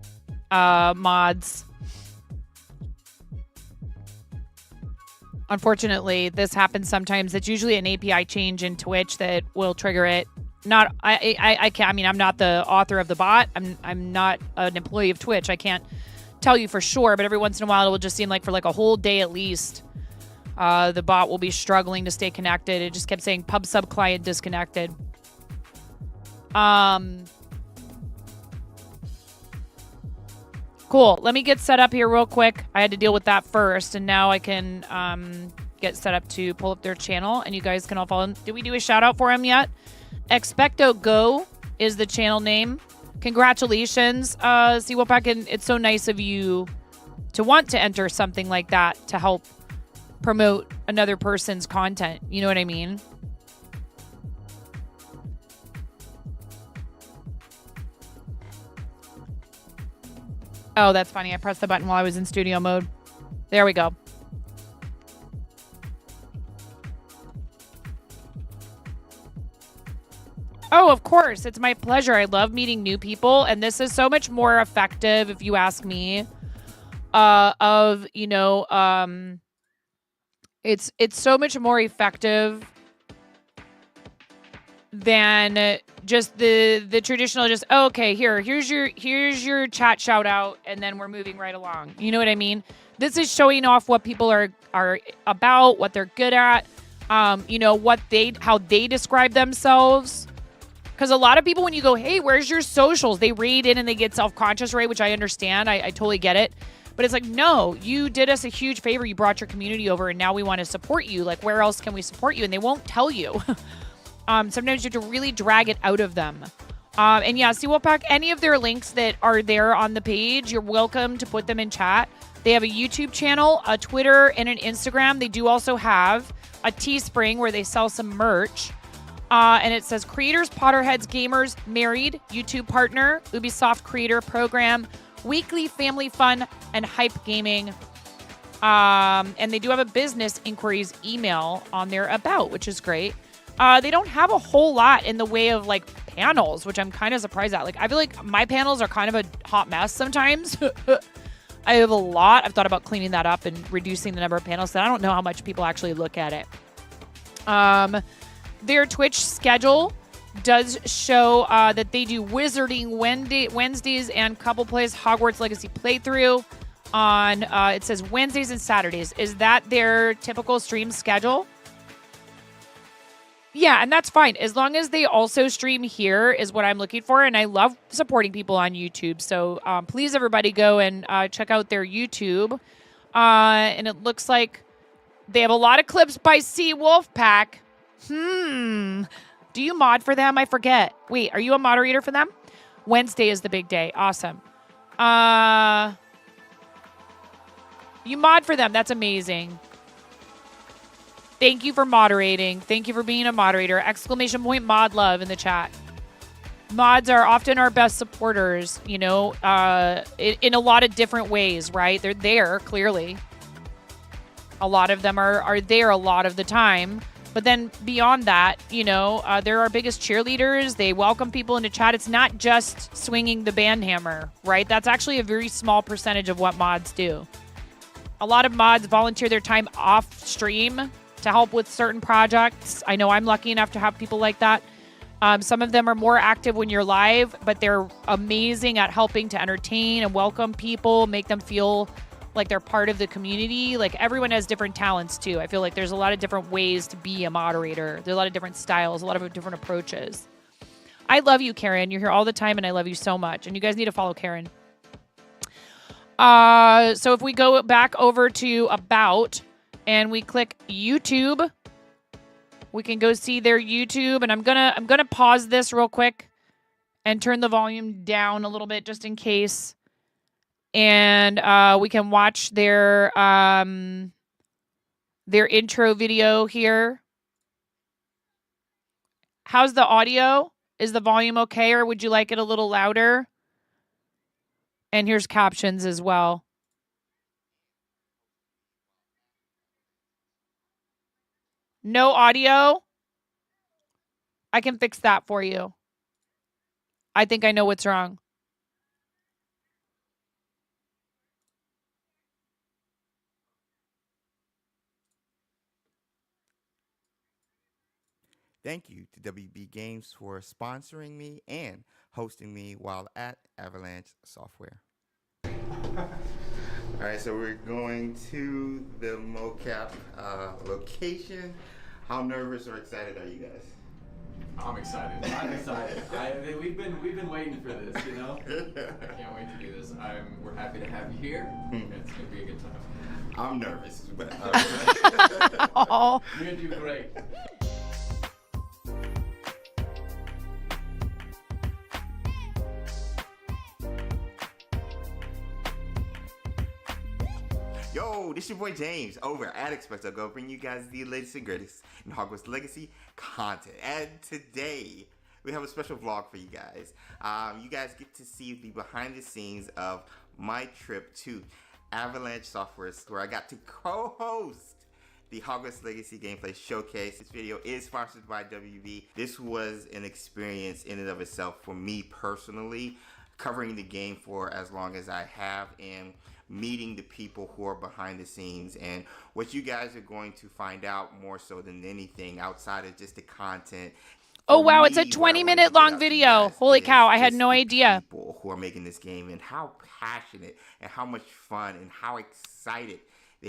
Mods. Unfortunately, this happens sometimes. It's usually an API change in Twitch that will trigger it. Not I can't. I mean, I'm not the author of the bot. I'm not an employee of Twitch. I can't tell you for sure. But every once in a while, it will just seem like for like a whole day at least, the bot will be struggling to stay connected. It just kept saying pub sub client disconnected. Cool. Let me get set up here real quick. I had to deal with that first, and now I can get set up to pull up their channel, and you guys can all follow them. Did we do a shout out for him yet? Expecto Go is the channel name. Congratulations, Wolfpack, and it's so nice of you to want to enter something like that to help promote another person's content. You know what I mean? Oh, that's funny. I pressed the button while I was in studio mode. There we go. Oh, of course. It's my pleasure. I love meeting new people. And this is so much more effective, if you ask me, it's so much more effective than just the traditional okay, here's your chat shout out, and then we're moving right along. You know what I mean? This is showing off what people are about, what they're good at, how they describe themselves. Because a lot of people, when you go, hey, where's your socials? They read in and they get self-conscious, right? Which I understand. I totally get it. But it's like, no, you did us a huge favor. You brought your community over, and now we want to support you. Like, where else can we support you? And they won't tell you. Sometimes you have to really drag it out of them. And yeah, Wolfpack, any of their links that are there on the page, you're welcome to put them in chat. They have a YouTube channel, a Twitter, and an Instagram. They do also have a Teespring where they sell some merch. And it says creators, Potterheads, gamers, married, YouTube partner, Ubisoft creator program, weekly family fun, and hype gaming. And they do have a business inquiries email on their about, which is great. They don't have a whole lot in the way of like panels, which I'm kind of surprised at. Like, I feel like my panels are kind of a hot mess sometimes. I have a lot. I've thought about cleaning that up and reducing the number of panels. So I don't know how much people actually look at it. Their Twitch schedule does show that they do Wizarding Wednesdays and Couple Plays Hogwarts Legacy playthrough on, it says Wednesdays and Saturdays. Is that their typical stream schedule? Yeah, and that's fine. As long as they also stream here is what I'm looking for. And I love supporting people on YouTube. So please, everybody, go and check out their YouTube. And it looks like they have a lot of clips by Wolfpack. Do you mod for them? I forget. Wait, are you a moderator for them? Wednesday is the big day. Awesome. You mod for them. That's amazing. Thank you for moderating. Thank you for being a moderator. Exclamation point mod love in the chat. Mods are often our best supporters, in a lot of different ways, right? They're there, clearly. A lot of them are there a lot of the time. But then beyond that, they're our biggest cheerleaders. They welcome people into chat. It's not just swinging the band hammer, right? That's actually a very small percentage of what mods do. A lot of mods volunteer their time off stream to help with certain projects. I know I'm lucky enough to have people like that. Some of them are more active when you're live, but they're amazing at helping to entertain and welcome people, make them feel like they're part of the community. Like, everyone has different talents too. I feel like there's a lot of different ways to be a moderator. There's a lot of different styles, a lot of different approaches. I love you, Karen. You're here all the time, and I love you so much. And you guys need to follow Karen. So if we go back over to About and we click YouTube, we can go see their YouTube. And I'm gonna pause this real quick and turn the volume down a little bit just in case and we can watch their intro video here. How's the audio? Is the volume okay, or would you like it a little louder? And here's captions as well. No audio? I can fix that for you. I think I know what's wrong. Thank you to WB Games for sponsoring me and hosting me while at Avalanche Software. All right, so we're going to the mocap location. How nervous or excited are you guys? I'm excited. I'm excited. We've been waiting for this, you know. I can't wait to do this. We're happy to have you here. It's gonna be a good time. I'm nervous, but Oh. You're gonna do great. Yo, this your boy James over at Expecto Go, bring you guys the latest and greatest in Hogwarts Legacy content. And today we have a special vlog for you guys. You guys get to see the behind the scenes of my trip to Avalanche Software, where I got to co-host the Hogwarts Legacy gameplay showcase. This video is sponsored by WB. This was an experience in and of itself for me personally, covering the game for as long as I have and meeting the people who are behind the scenes. And what you guys are going to find out more so than anything outside of just the content. Oh wow, it's a 20-minute long video. Holy cow, I had no idea. People who are making this game and how passionate and how much fun and how excited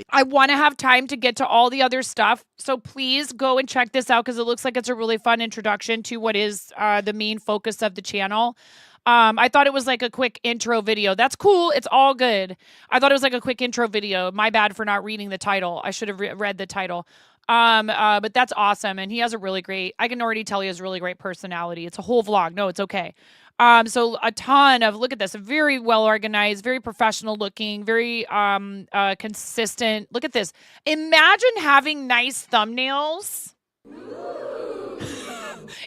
I want to have time to get to all the other stuff. So please go and check this out because it looks like it's a really fun introduction to what is the main focus of the channel. I thought it was like a quick intro video. That's cool. It's all good. I thought it was like a quick intro video. My bad for not reading the title. I should have read the title. But that's awesome. And he has a really great, I can already tell he has a really great personality. It's a whole vlog. No, it's okay. So a ton of, look at this, very well organized, very professional looking, very consistent. Look at this. Imagine having nice thumbnails.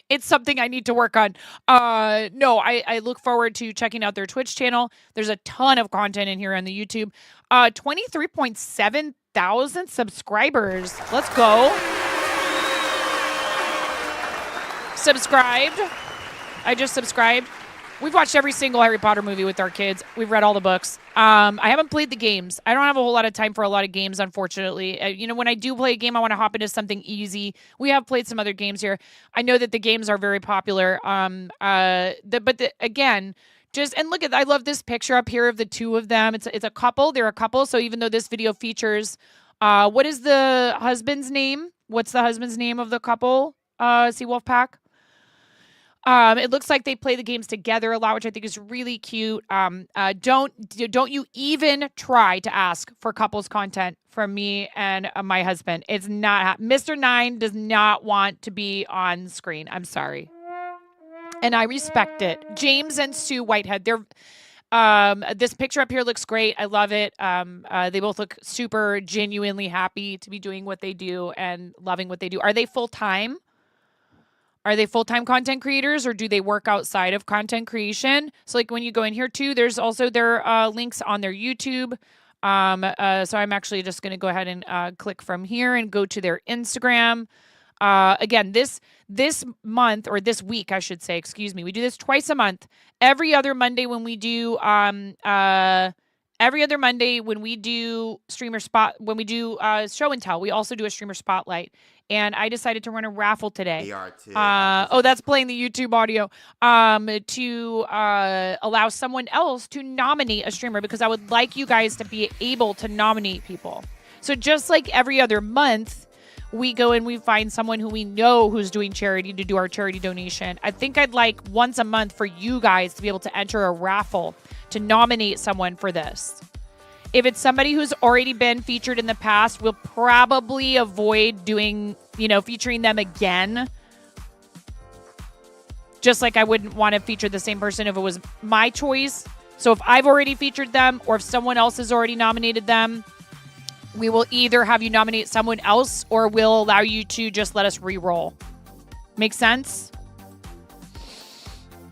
It's something I need to work on. No, I look forward to checking out their Twitch channel. There's a ton of content in here on the YouTube. 23.7 thousand subscribers. Let's go. Subscribed. I just subscribed. We've watched every single Harry Potter movie with our kids. We've read all the books. I haven't played the games. I don't have a whole lot of time for a lot of games, unfortunately. You know, when I do play a game, I want to hop into something easy. We have played some other games here. I know that the games are very popular. Again, just, and look at, I love this picture up here of the two of them. It's a couple. They're a couple. So even though this video features, what is the husband's name? What's the husband's name of the couple? Seawolf Pack. It looks like they play the games together a lot, which I think is really cute. Don't you even try to ask for couples content from me and my husband. It's not, Mr. Nine does not want to be on screen. I'm sorry. And I respect it. James and Sue Whitehead, they're, this picture up here looks great. I love it. They both look super genuinely happy to be doing what they do and loving what they do. Are they full-time? Are they full-time content creators, or do they work outside of content creation? So like when you go in here too, there's also their links on their YouTube. So I'm actually just going to go ahead and click from here and go to their Instagram. Again, this month, or this week, I should say, excuse me, we do this twice a month. Every other Monday when we do streamer spot, when we do show and tell, we also do a streamer spotlight. And I decided to run a raffle today. Oh, that's playing the YouTube audio. To allow someone else to nominate a streamer, because I would like you guys to be able to nominate people. So just like every other month, we go and we find someone who we know who's doing charity to do our charity donation. I think I'd like once a month for you guys to be able to enter a raffle to nominate someone for this. If it's somebody who's already been featured in the past, we'll probably avoid doing, featuring them again. Just like I wouldn't want to feature the same person if it was my choice So if I've already featured them or if someone else has already nominated them, we will either have you nominate someone else or we'll allow you to just let us re-roll. Make sense?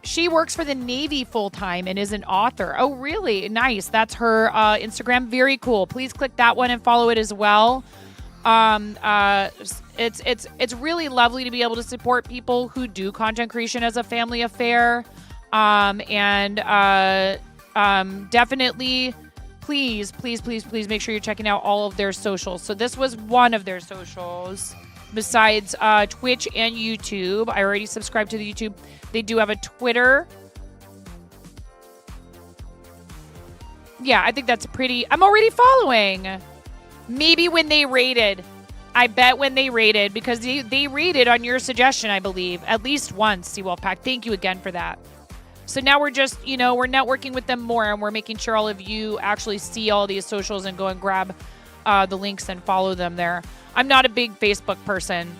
She works for the Navy full-time and is an author. Oh, really? Nice. That's her Instagram. Very cool. Please click that one and follow it as well. It's really lovely to be able to support people who do content creation as a family affair. Definitely, please make sure you're checking out all of their socials. So this was one of their socials. Besides Twitch and YouTube, I already subscribed to the YouTube. They do have a Twitter. Yeah, I think that's pretty. I'm already following. Maybe when they rated. I bet when they rated, because they rated on your suggestion, I believe. At least once, Seawolfpack. Thank you again for that. So now we're just, we're networking with them more, and we're making sure all of you actually see all these socials and go and grab the links and follow them there. I'm not a big Facebook person.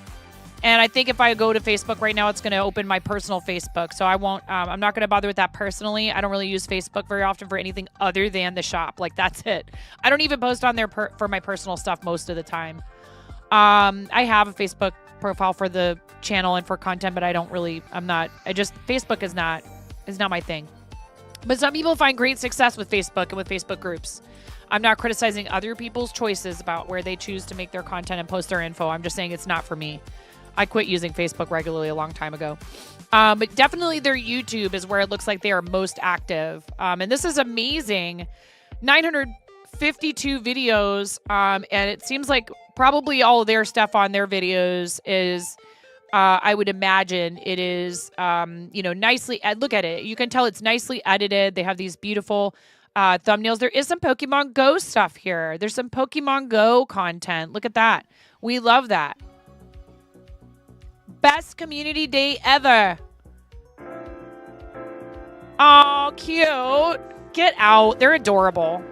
And I think if I go to Facebook right now, it's going to open my personal Facebook. So I won't, I'm not going to bother with that personally. I don't really use Facebook very often for anything other than the shop. Like, that's it. I don't even post on there for my personal stuff most of the time. I have a Facebook profile for the channel and for content, but Facebook is not my thing. But some people find great success with Facebook and with Facebook groups. I'm not criticizing other people's choices about where they choose to make their content and post their info. I'm just saying it's not for me. I quit using Facebook regularly a long time ago. But definitely their YouTube is where it looks like they are most active. And this is amazing. 952 videos. And it seems like probably all of their stuff on their videos is, I would imagine it is, nicely, look at it. You can tell it's nicely edited. They have these beautiful thumbnails. There is some Pokemon Go stuff here. There's some Pokemon Go content. Look at that. We love that. Best community day ever. Oh, cute. Get out. They're adorable.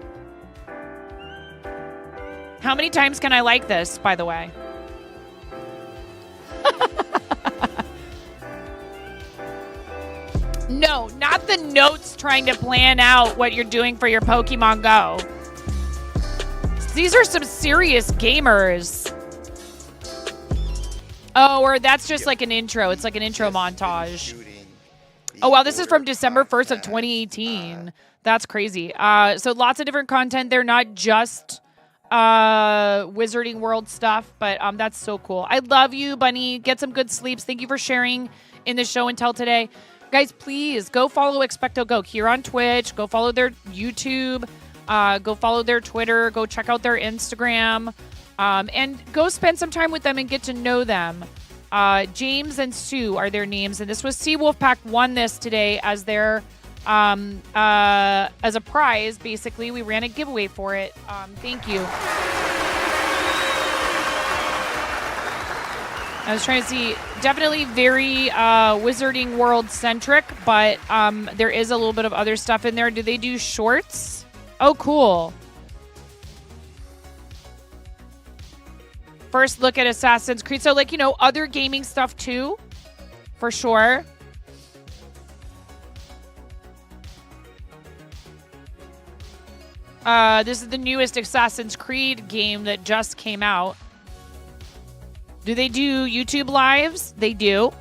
How many times can I like this, by the way? No, not the notes trying to plan out what you're doing for your Pokemon Go. These are some serious gamers. Oh, or that's just like an intro. It's like an intro montage. Oh, wow. This is from December 1st of 2018. That's crazy. So lots of different content. They're not just Wizarding World stuff, but that's so cool. I love you, Bunny. Get some good sleeps. Thank you for sharing in the show and tell today. Guys, please go follow Expecto Go here on Twitch. Go follow their YouTube. Go follow their Twitter. Go check out their Instagram. And go spend some time with them and get to know them. James and Sue are their names. And this was Seawolfpack won this today as their as a prize. Basically, we ran a giveaway for it. Thank you. I was trying to see, definitely very Wizarding World centric, but there is a little bit of other stuff in there. Do they do shorts? Oh, cool. First look at Assassin's Creed. So, other gaming stuff too, for sure. This is the newest Assassin's Creed game that just came out. Do they do YouTube lives? They do.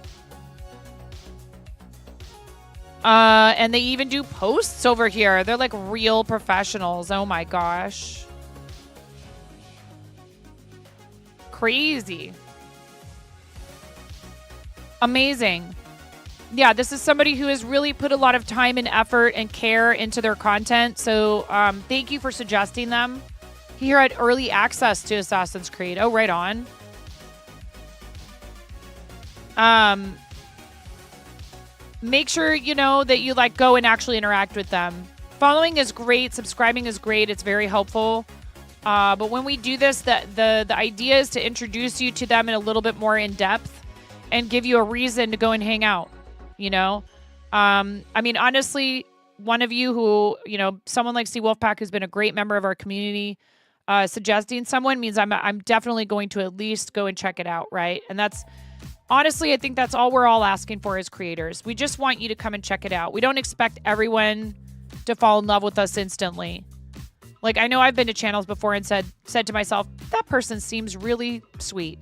And they even do posts over here. They're like real professionals. Oh my gosh. Crazy. Amazing. Yeah, this is somebody who has really put a lot of time and effort and care into their content. So thank you for suggesting them. Here at early access to Assassin's Creed. Oh, right on. Make sure that you go and actually interact with them. Following is great. Subscribing is great. It's very helpful. But when we do this, the idea is to introduce you to them in a little bit more in depth and give you a reason to go and hang out. Honestly, one of you who, someone like Seawolfpack who's been a great member of our community, suggesting someone means I'm definitely going to at least go and check it out, right? And that's honestly, I think that's all we're all asking for as creators. We just want you to come and check it out. We don't expect everyone to fall in love with us instantly. Like, I know I've been to channels before and said to myself, that person seems really sweet,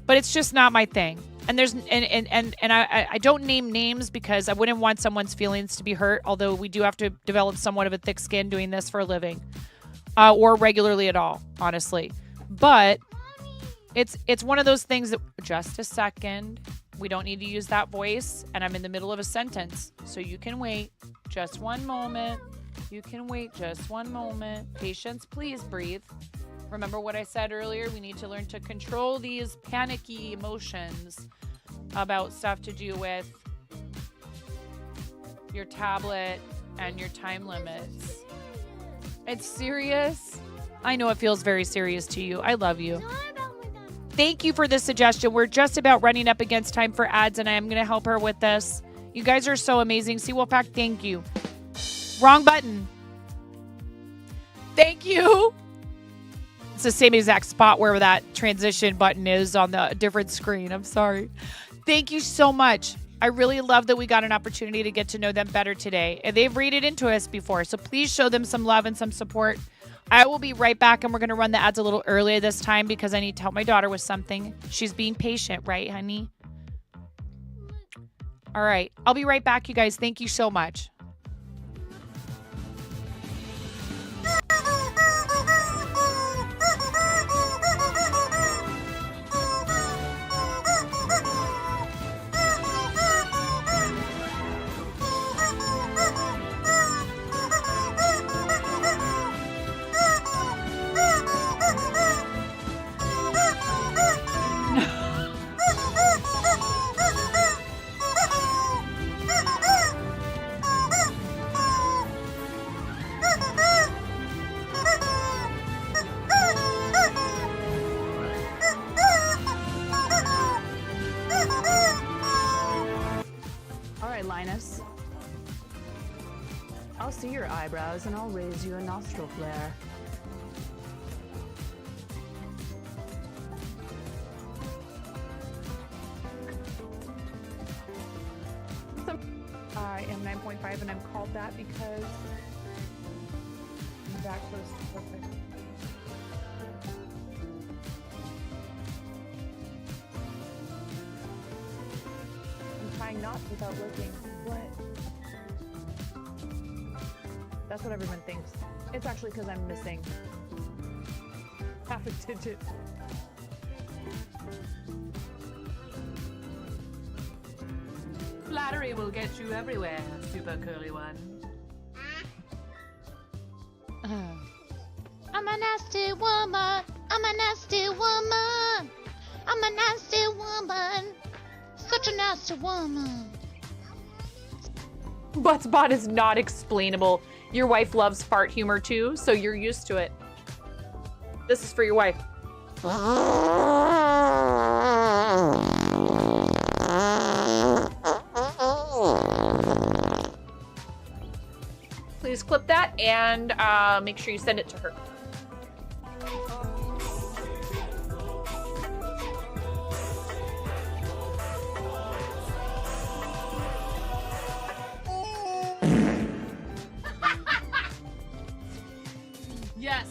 but it's just not my thing. And there's I don't name names because I wouldn't want someone's feelings to be hurt. Although we do have to develop somewhat of a thick skin doing this for a living, or regularly at all, honestly. But it's one of those things that, just a second, we don't need to use that voice, and I'm in the middle of a sentence, so you can wait just one moment. You can wait just one moment. Patience, please breathe. Remember what I said earlier? We need to learn to control these panicky emotions about stuff to do with your tablet and your time limits. It's serious. I know it feels very serious to you. I love you. Thank you for this suggestion. We're just about running up against time for ads, and I am going to help her with this. You guys are so amazing. Sea Wolfpack, thank you. Wrong button. Thank you. It's the same exact spot where that transition button is on the different screen. I'm sorry. Thank you so much. I really love that we got an opportunity to get to know them better today. And they've rated into us before, so please show them some love and some support. I will be right back, and we're going to run the ads a little earlier this time because I need to help my daughter with something. She's being patient, right, honey? All right. I'll be right back, you guys. Thank you so much. Linus. I'll see your eyebrows and I'll raise you a nostril flare. I am 9.5 and I'm called that because I'm that close to perfect. Tying knots without looking. What? That's what everyone thinks. It's actually because I'm missing half a digit. Flattery will get you everywhere, super curly one. I'm a nasty woman. I'm a nasty woman. I'm a nasty woman. Such a nasty woman. Buttspot is not explainable. Your wife loves fart humor too, so you're used to it. This is for your wife. Please clip that and make sure you send it to her. Yes.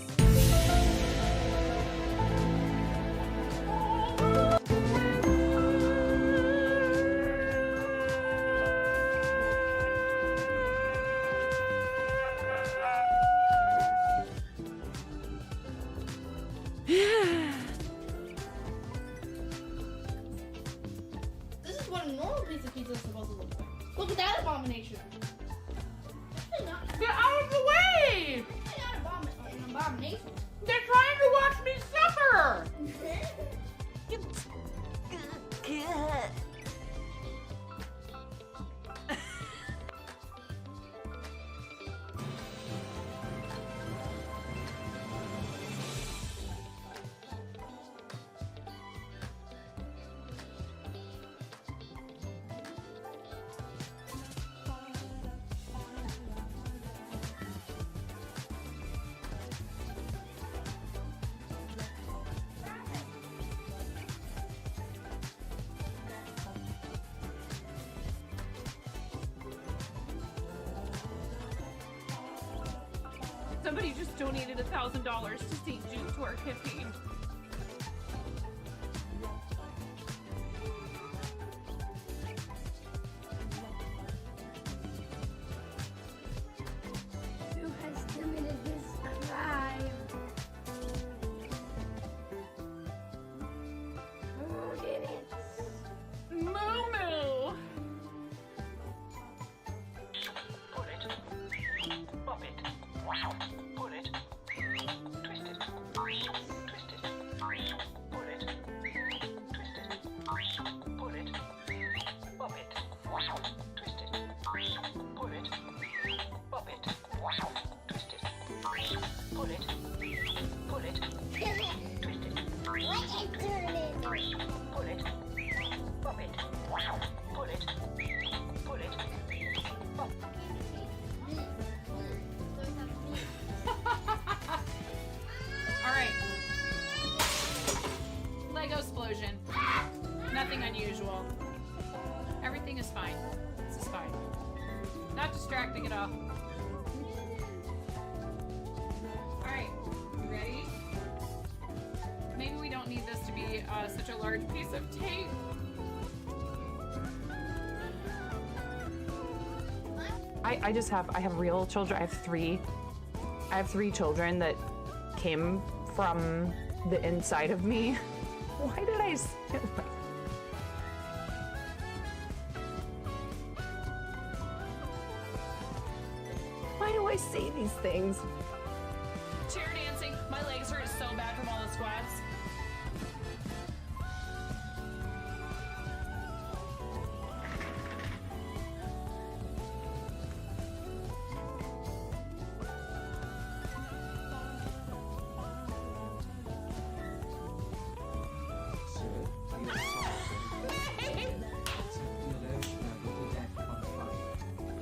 Somebody just donated $1,000 to St. Jude to our campaign. Who has committed this crime? Who did it? Moo-moo! Pull it. Pop it. Pull it. Twist it. Twist it. Pull it. Twist it. Pull it. Pop it. Twist it. Pull it. Pop it. Twist it. Pull it. Pull it. Twist it. What is turning? Pull it. Pop it. Pull it. Pull it. Pop. All right. Lego explosion. Nothing unusual. Everything is fine. This is fine. Not distracting at all. All right. You ready? Maybe we don't need this to be such a large piece of tape. I have real children. I have three children that came from the inside of me. Why did I say it like Why do I say these things? Chair dancing. My legs hurt so bad from all the squats. Sir, we are sorry. Accept the alert level to DEFCON 5.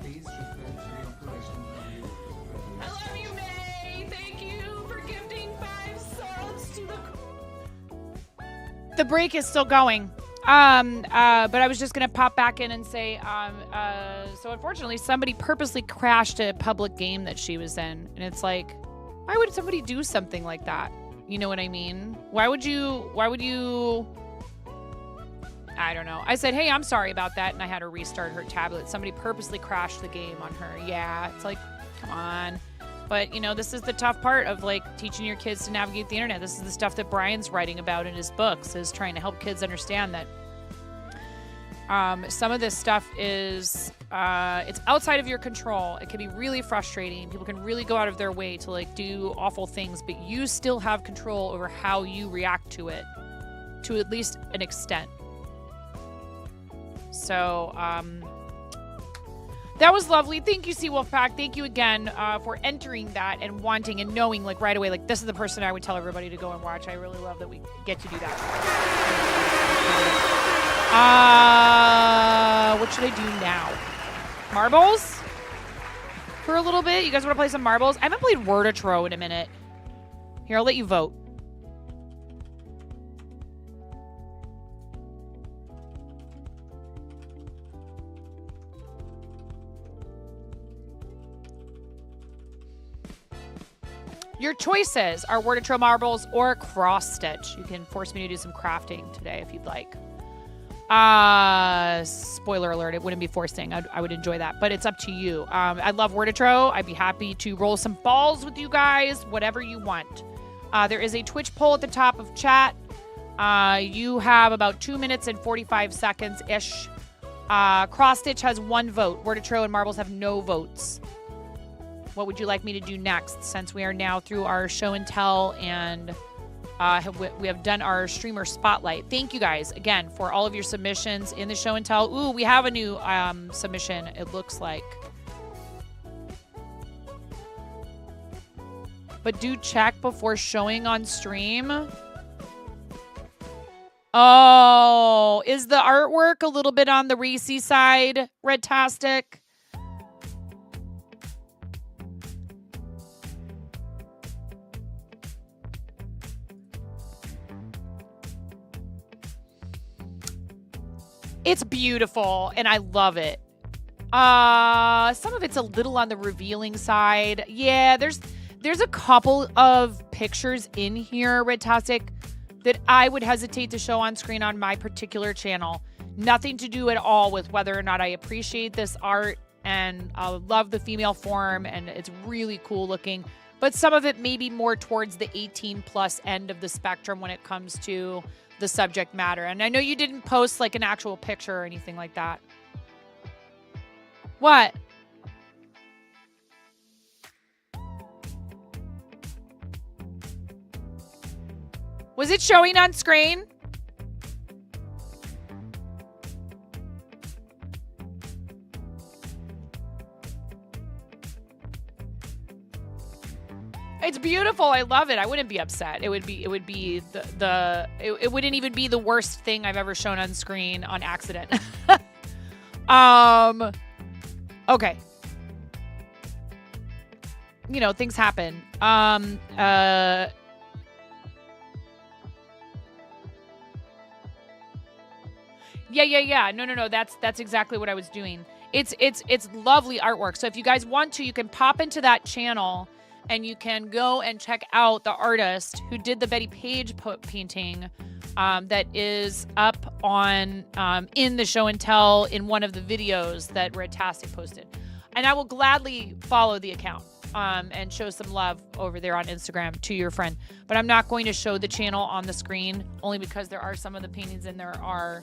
Please refer to the operations manual for I further love you, May. Thank you for gifting 5 subs to the. The break is still going. But I was just gonna pop back in and say, so unfortunately somebody purposely crashed a public game that she was in, and it's like, why would somebody do something like that? You know what I mean? Why would you? I don't know. I said, hey, I'm sorry about that, and I had her restart her tablet. Somebody purposely crashed the game on her. Yeah, it's like, come on. But, you know, this is the tough part of, like, teaching your kids to navigate the internet. This is the stuff that Brian's writing about in his books, is trying to help kids understand that some of this stuff is, it's outside of your control. It can be really frustrating. People can really go out of their way to, like, do awful things, but you still have control over how you react to it, to at least an extent. So, that was lovely. Thank you, Sea Wolfpack. Thank you again for entering that and wanting and knowing, like, right away, like, this is the person I would tell everybody to go and watch. I really love that we get to do that. What should I do now? Marbles? For a little bit? You guys want to play some marbles? I haven't played Word or Tro in a minute. Here, I'll let you vote. Your choices are Word or Tro marbles or cross stitch. You can force me to do some crafting today if you'd like. Spoiler alert, it wouldn't be forcing. I would enjoy that, but it's up to you. I love Word or Tro. I'd be happy to roll some balls with you guys, whatever you want. There is a Twitch poll at the top of chat. You have about 2 minutes and 45 seconds-ish. Cross stitch has 1 vote. Word or Tro and marbles have no votes. What would you like me to do next, since we are now through our show and tell and we have done our streamer spotlight? Thank you guys again for all of your submissions in the show and tell. Ooh, we have a new submission, it looks like. But do check before showing on stream. Oh, is the artwork a little bit on the racy side, Redtastic? It's beautiful, and I love it. Some of it's a little on the revealing side. Yeah, There's a couple of pictures in here, Redtastic, that I would hesitate to show on screen on my particular channel. Nothing to do at all with whether or not I appreciate this art and love the female form, and it's really cool looking. But some of it may be more towards the 18 plus end of the spectrum when it comes to the subject matter. And I know you didn't post like an actual picture or anything like that. What? Was it showing on screen? It's beautiful. I love it. I wouldn't be upset. It would be it wouldn't even be the worst thing I've ever shown on screen on accident. Okay. You know, things happen. Yeah. No. That's exactly what I was doing. It's lovely artwork. So if you guys want to, you can pop into that channel and you can go and check out the artist who did the Betty Page painting that is up on in the show and tell in one of the videos that Redtastic posted. And I will gladly follow the account and show some love over there on Instagram to your friend. But I'm not going to show the channel on the screen only because there are some of the paintings in there are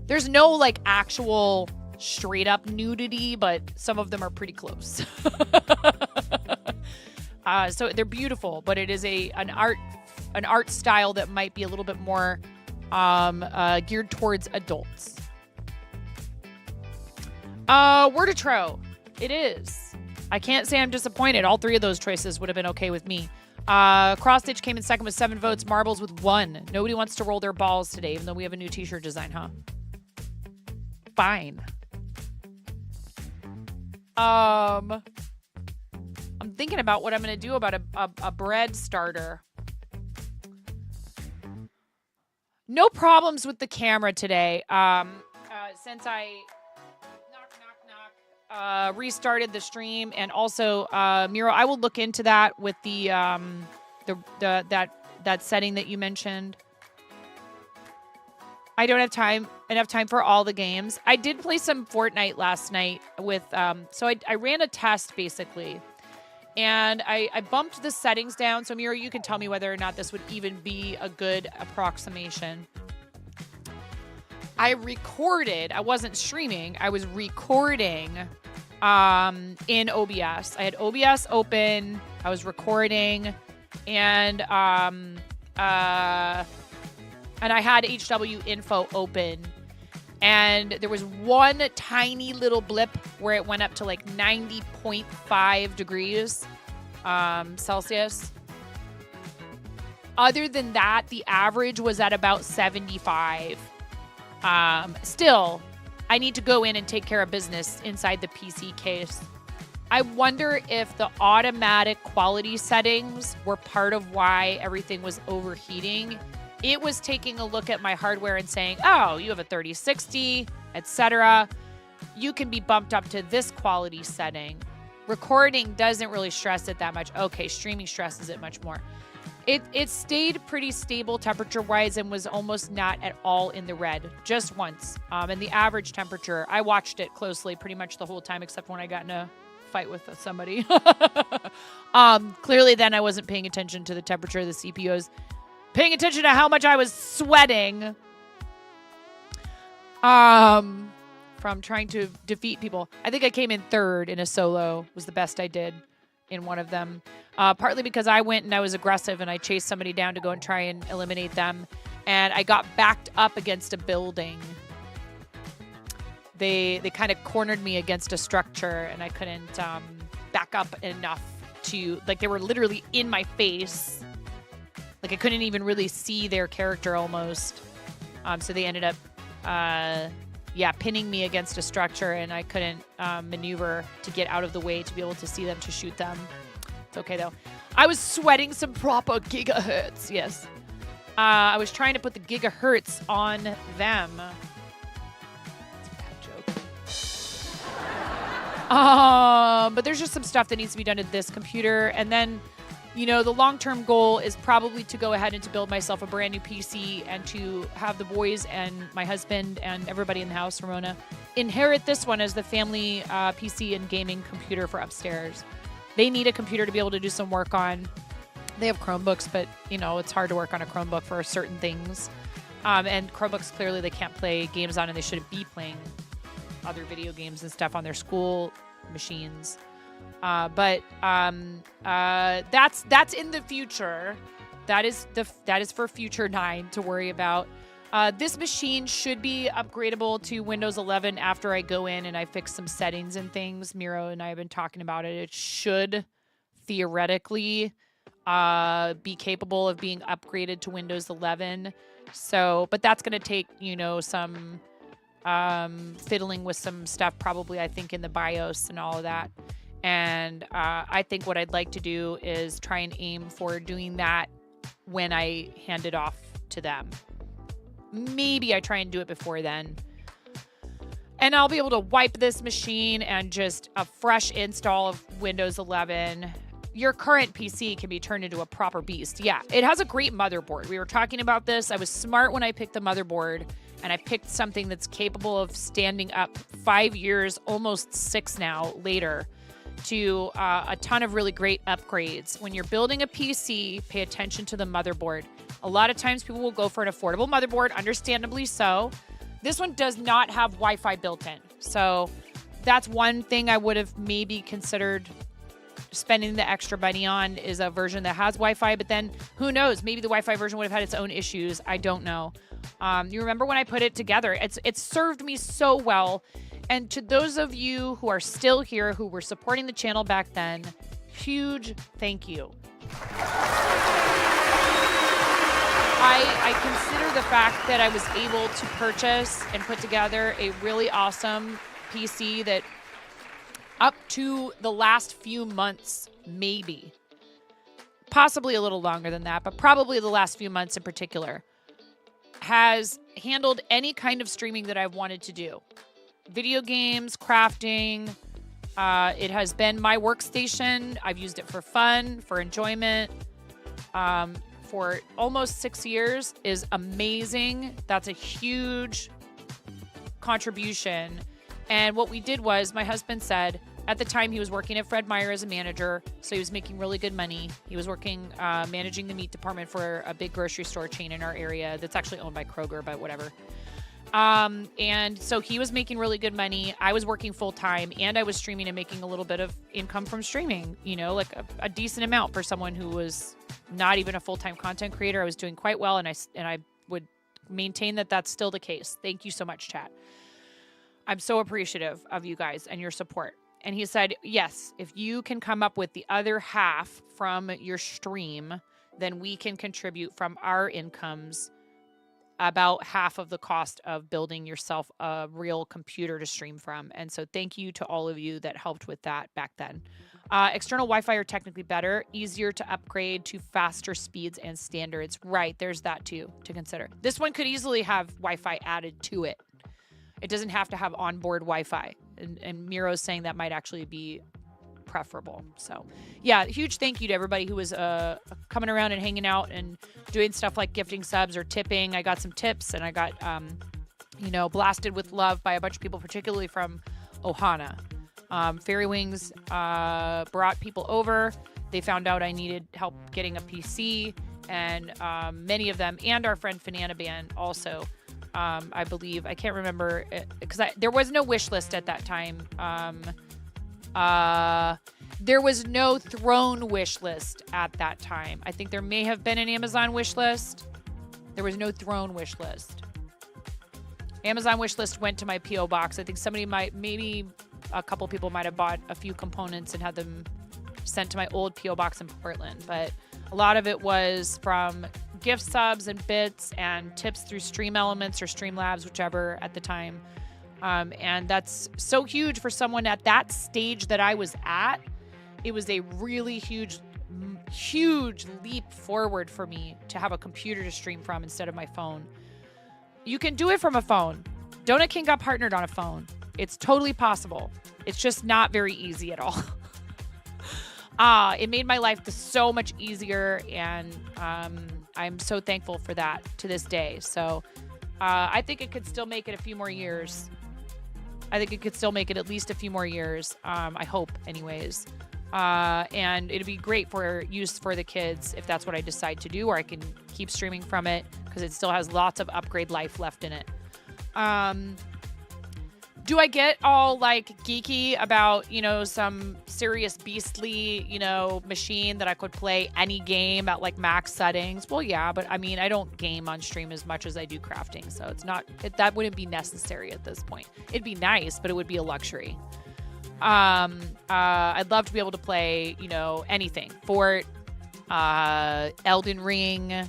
there's no like actual straight up nudity, but some of them are pretty close. So they're beautiful, but it is an art style that might be a little bit more geared towards adults. Worditro. It is. I can't say I'm disappointed. All three of those choices would have been okay with me. Cross Stitch came in second with 7 votes. Marbles with 1. Nobody wants to roll their balls today, even though we have a new t-shirt design, huh? Fine. I'm thinking about what I'm going to do about a bread starter. No problems with the camera today. Since I restarted the stream, and also Miro, I will look into that with that setting that you mentioned. I don't have enough time for all the games. I did play some Fortnite last night with so I ran a test basically, and I bumped the settings down. So Miro, you can tell me whether or not this would even be a good approximation. I recorded. I wasn't streaming. I was recording in OBS. I had OBS open. I was recording, and I had HW info open, and there was one tiny little blip where it went up to like 90.5 degrees Celsius. Other than that, the average was at about 75. Still, I need to go in and take care of business inside the PC case. I wonder if the automatic quality settings were part of why everything was overheating. It was taking a look at my hardware and saying, oh, you have a 3060, etc. You can be bumped up to this quality setting. Recording doesn't really stress it that much. Okay, streaming stresses it much more. It stayed pretty stable temperature-wise and was almost not at all in the red, just once. And the average temperature, I watched it closely pretty much the whole time except when I got in a fight with somebody. Clearly then I wasn't paying attention to the temperature of the CPUs. Paying attention to how much I was sweating from trying to defeat people. I think I came in third in a solo, was the best I did in one of them. Partly because I went and I was aggressive and I chased somebody down to go and try and eliminate them. And I got backed up against a building. They kind of cornered me against a structure and I couldn't back up enough to, like, they were literally in my face. Like, I couldn't even really see their character almost. So they ended up, pinning me against a structure, and I couldn't maneuver to get out of the way to be able to see them to shoot them. It's okay, though. I was sweating some proper gigahertz, yes. I was trying to put the gigahertz on them. It's a bad joke. But there's just some stuff that needs to be done to this computer. And then, you know, the long-term goal is probably to go ahead and to build myself a brand new PC and to have the boys and my husband and everybody in the house, Ramona, inherit this one as the family PC and gaming computer for upstairs. They need a computer to be able to do some work on. They have Chromebooks, but, you know, it's hard to work on a Chromebook for certain things. And Chromebooks, clearly, they can't play games on, and they shouldn't be playing other video games and stuff on their school machines. But that's in the future. That is for future 9 to worry about. This machine should be upgradable to Windows 11 after I go in and I fix some settings and things. Miro and I have been talking about it. It should theoretically be capable of being upgraded to Windows 11. So, but that's going to take, you know, some fiddling with some stuff, probably, I think, in the BIOS and all of that. And I think what I'd like to do is try and aim for doing that when I hand it off to them. Maybe I try and do it before then. And I'll be able to wipe this machine and just a fresh install of Windows 11. Your current PC can be turned into a proper beast. Yeah, it has a great motherboard. We were talking about this. I was smart when I picked the motherboard, and I picked something that's capable of standing up 5 years, almost 6 now, later, to a ton of really great upgrades. When you're building a PC, pay attention to the motherboard. A lot of times people will go for an affordable motherboard, understandably so. This one does not have Wi-Fi built in. So that's one thing I would have maybe considered spending the extra money on, is a version that has Wi-Fi, but then who knows, maybe the Wi-Fi version would have had its own issues. I don't know. You remember when I put it together, it's served me so well. And to those of you who are still here, who were supporting the channel back then, huge thank you. I consider the fact that I was able to purchase and put together a really awesome PC that up to the last few months, maybe, possibly a little longer than that, but probably the last few months in particular, has handled any kind of streaming that I've wanted to do. Video games, crafting. It has been my workstation. I've used it for fun, for enjoyment. For almost 6 years is amazing. That's a huge contribution. And what we did was, my husband said, at the time he was working at Fred Meyer as a manager, so he was making really good money. He was working, managing the meat department for a big grocery store chain in our area that's actually owned by Kroger, but whatever. And so he was making really good money. I was working full time, and I was streaming and making a little bit of income from streaming, you know, like a decent amount for someone who was not even a full-time content creator. I was doing quite well, and I would maintain that that's still the case. Thank you so much, chat. I'm so appreciative of you guys and your support. And he said, yes, if you can come up with the other half from your stream, then we can contribute from our incomes about half of the cost of building yourself a real computer to stream from. And so thank you to all of you that helped with that back then. External Wi-Fi are technically better, easier to upgrade to faster speeds and standards. Right, there's that too to consider. This one could easily have Wi-Fi added to it. It doesn't have to have onboard Wi-Fi. And Miro's saying that might actually be preferable. So yeah, huge thank you to everybody who was coming around and hanging out and doing stuff like gifting subs or tipping. I got some tips, and I got you know, blasted with love by a bunch of people, particularly from Ohana. Fairy Wings brought people over. They found out I needed help getting a PC, and many of them, and our friend Fanana Band also, I believe, I can't remember, because there was no wish list at that time. There was no Throne wish list at that time. I think there may have been an Amazon wish list. There was no Throne wish list. Amazon wish list went to my P.O. box. I think somebody maybe a couple people might have bought a few components and had them sent to my old P.O. box in Portland. But a lot of it was from gift subs and bits and tips through Stream Elements or Streamlabs, whichever at the time. And that's so huge for someone at that stage that I was at. It was a really huge leap forward for me to have a computer to stream from instead of my phone. You can do it from a phone. Donut King got partnered on a phone. It's totally possible. It's just not very easy at all. It made my life so much easier, and I'm so thankful for that to this day. So I think it could still make it a few more years. I think it could still make it at least a few more years. I hope, anyways. And it'd be great for use for the kids if that's what I decide to do, or I can keep streaming from it because it still has lots of upgrade life left in it. Do I get all like geeky about, you know, some serious beastly, you know, machine that I could play any game at like max settings? Well, yeah, but I mean, I don't game on stream as much as I do crafting, so it's not, that wouldn't be necessary at this point. It'd be nice, but it would be a luxury. I'd love to be able to play, you know, anything. Fort, Elden Ring,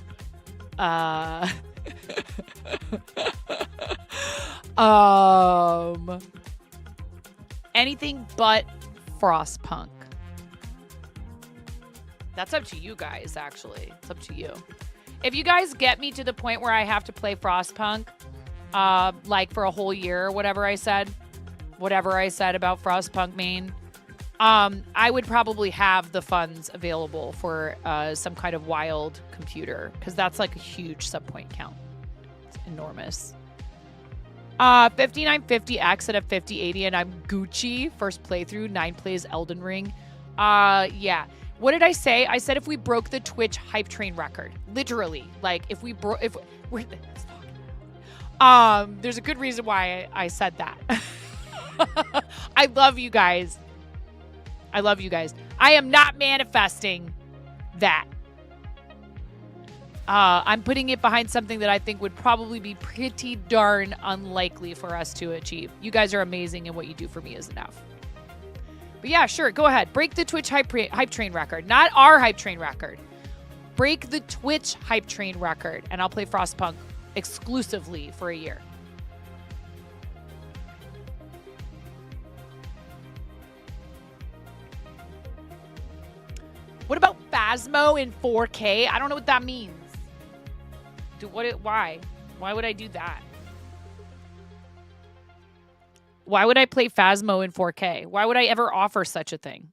anything but Frostpunk. That's up to you guys, actually. It's up to you. If you guys get me to the point where I have to play Frostpunk, like for a whole year or whatever I said about Frostpunk main, I would probably have the funds available for some kind of wild computer, because that's like a huge sub point count. It's enormous. 5950X at a 5080, and I'm Gucci. First playthrough, 9 plays Elden Ring. Yeah. What did I say? I said if we broke the Twitch hype train record. Literally. Like, if we're there's a good reason why I said that. I love you guys. I love you guys. I am not manifesting that. I'm putting it behind something that I think would probably be pretty darn unlikely for us to achieve. You guys are amazing, and what you do for me is enough. But yeah, sure, go ahead. Break the Twitch hype train record. Not our hype train record. Break the Twitch hype train record, and I'll play Frostpunk exclusively for a year. What about Phasmo in 4K? I don't know what that means. Why? Why would I do that? Why would I play Phasmo in 4K? Why would I ever offer such a thing?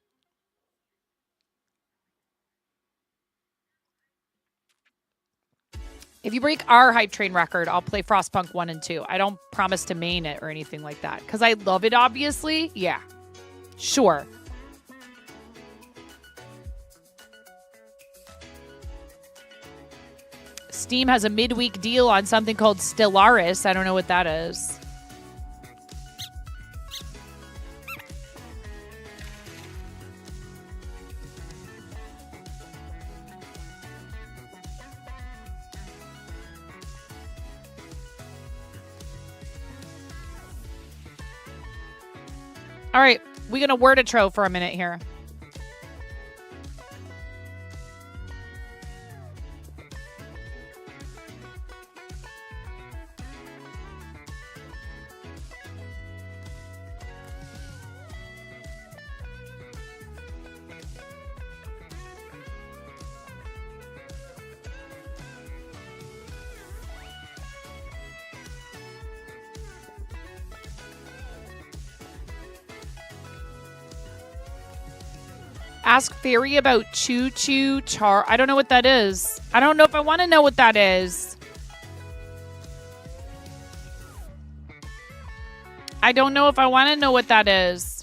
If you break our hype train record, I'll play Frostpunk 1 and 2. I don't promise to main it or anything like that. Because I love it, obviously. Yeah. Sure. Steam has a midweek deal on something called Stellaris. I don't know what that is. All right, we're going to word a tro for a minute here. Ask Fairy about Choo Choo Char. I don't know what that is. I don't know if I want to know what that is. I don't know if I want to know what that is.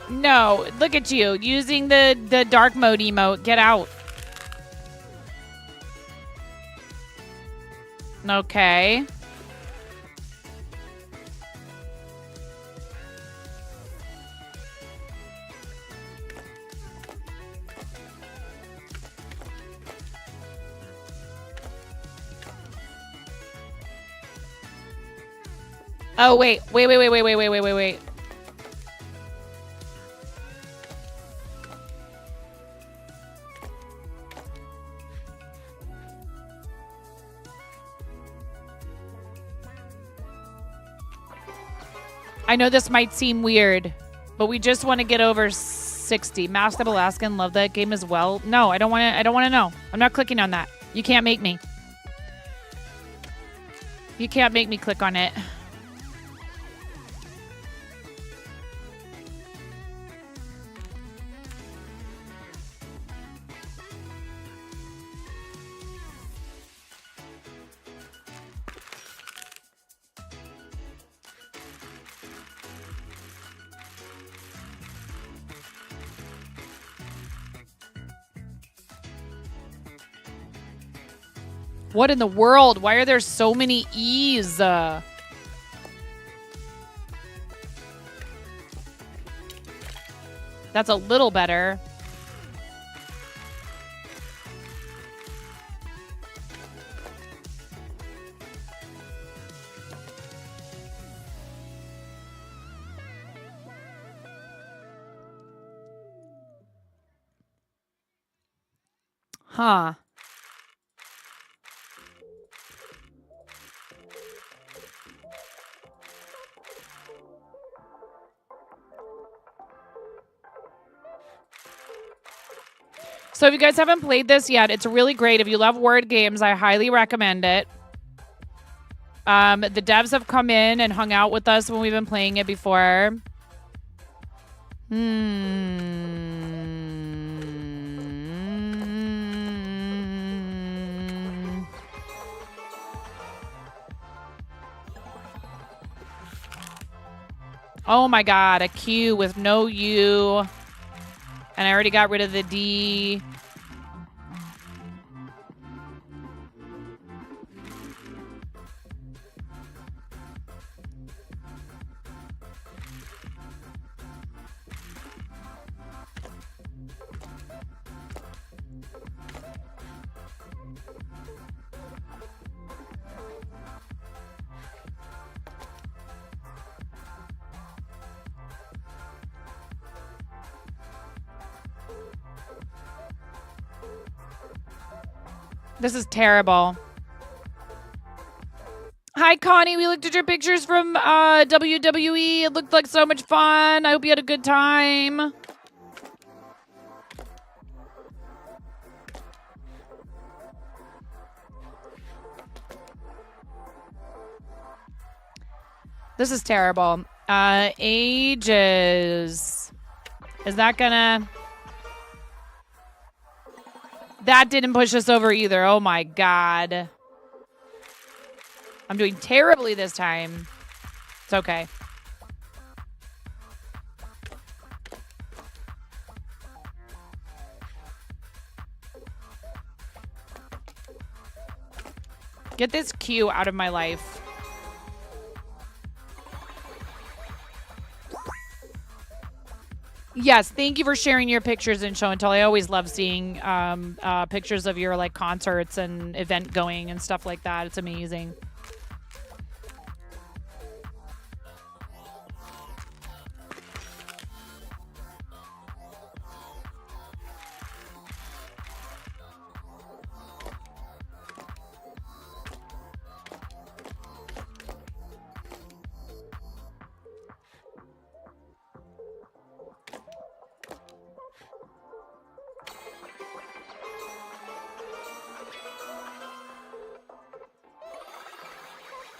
No, look at you using the dark mode emote. Get out. Okay. Oh, wait. I know this might seem weird, but we just want to get over 60. Masked Up Alaskan, love that game as well. No, I don't want to. I don't want to know. I'm not clicking on that. You can't make me. You can't make me click on it. What in the world? Why are there so many E's? That's a little better. Huh. So if you guys haven't played this yet, it's really great. If you love word games, I highly recommend it. The devs have come in and hung out with us when we've been playing it before. Oh my god, a Q with no U. And I already got rid of the D. This is terrible. Hi, Connie. We looked at your pictures from WWE. It looked like so much fun. I hope you had a good time. This is terrible. Ages. Is that gonna... That didn't push us over either. Oh my god. I'm doing terribly this time. It's okay. Get this Q out of my life. Yes, thank you for sharing your pictures in Show and Tell. I always love seeing pictures of your like concerts and event going and stuff like that. It's amazing.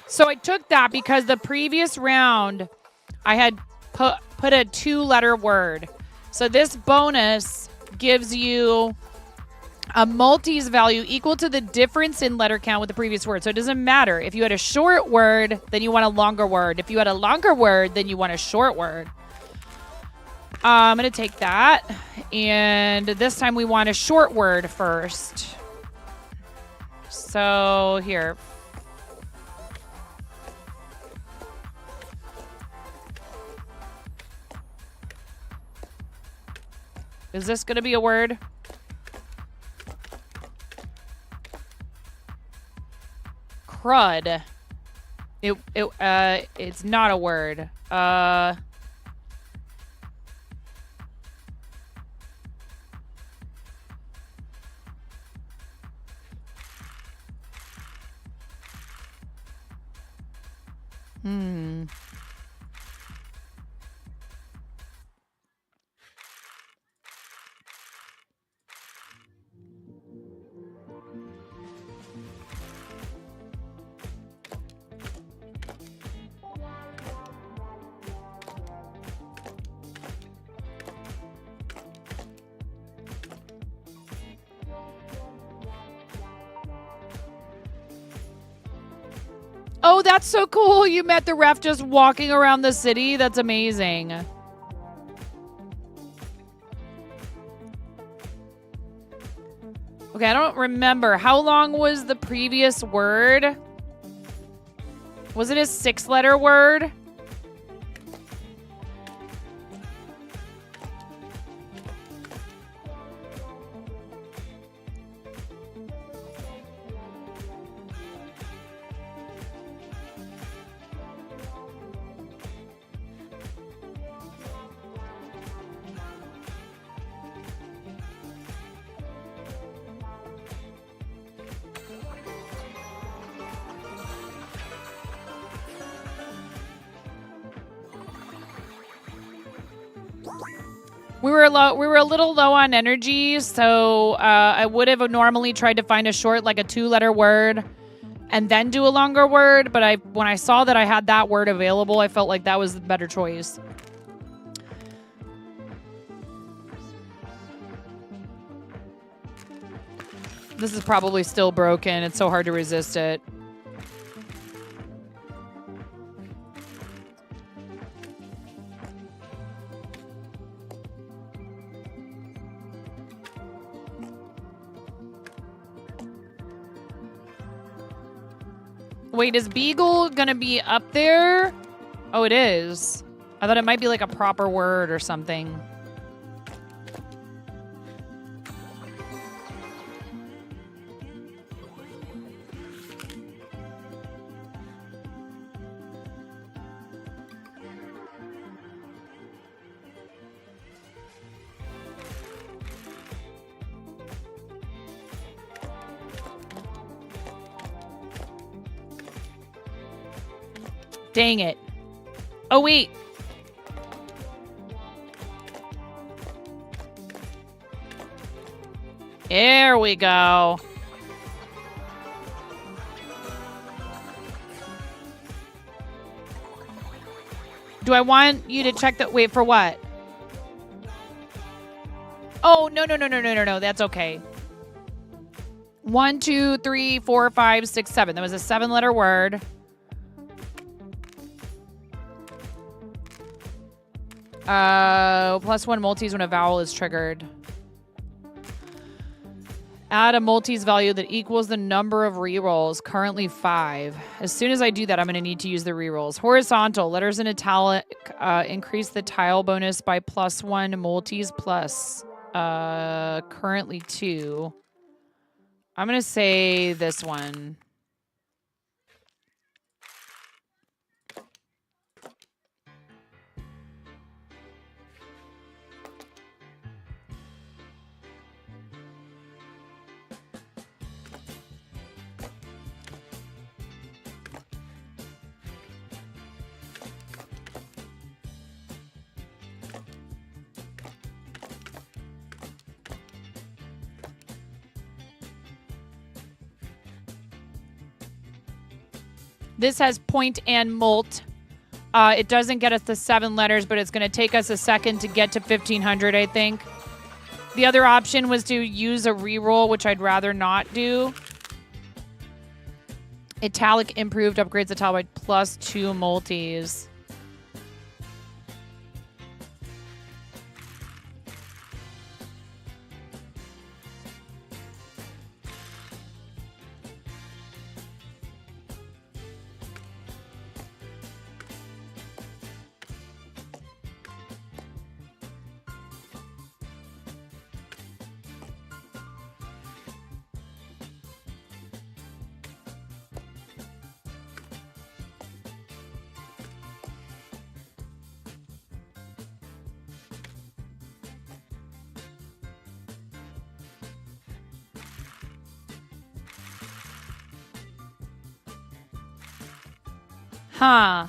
So I took that because the previous round I had put a 2-letter word. So this bonus gives you a multis value equal to the difference in letter count with the previous word. So it doesn't matter. If you had a short word, then you want a longer word. If you had a longer word, then you want a short word. I'm going to take that. And this time we want a short word first. So here. Is this going to be a word? Crud. It's not a word. Oh, that's so cool. You met the ref just walking around the city. That's amazing. Okay, I don't remember. How long was the previous word? Was it a 6-letter word? We were a little low on energy, so I would have normally tried to find a short, like a 2-letter word, and then do a longer word. But when I saw that I had that word available, I felt like that was the better choice. This is probably still broken. It's so hard to resist it. Wait, is Beagle gonna be up there? Oh, it is. I thought it might be like a proper word or something. Dang it. Oh, wait. There we go. Do I want you to check that? Wait, for what? Oh, no. That's okay. 1, 2, 3, 4, 5, 6, 7. That was a 7-letter word. +1 multis when a vowel is triggered. Add a multis value that equals the number of rerolls, currently 5. As soon as I do that, I'm going to need to use the rerolls. Horizontal, letters in italic, increase the tile bonus by +1 multis plus, currently 2. I'm going to say this one. This has point and molt. It doesn't get us the 7 letters, but it's going to take us a second to get to 1500, I think. The other option was to use a reroll, which I'd rather not do. Italic improved upgrades the tile by +2 multis. Huh.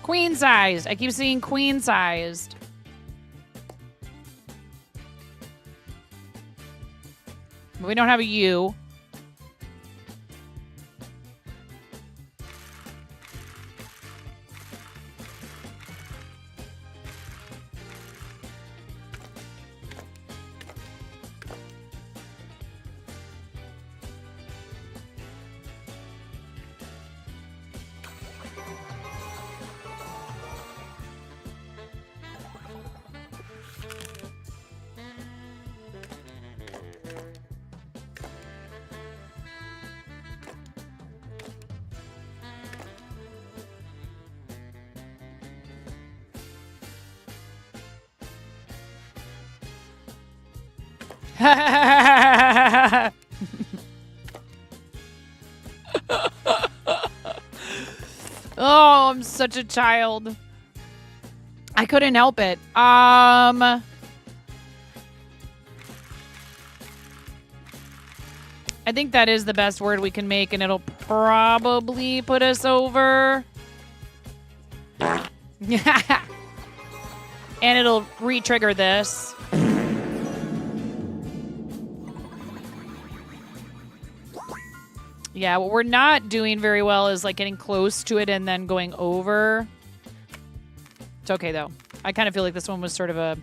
Queen sized. I keep seeing queen sized. We don't have a U. Oh, I'm such a child. I couldn't help it. I think that is the best word we can make, and it'll probably put us over. And it'll re-trigger this. Yeah, what we're not doing very well is like getting close to it and then going over. It's okay though. I kind of feel like this one was sort of a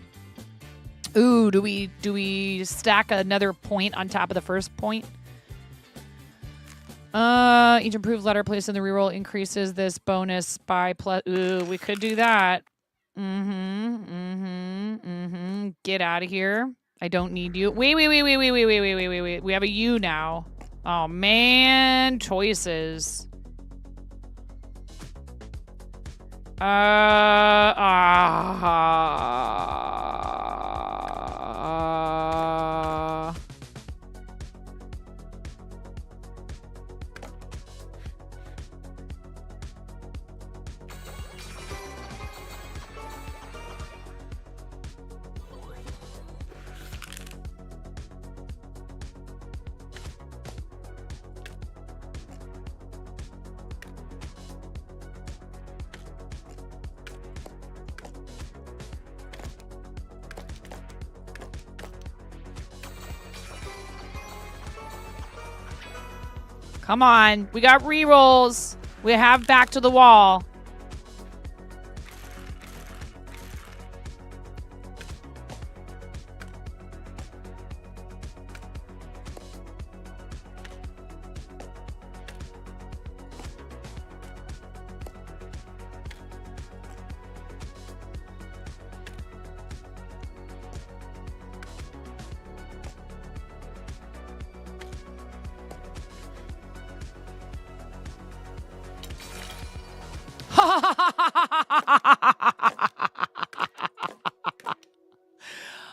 ooh, do we stack another point on top of the first point? Each improved letter placed in the reroll increases this bonus by plus. Ooh, we could do that. Get out of here. I don't need you. Wait. We have a U now. Oh man, choices. Come on. We got rerolls. We have back to the wall.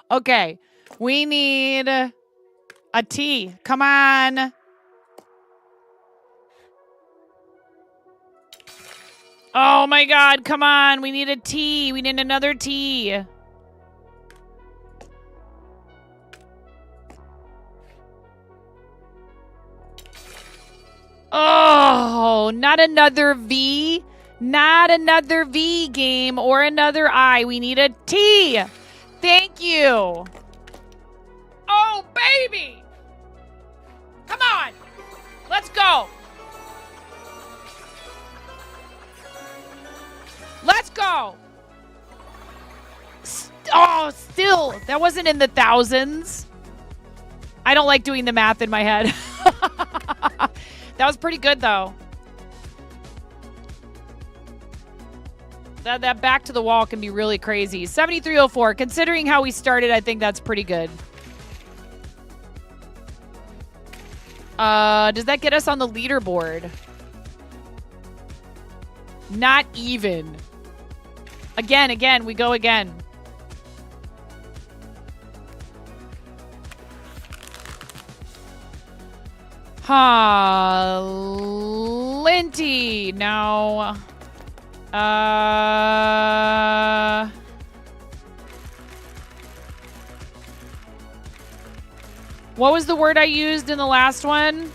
Okay, we need a T. Come on. Oh my God, come on. We need a T. We need another T. Oh, not another V. Not another V game or another I. We need a T. Thank you. Oh, baby. Come on. Let's go. Let's go. Oh, still. That wasn't in the thousands. I don't like doing the math in my head. That was pretty good, though. That back to the wall can be really crazy. 7304. Considering how we started, I think that's pretty good. Does that get us on the leaderboard? Not even. Again, we go again. Linty. No. What was the word I used in the last one?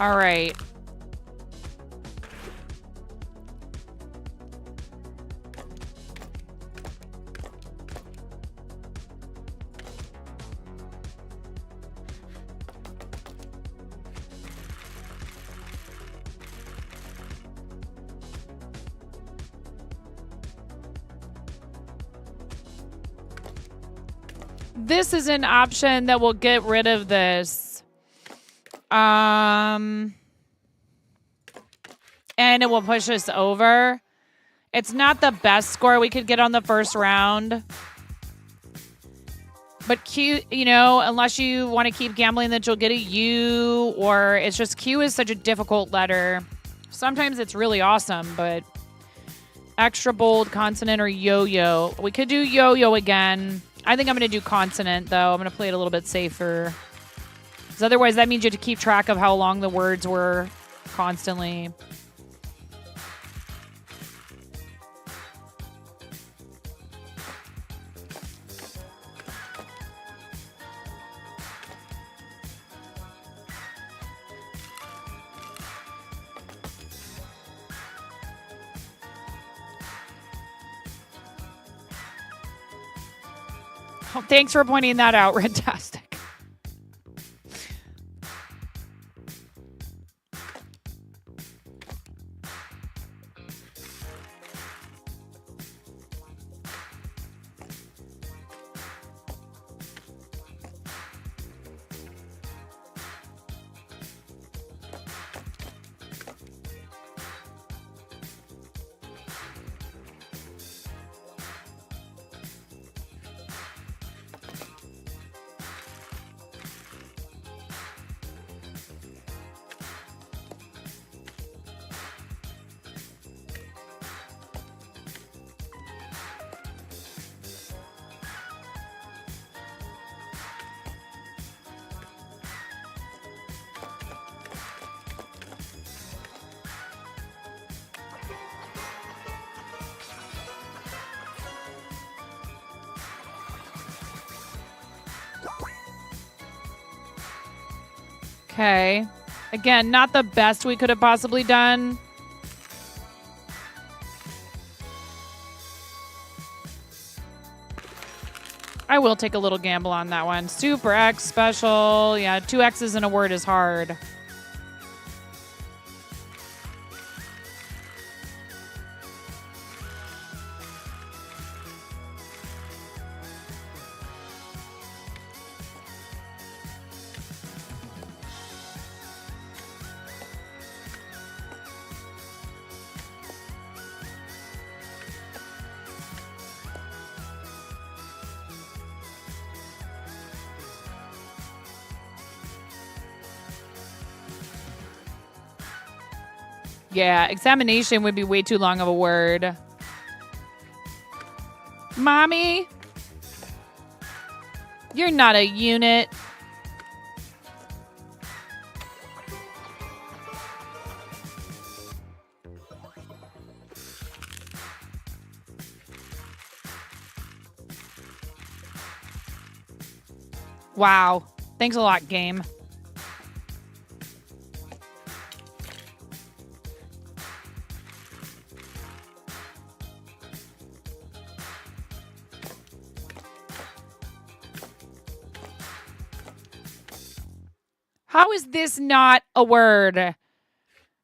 All right. This is an option that will get rid of this. And it will push us over. It's not the best score we could get on the first round. But Q, you know, unless you want to keep gambling that you'll get a U, or it's just Q is such a difficult letter. Sometimes it's really awesome, but extra bold, consonant, or yo-yo. We could do yo-yo again. I think I'm going to do consonant, though. I'm going to play it a little bit safer. Because otherwise, that means you have to keep track of how long the words were constantly. Oh, thanks for pointing that out. Fantastic. Okay. Again, not the best we could have possibly done. I will take a little gamble on that one. Super X special. Yeah, 2 X's in a word is hard. Yeah, examination would be way too long of a word. Mommy? You're not a unit. Wow. Thanks a lot, game. How is this not a word?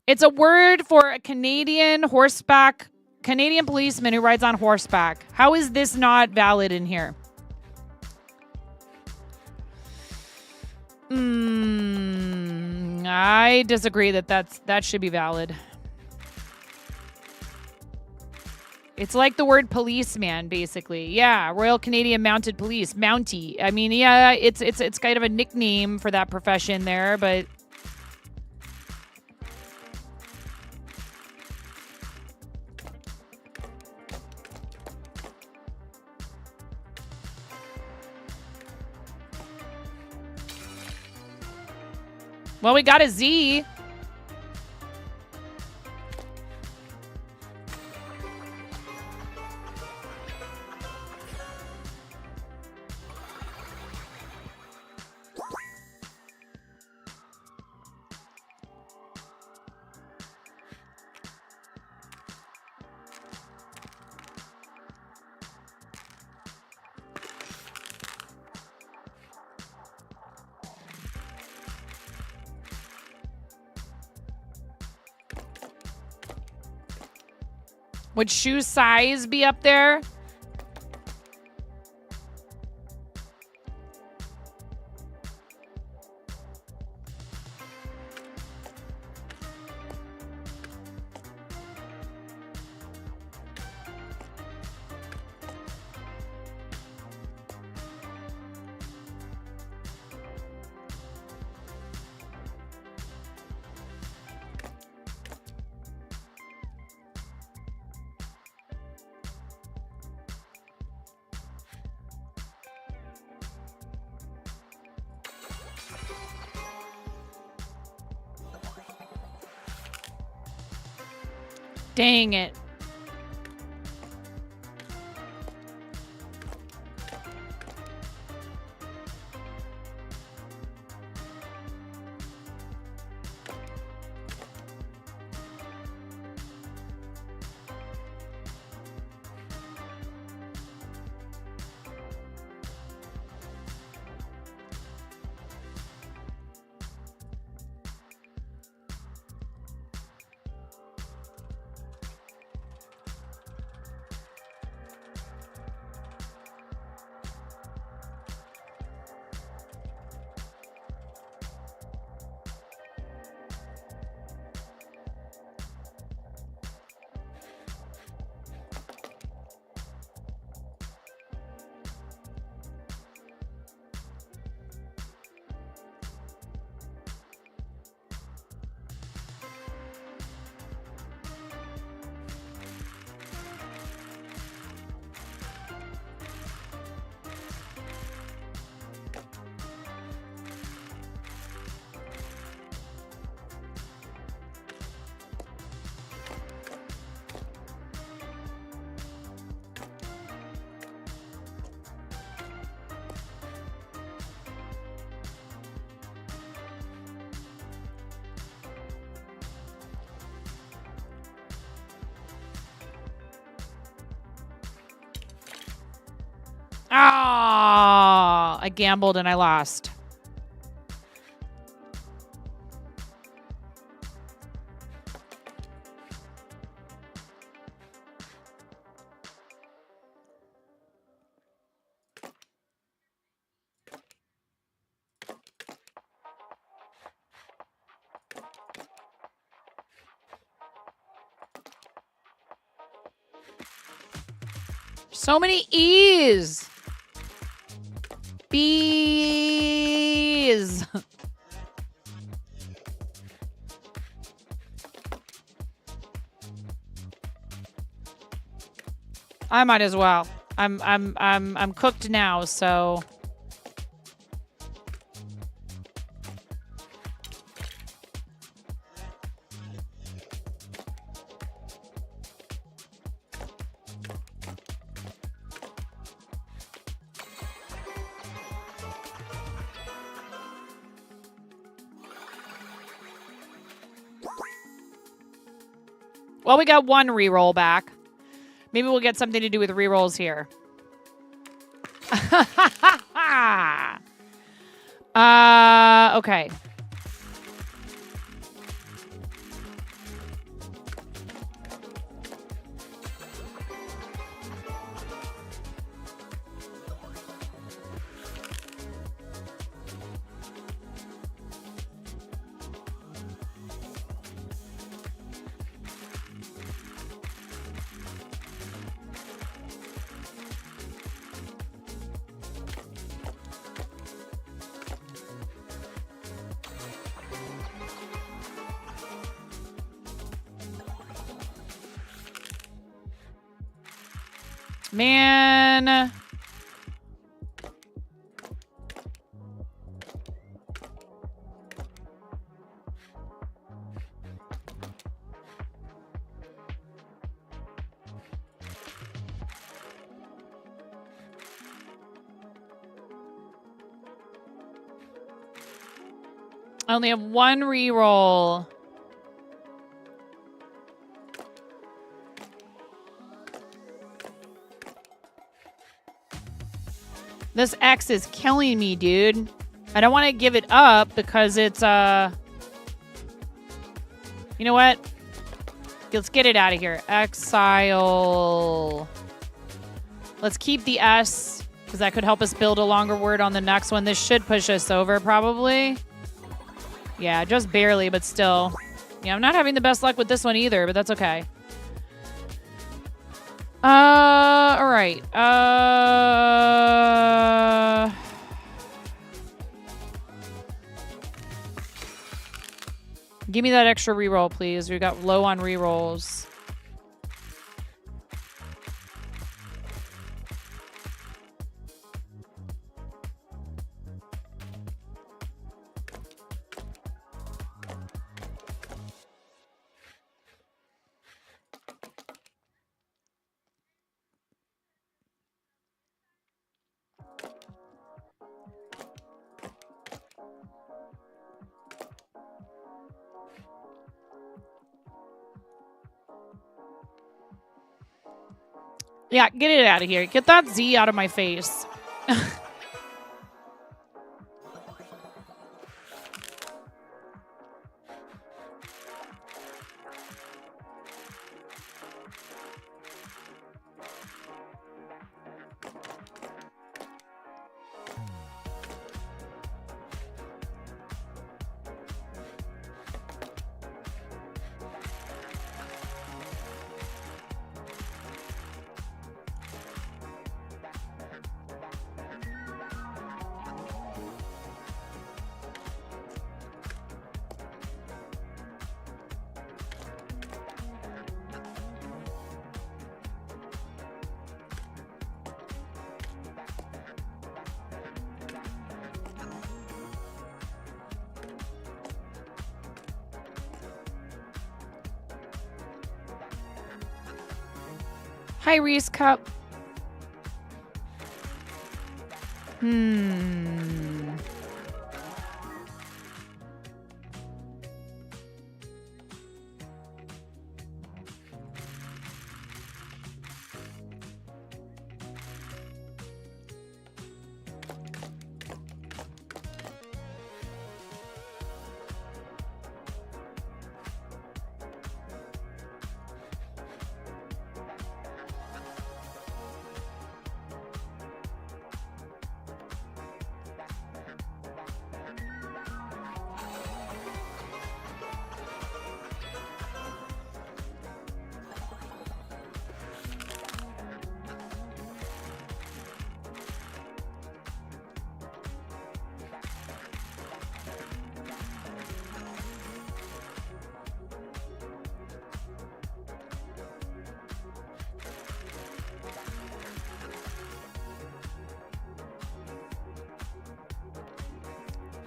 It's a word for a Canadian policeman who rides on horseback. How is this not valid in here? I disagree that should be valid. It's like the word policeman, basically. Yeah, Royal Canadian Mounted Police, Mountie. I mean, yeah, it's kind of a nickname for that profession there, but well, we got a Z. Would shoe size be up there? Dang it. Ah, I gambled and I lost. So many E's. Bees. I might as well. I'm cooked now, so well, we got one reroll back. Maybe we'll get something to do with rerolls here. Okay. Man. I only have one reroll. This X is killing me, dude. I don't want to give it up because it's, you know what? Let's get it out of here. Exile. Let's keep the S, because that could help us build a longer word on the next one. This should push us over, probably. Yeah, just barely, but still. Yeah, I'm not having the best luck with this one either, but that's okay. All right. Give me that extra reroll, please. We got low on rerolls. Yeah, get it out of here. Get that Z out of my face. Hi, Reese Cup.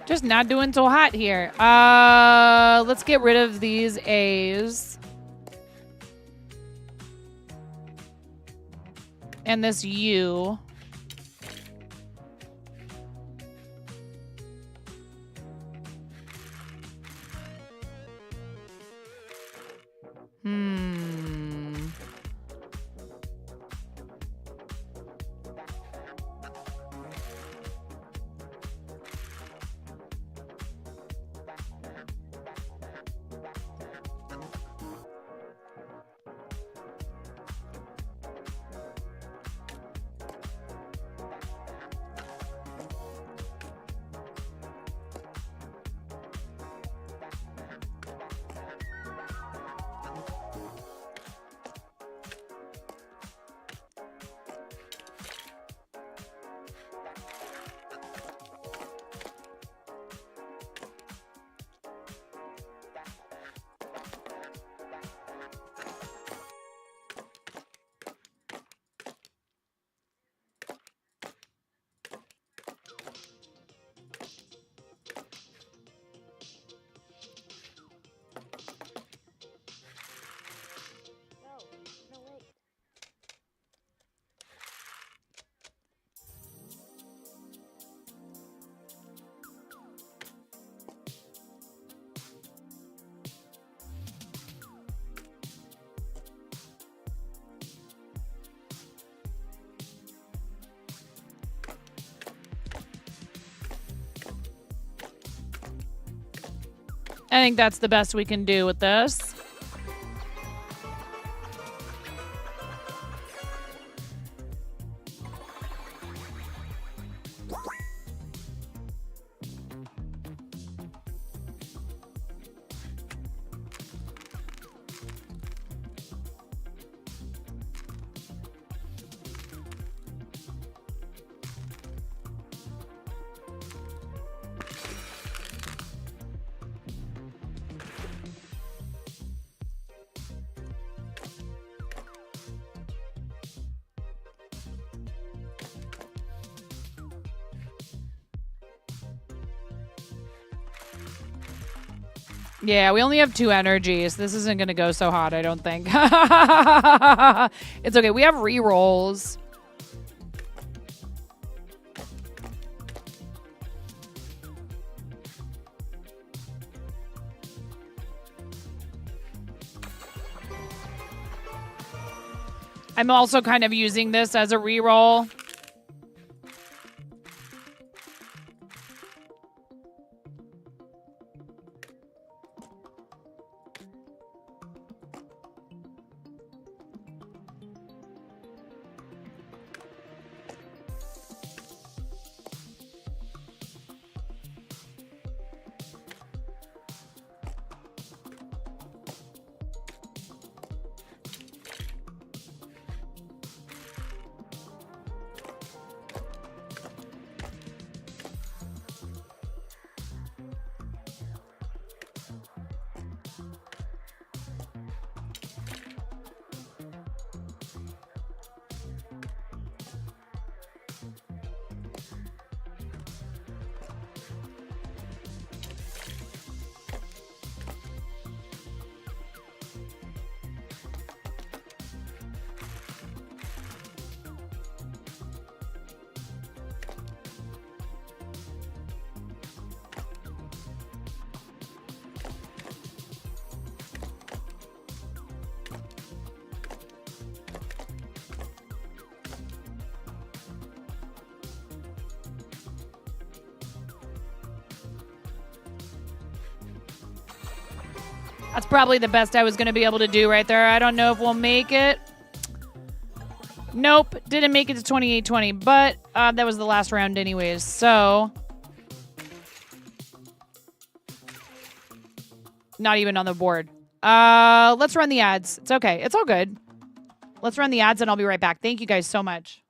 Just not doing so hot here. Let's get rid of these A's. And this U. I think that's the best we can do with this. Yeah, we only have 2 energies. This isn't going to go so hot, I don't think. It's okay. We have rerolls. I'm also kind of using this as a reroll. That's probably the best I was going to be able to do right there. I don't know if we'll make it. Nope, didn't make it to 2820, but that was the last round anyways, so not even on the board. Let's run the ads. It's okay. It's all good. Let's run the ads and I'll be right back. Thank you guys so much.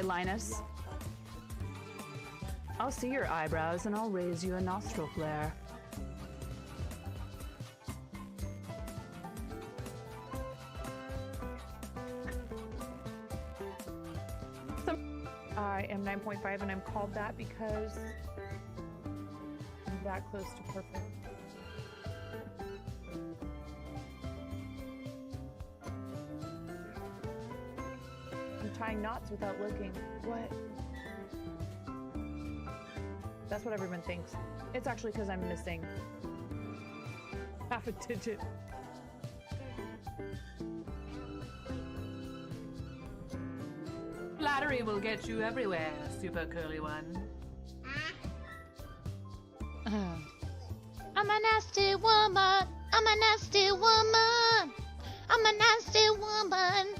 Linus. I'll see your eyebrows and I'll raise you a nostril flare. I am 9.5 and I'm called that because I'm that close to perfect. I'm tying knots without looking. What? That's what everyone thinks. It's actually because I'm missing half a digit. Flattery will get you everywhere, super curly one. I'm a nasty woman. I'm a nasty woman. I'm a nasty woman.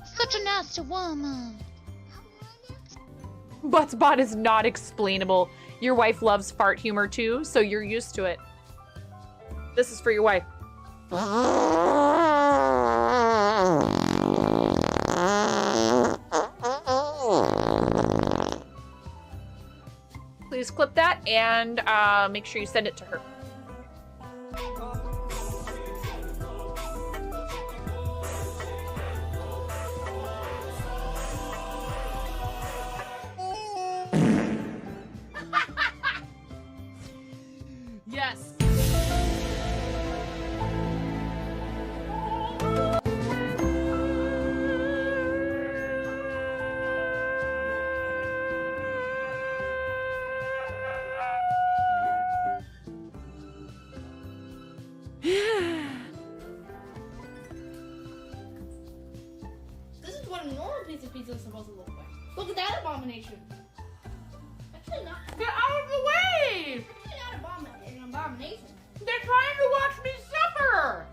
Such a nasty woman. Buttspot is not explainable. Your wife loves fart humor too, so you're used to it. This is for your wife. Please clip that and make sure you send it to her. Yes. This is what a normal piece of pizza is supposed to look like. Look at that abomination. Actually not. Get out of the way! Actually not an abomination. They're trying to watch me suffer!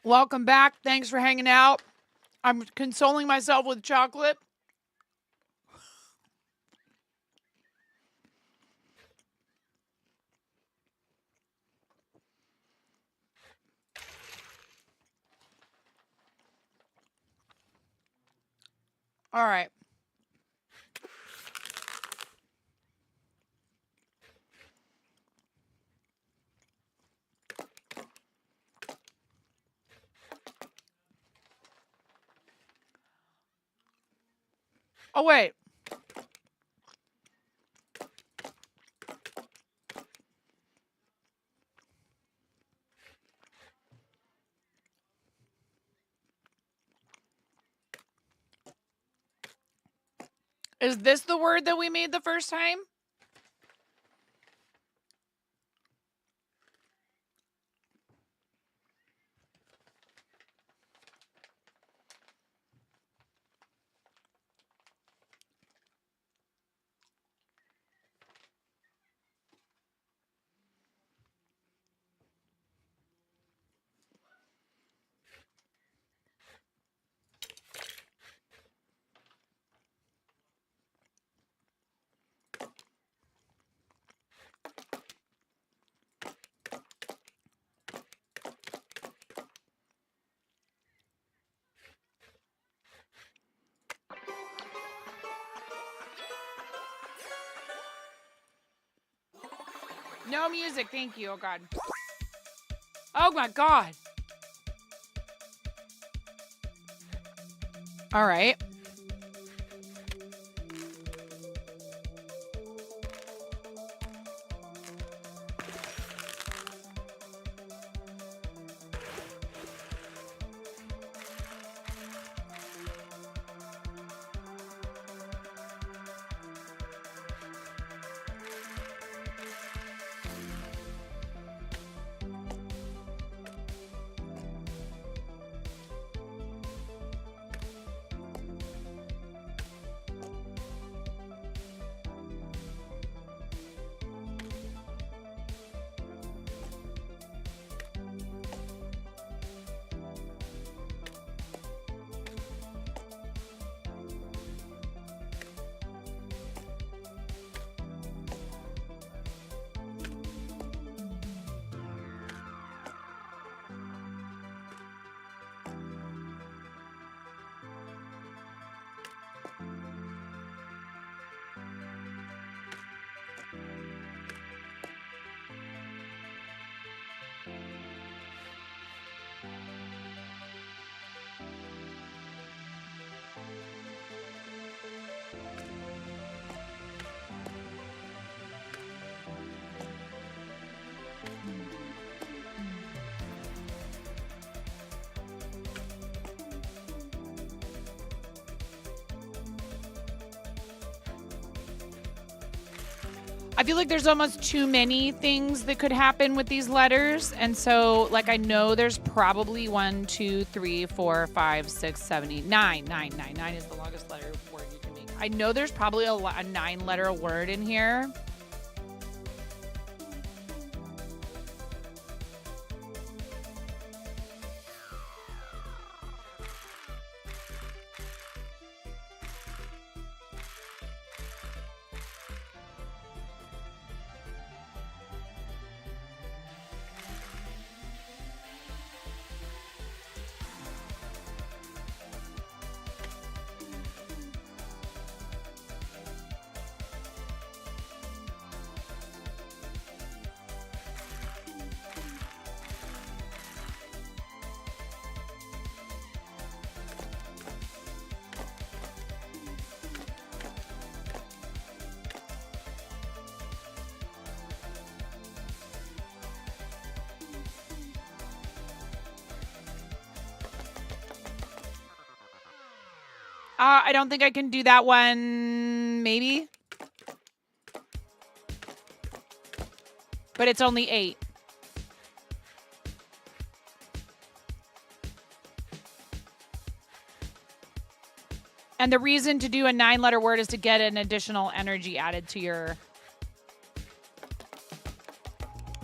Welcome back. Thanks for hanging out. I'm consoling myself with chocolate. All right. Oh, wait. Is this the word that we made the first time? No music, thank you. Oh, God. Oh, my God. All right. I feel like there's almost too many things that could happen with these letters. And so, like, I know there's probably 1, 2, 3, 4, 5, 6, 7, 8, 9. 9 is the longest letter word you can make. I know there's probably a 9-letter word in here. I don't think I can do that one, maybe. But it's only 8. And the reason to do a 9-letter word is to get an additional energy added to your...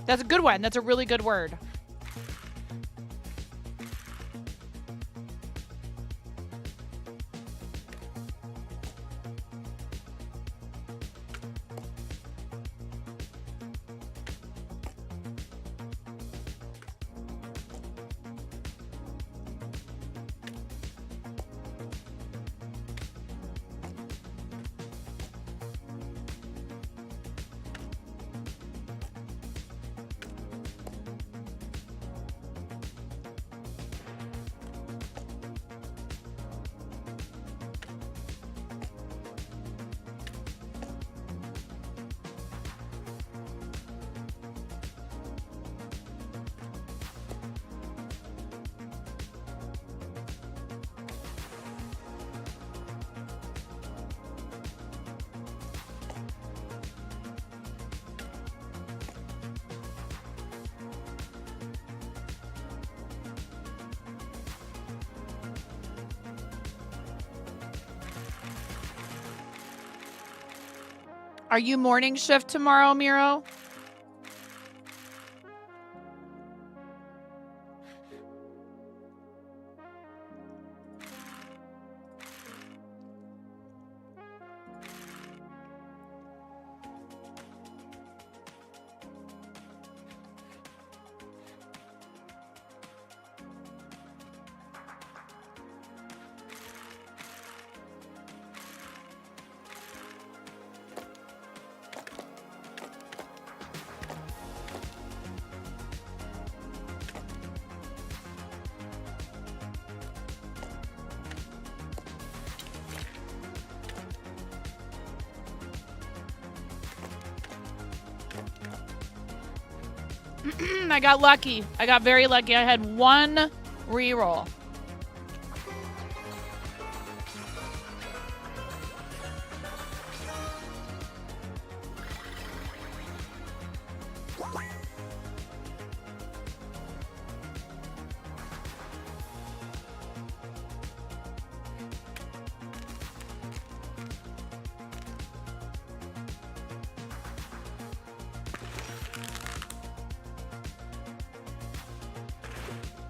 That's a good one. That's a really good word. Are you morning shift tomorrow, Miro? I got lucky. I got very lucky. I had one reroll.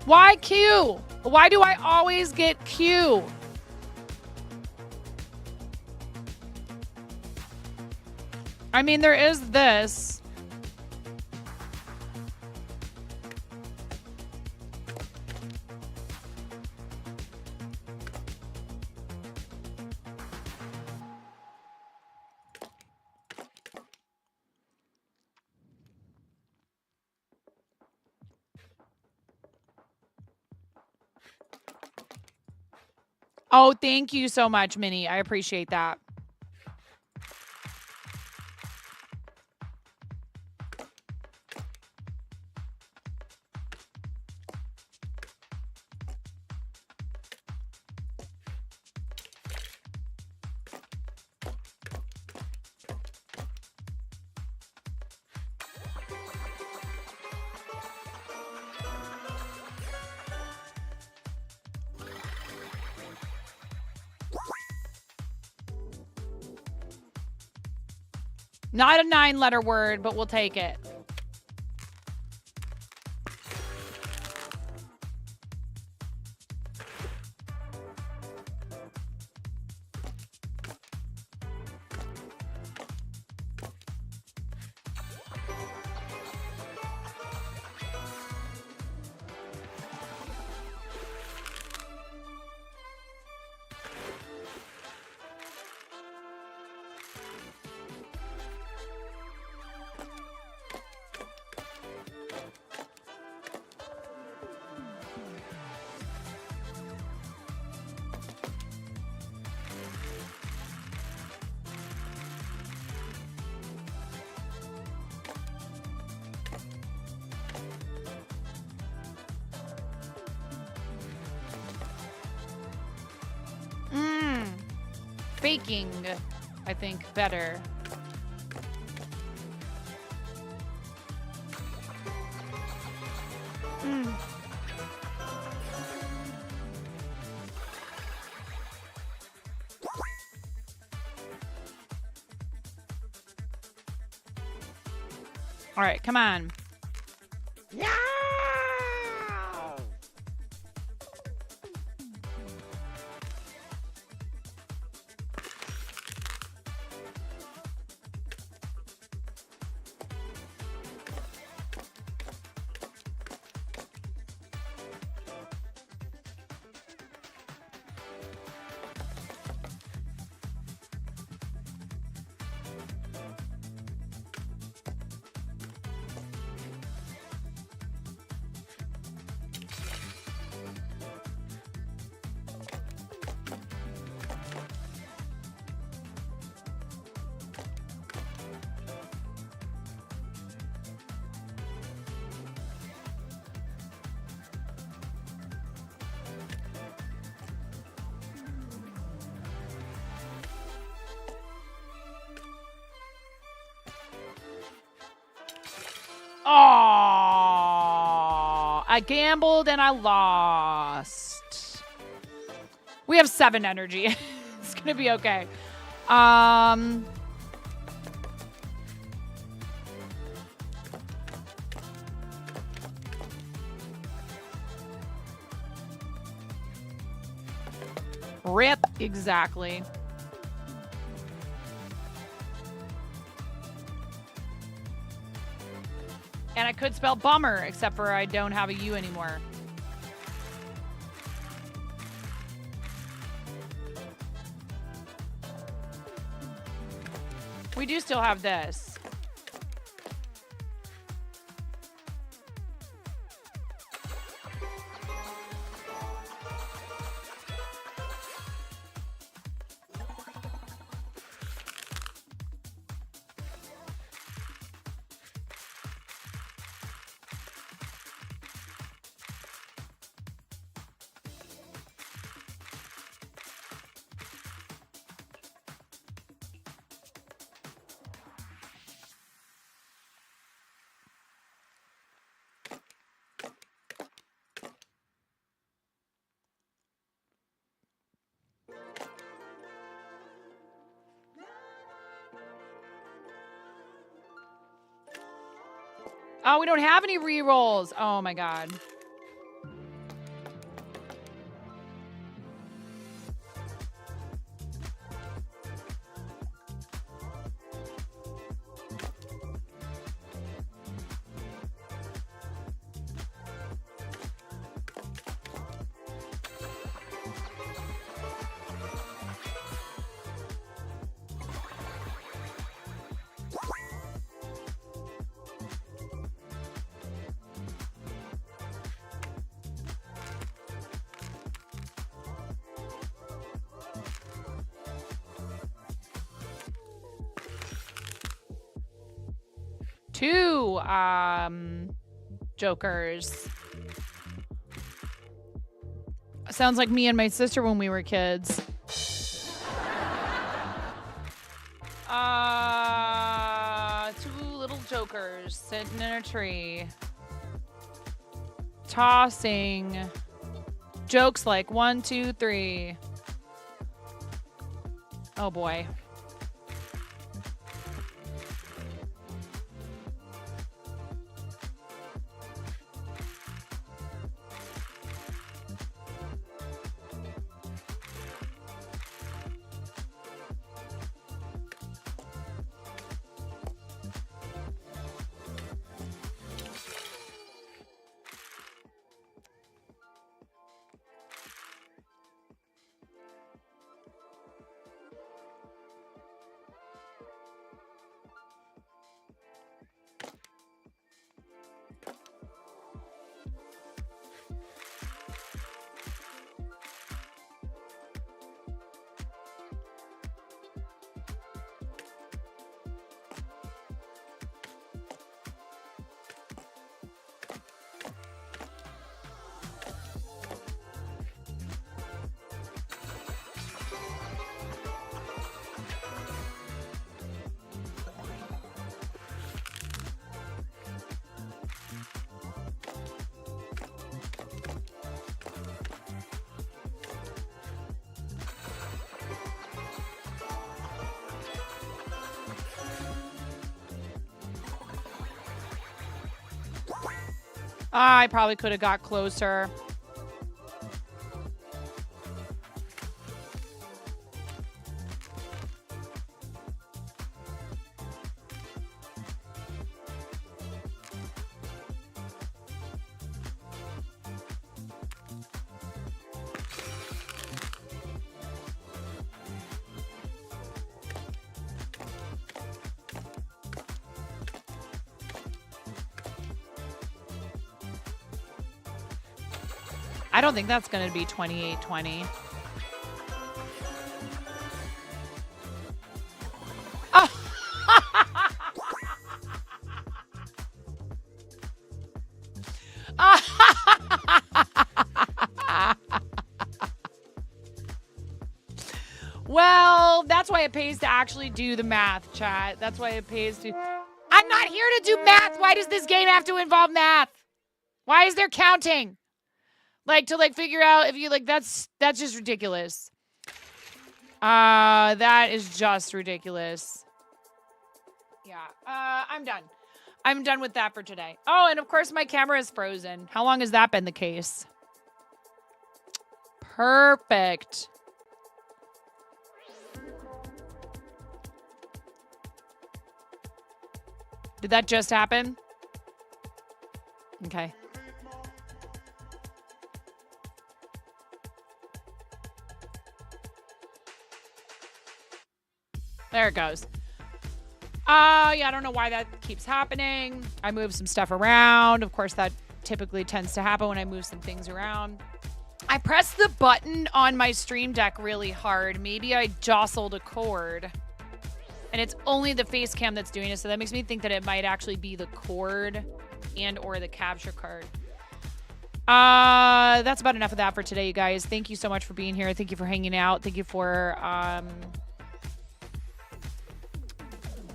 Why Q? Why do I always get Q? I mean, there is this. Oh, thank you so much, Minnie. I appreciate that. Not a 9-letter word, but we'll take it. Baking, I think, better. All right, come on. Yeah! Oh, I gambled and I lost. We have 7 energy. It's gonna be okay. Rip. Exactly. And I could spell bummer, except for I don't have a U anymore. We do still have this. Oh, we don't have any re-rolls. Oh my god. Two jokers. Sounds like me and my sister when we were kids. Two little jokers sitting in a tree. Tossing jokes like 1, 2, 3. Oh boy. I probably could have got closer. I don't think that's going to be 2820. Well, that's why it pays to actually do the math, chat. That's why it pays to... I'm not here to do math. Why does this game have to involve math? Why is there counting? Like, to, like, figure out if you, like, that's just ridiculous. That is just ridiculous. Yeah, I'm done. I'm done with that for today. Oh, and of course my camera is frozen. How long has that been the case? Perfect. Did that just happen? Okay. There it goes. Yeah, I don't know why that keeps happening. I move some stuff around. Of course, that typically tends to happen when I move some things around. I pressed the button on my Stream Deck really hard. Maybe I jostled a cord. And it's only the face cam that's doing it, so that makes me think that it might actually be the cord and or the capture card. That's about enough of that for today, you guys. Thank you so much for being here. Thank you for hanging out. Thank you for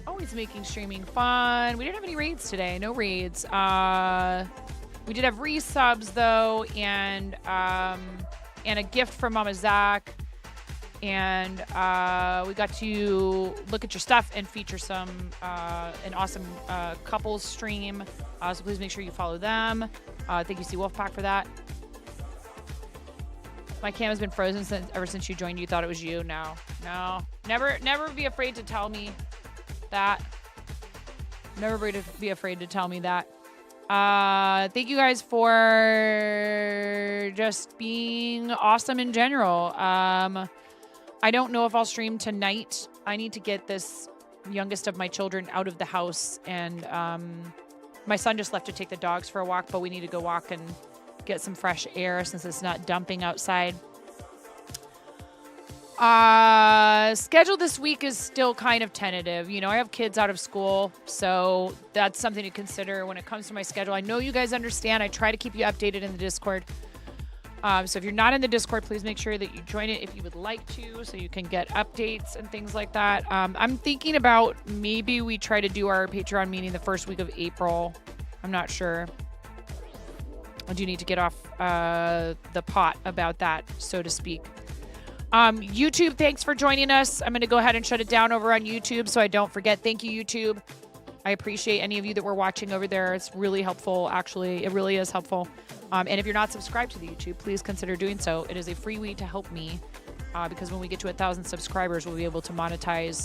always making streaming fun. We didn't have any raids today. No raids. We did have resubs though, and a gift from Mama Zach. And we got to look at your stuff and feature an awesome couples stream. So please make sure you follow them. Thank you, C Wolfpack, for that. My cam has been frozen ever since you joined. You thought it was you? No. Never be afraid to tell me that. Never be afraid to tell me that. Thank you guys for just being awesome in general. I don't know if I'll stream tonight. I need to get this youngest of my children out of the house, and my son just left to take the dogs for a walk, but we need to go walk and get some fresh air since it's not dumping outside. Schedule this week is still kind of tentative. You know, I have kids out of school, so that's something to consider when it comes to my schedule. I know you guys understand. I try to keep you updated in the Discord. So if you're not in the Discord, please make sure that you join it if you would like to, so you can get updates and things like that. I'm thinking about maybe we try to do our Patreon meeting the first week of April. I'm not sure. I do need to get off the pot about that, so to speak. YouTube, thanks for joining us. I'm going to go ahead and shut it down over on YouTube so I don't forget. Thank you, YouTube. I appreciate any of you that were watching over there. It's really helpful, actually. It really is helpful. And if you're not subscribed to the YouTube, please consider doing so. It is a free way to help me because when we get to 1,000 subscribers, we'll be able to monetize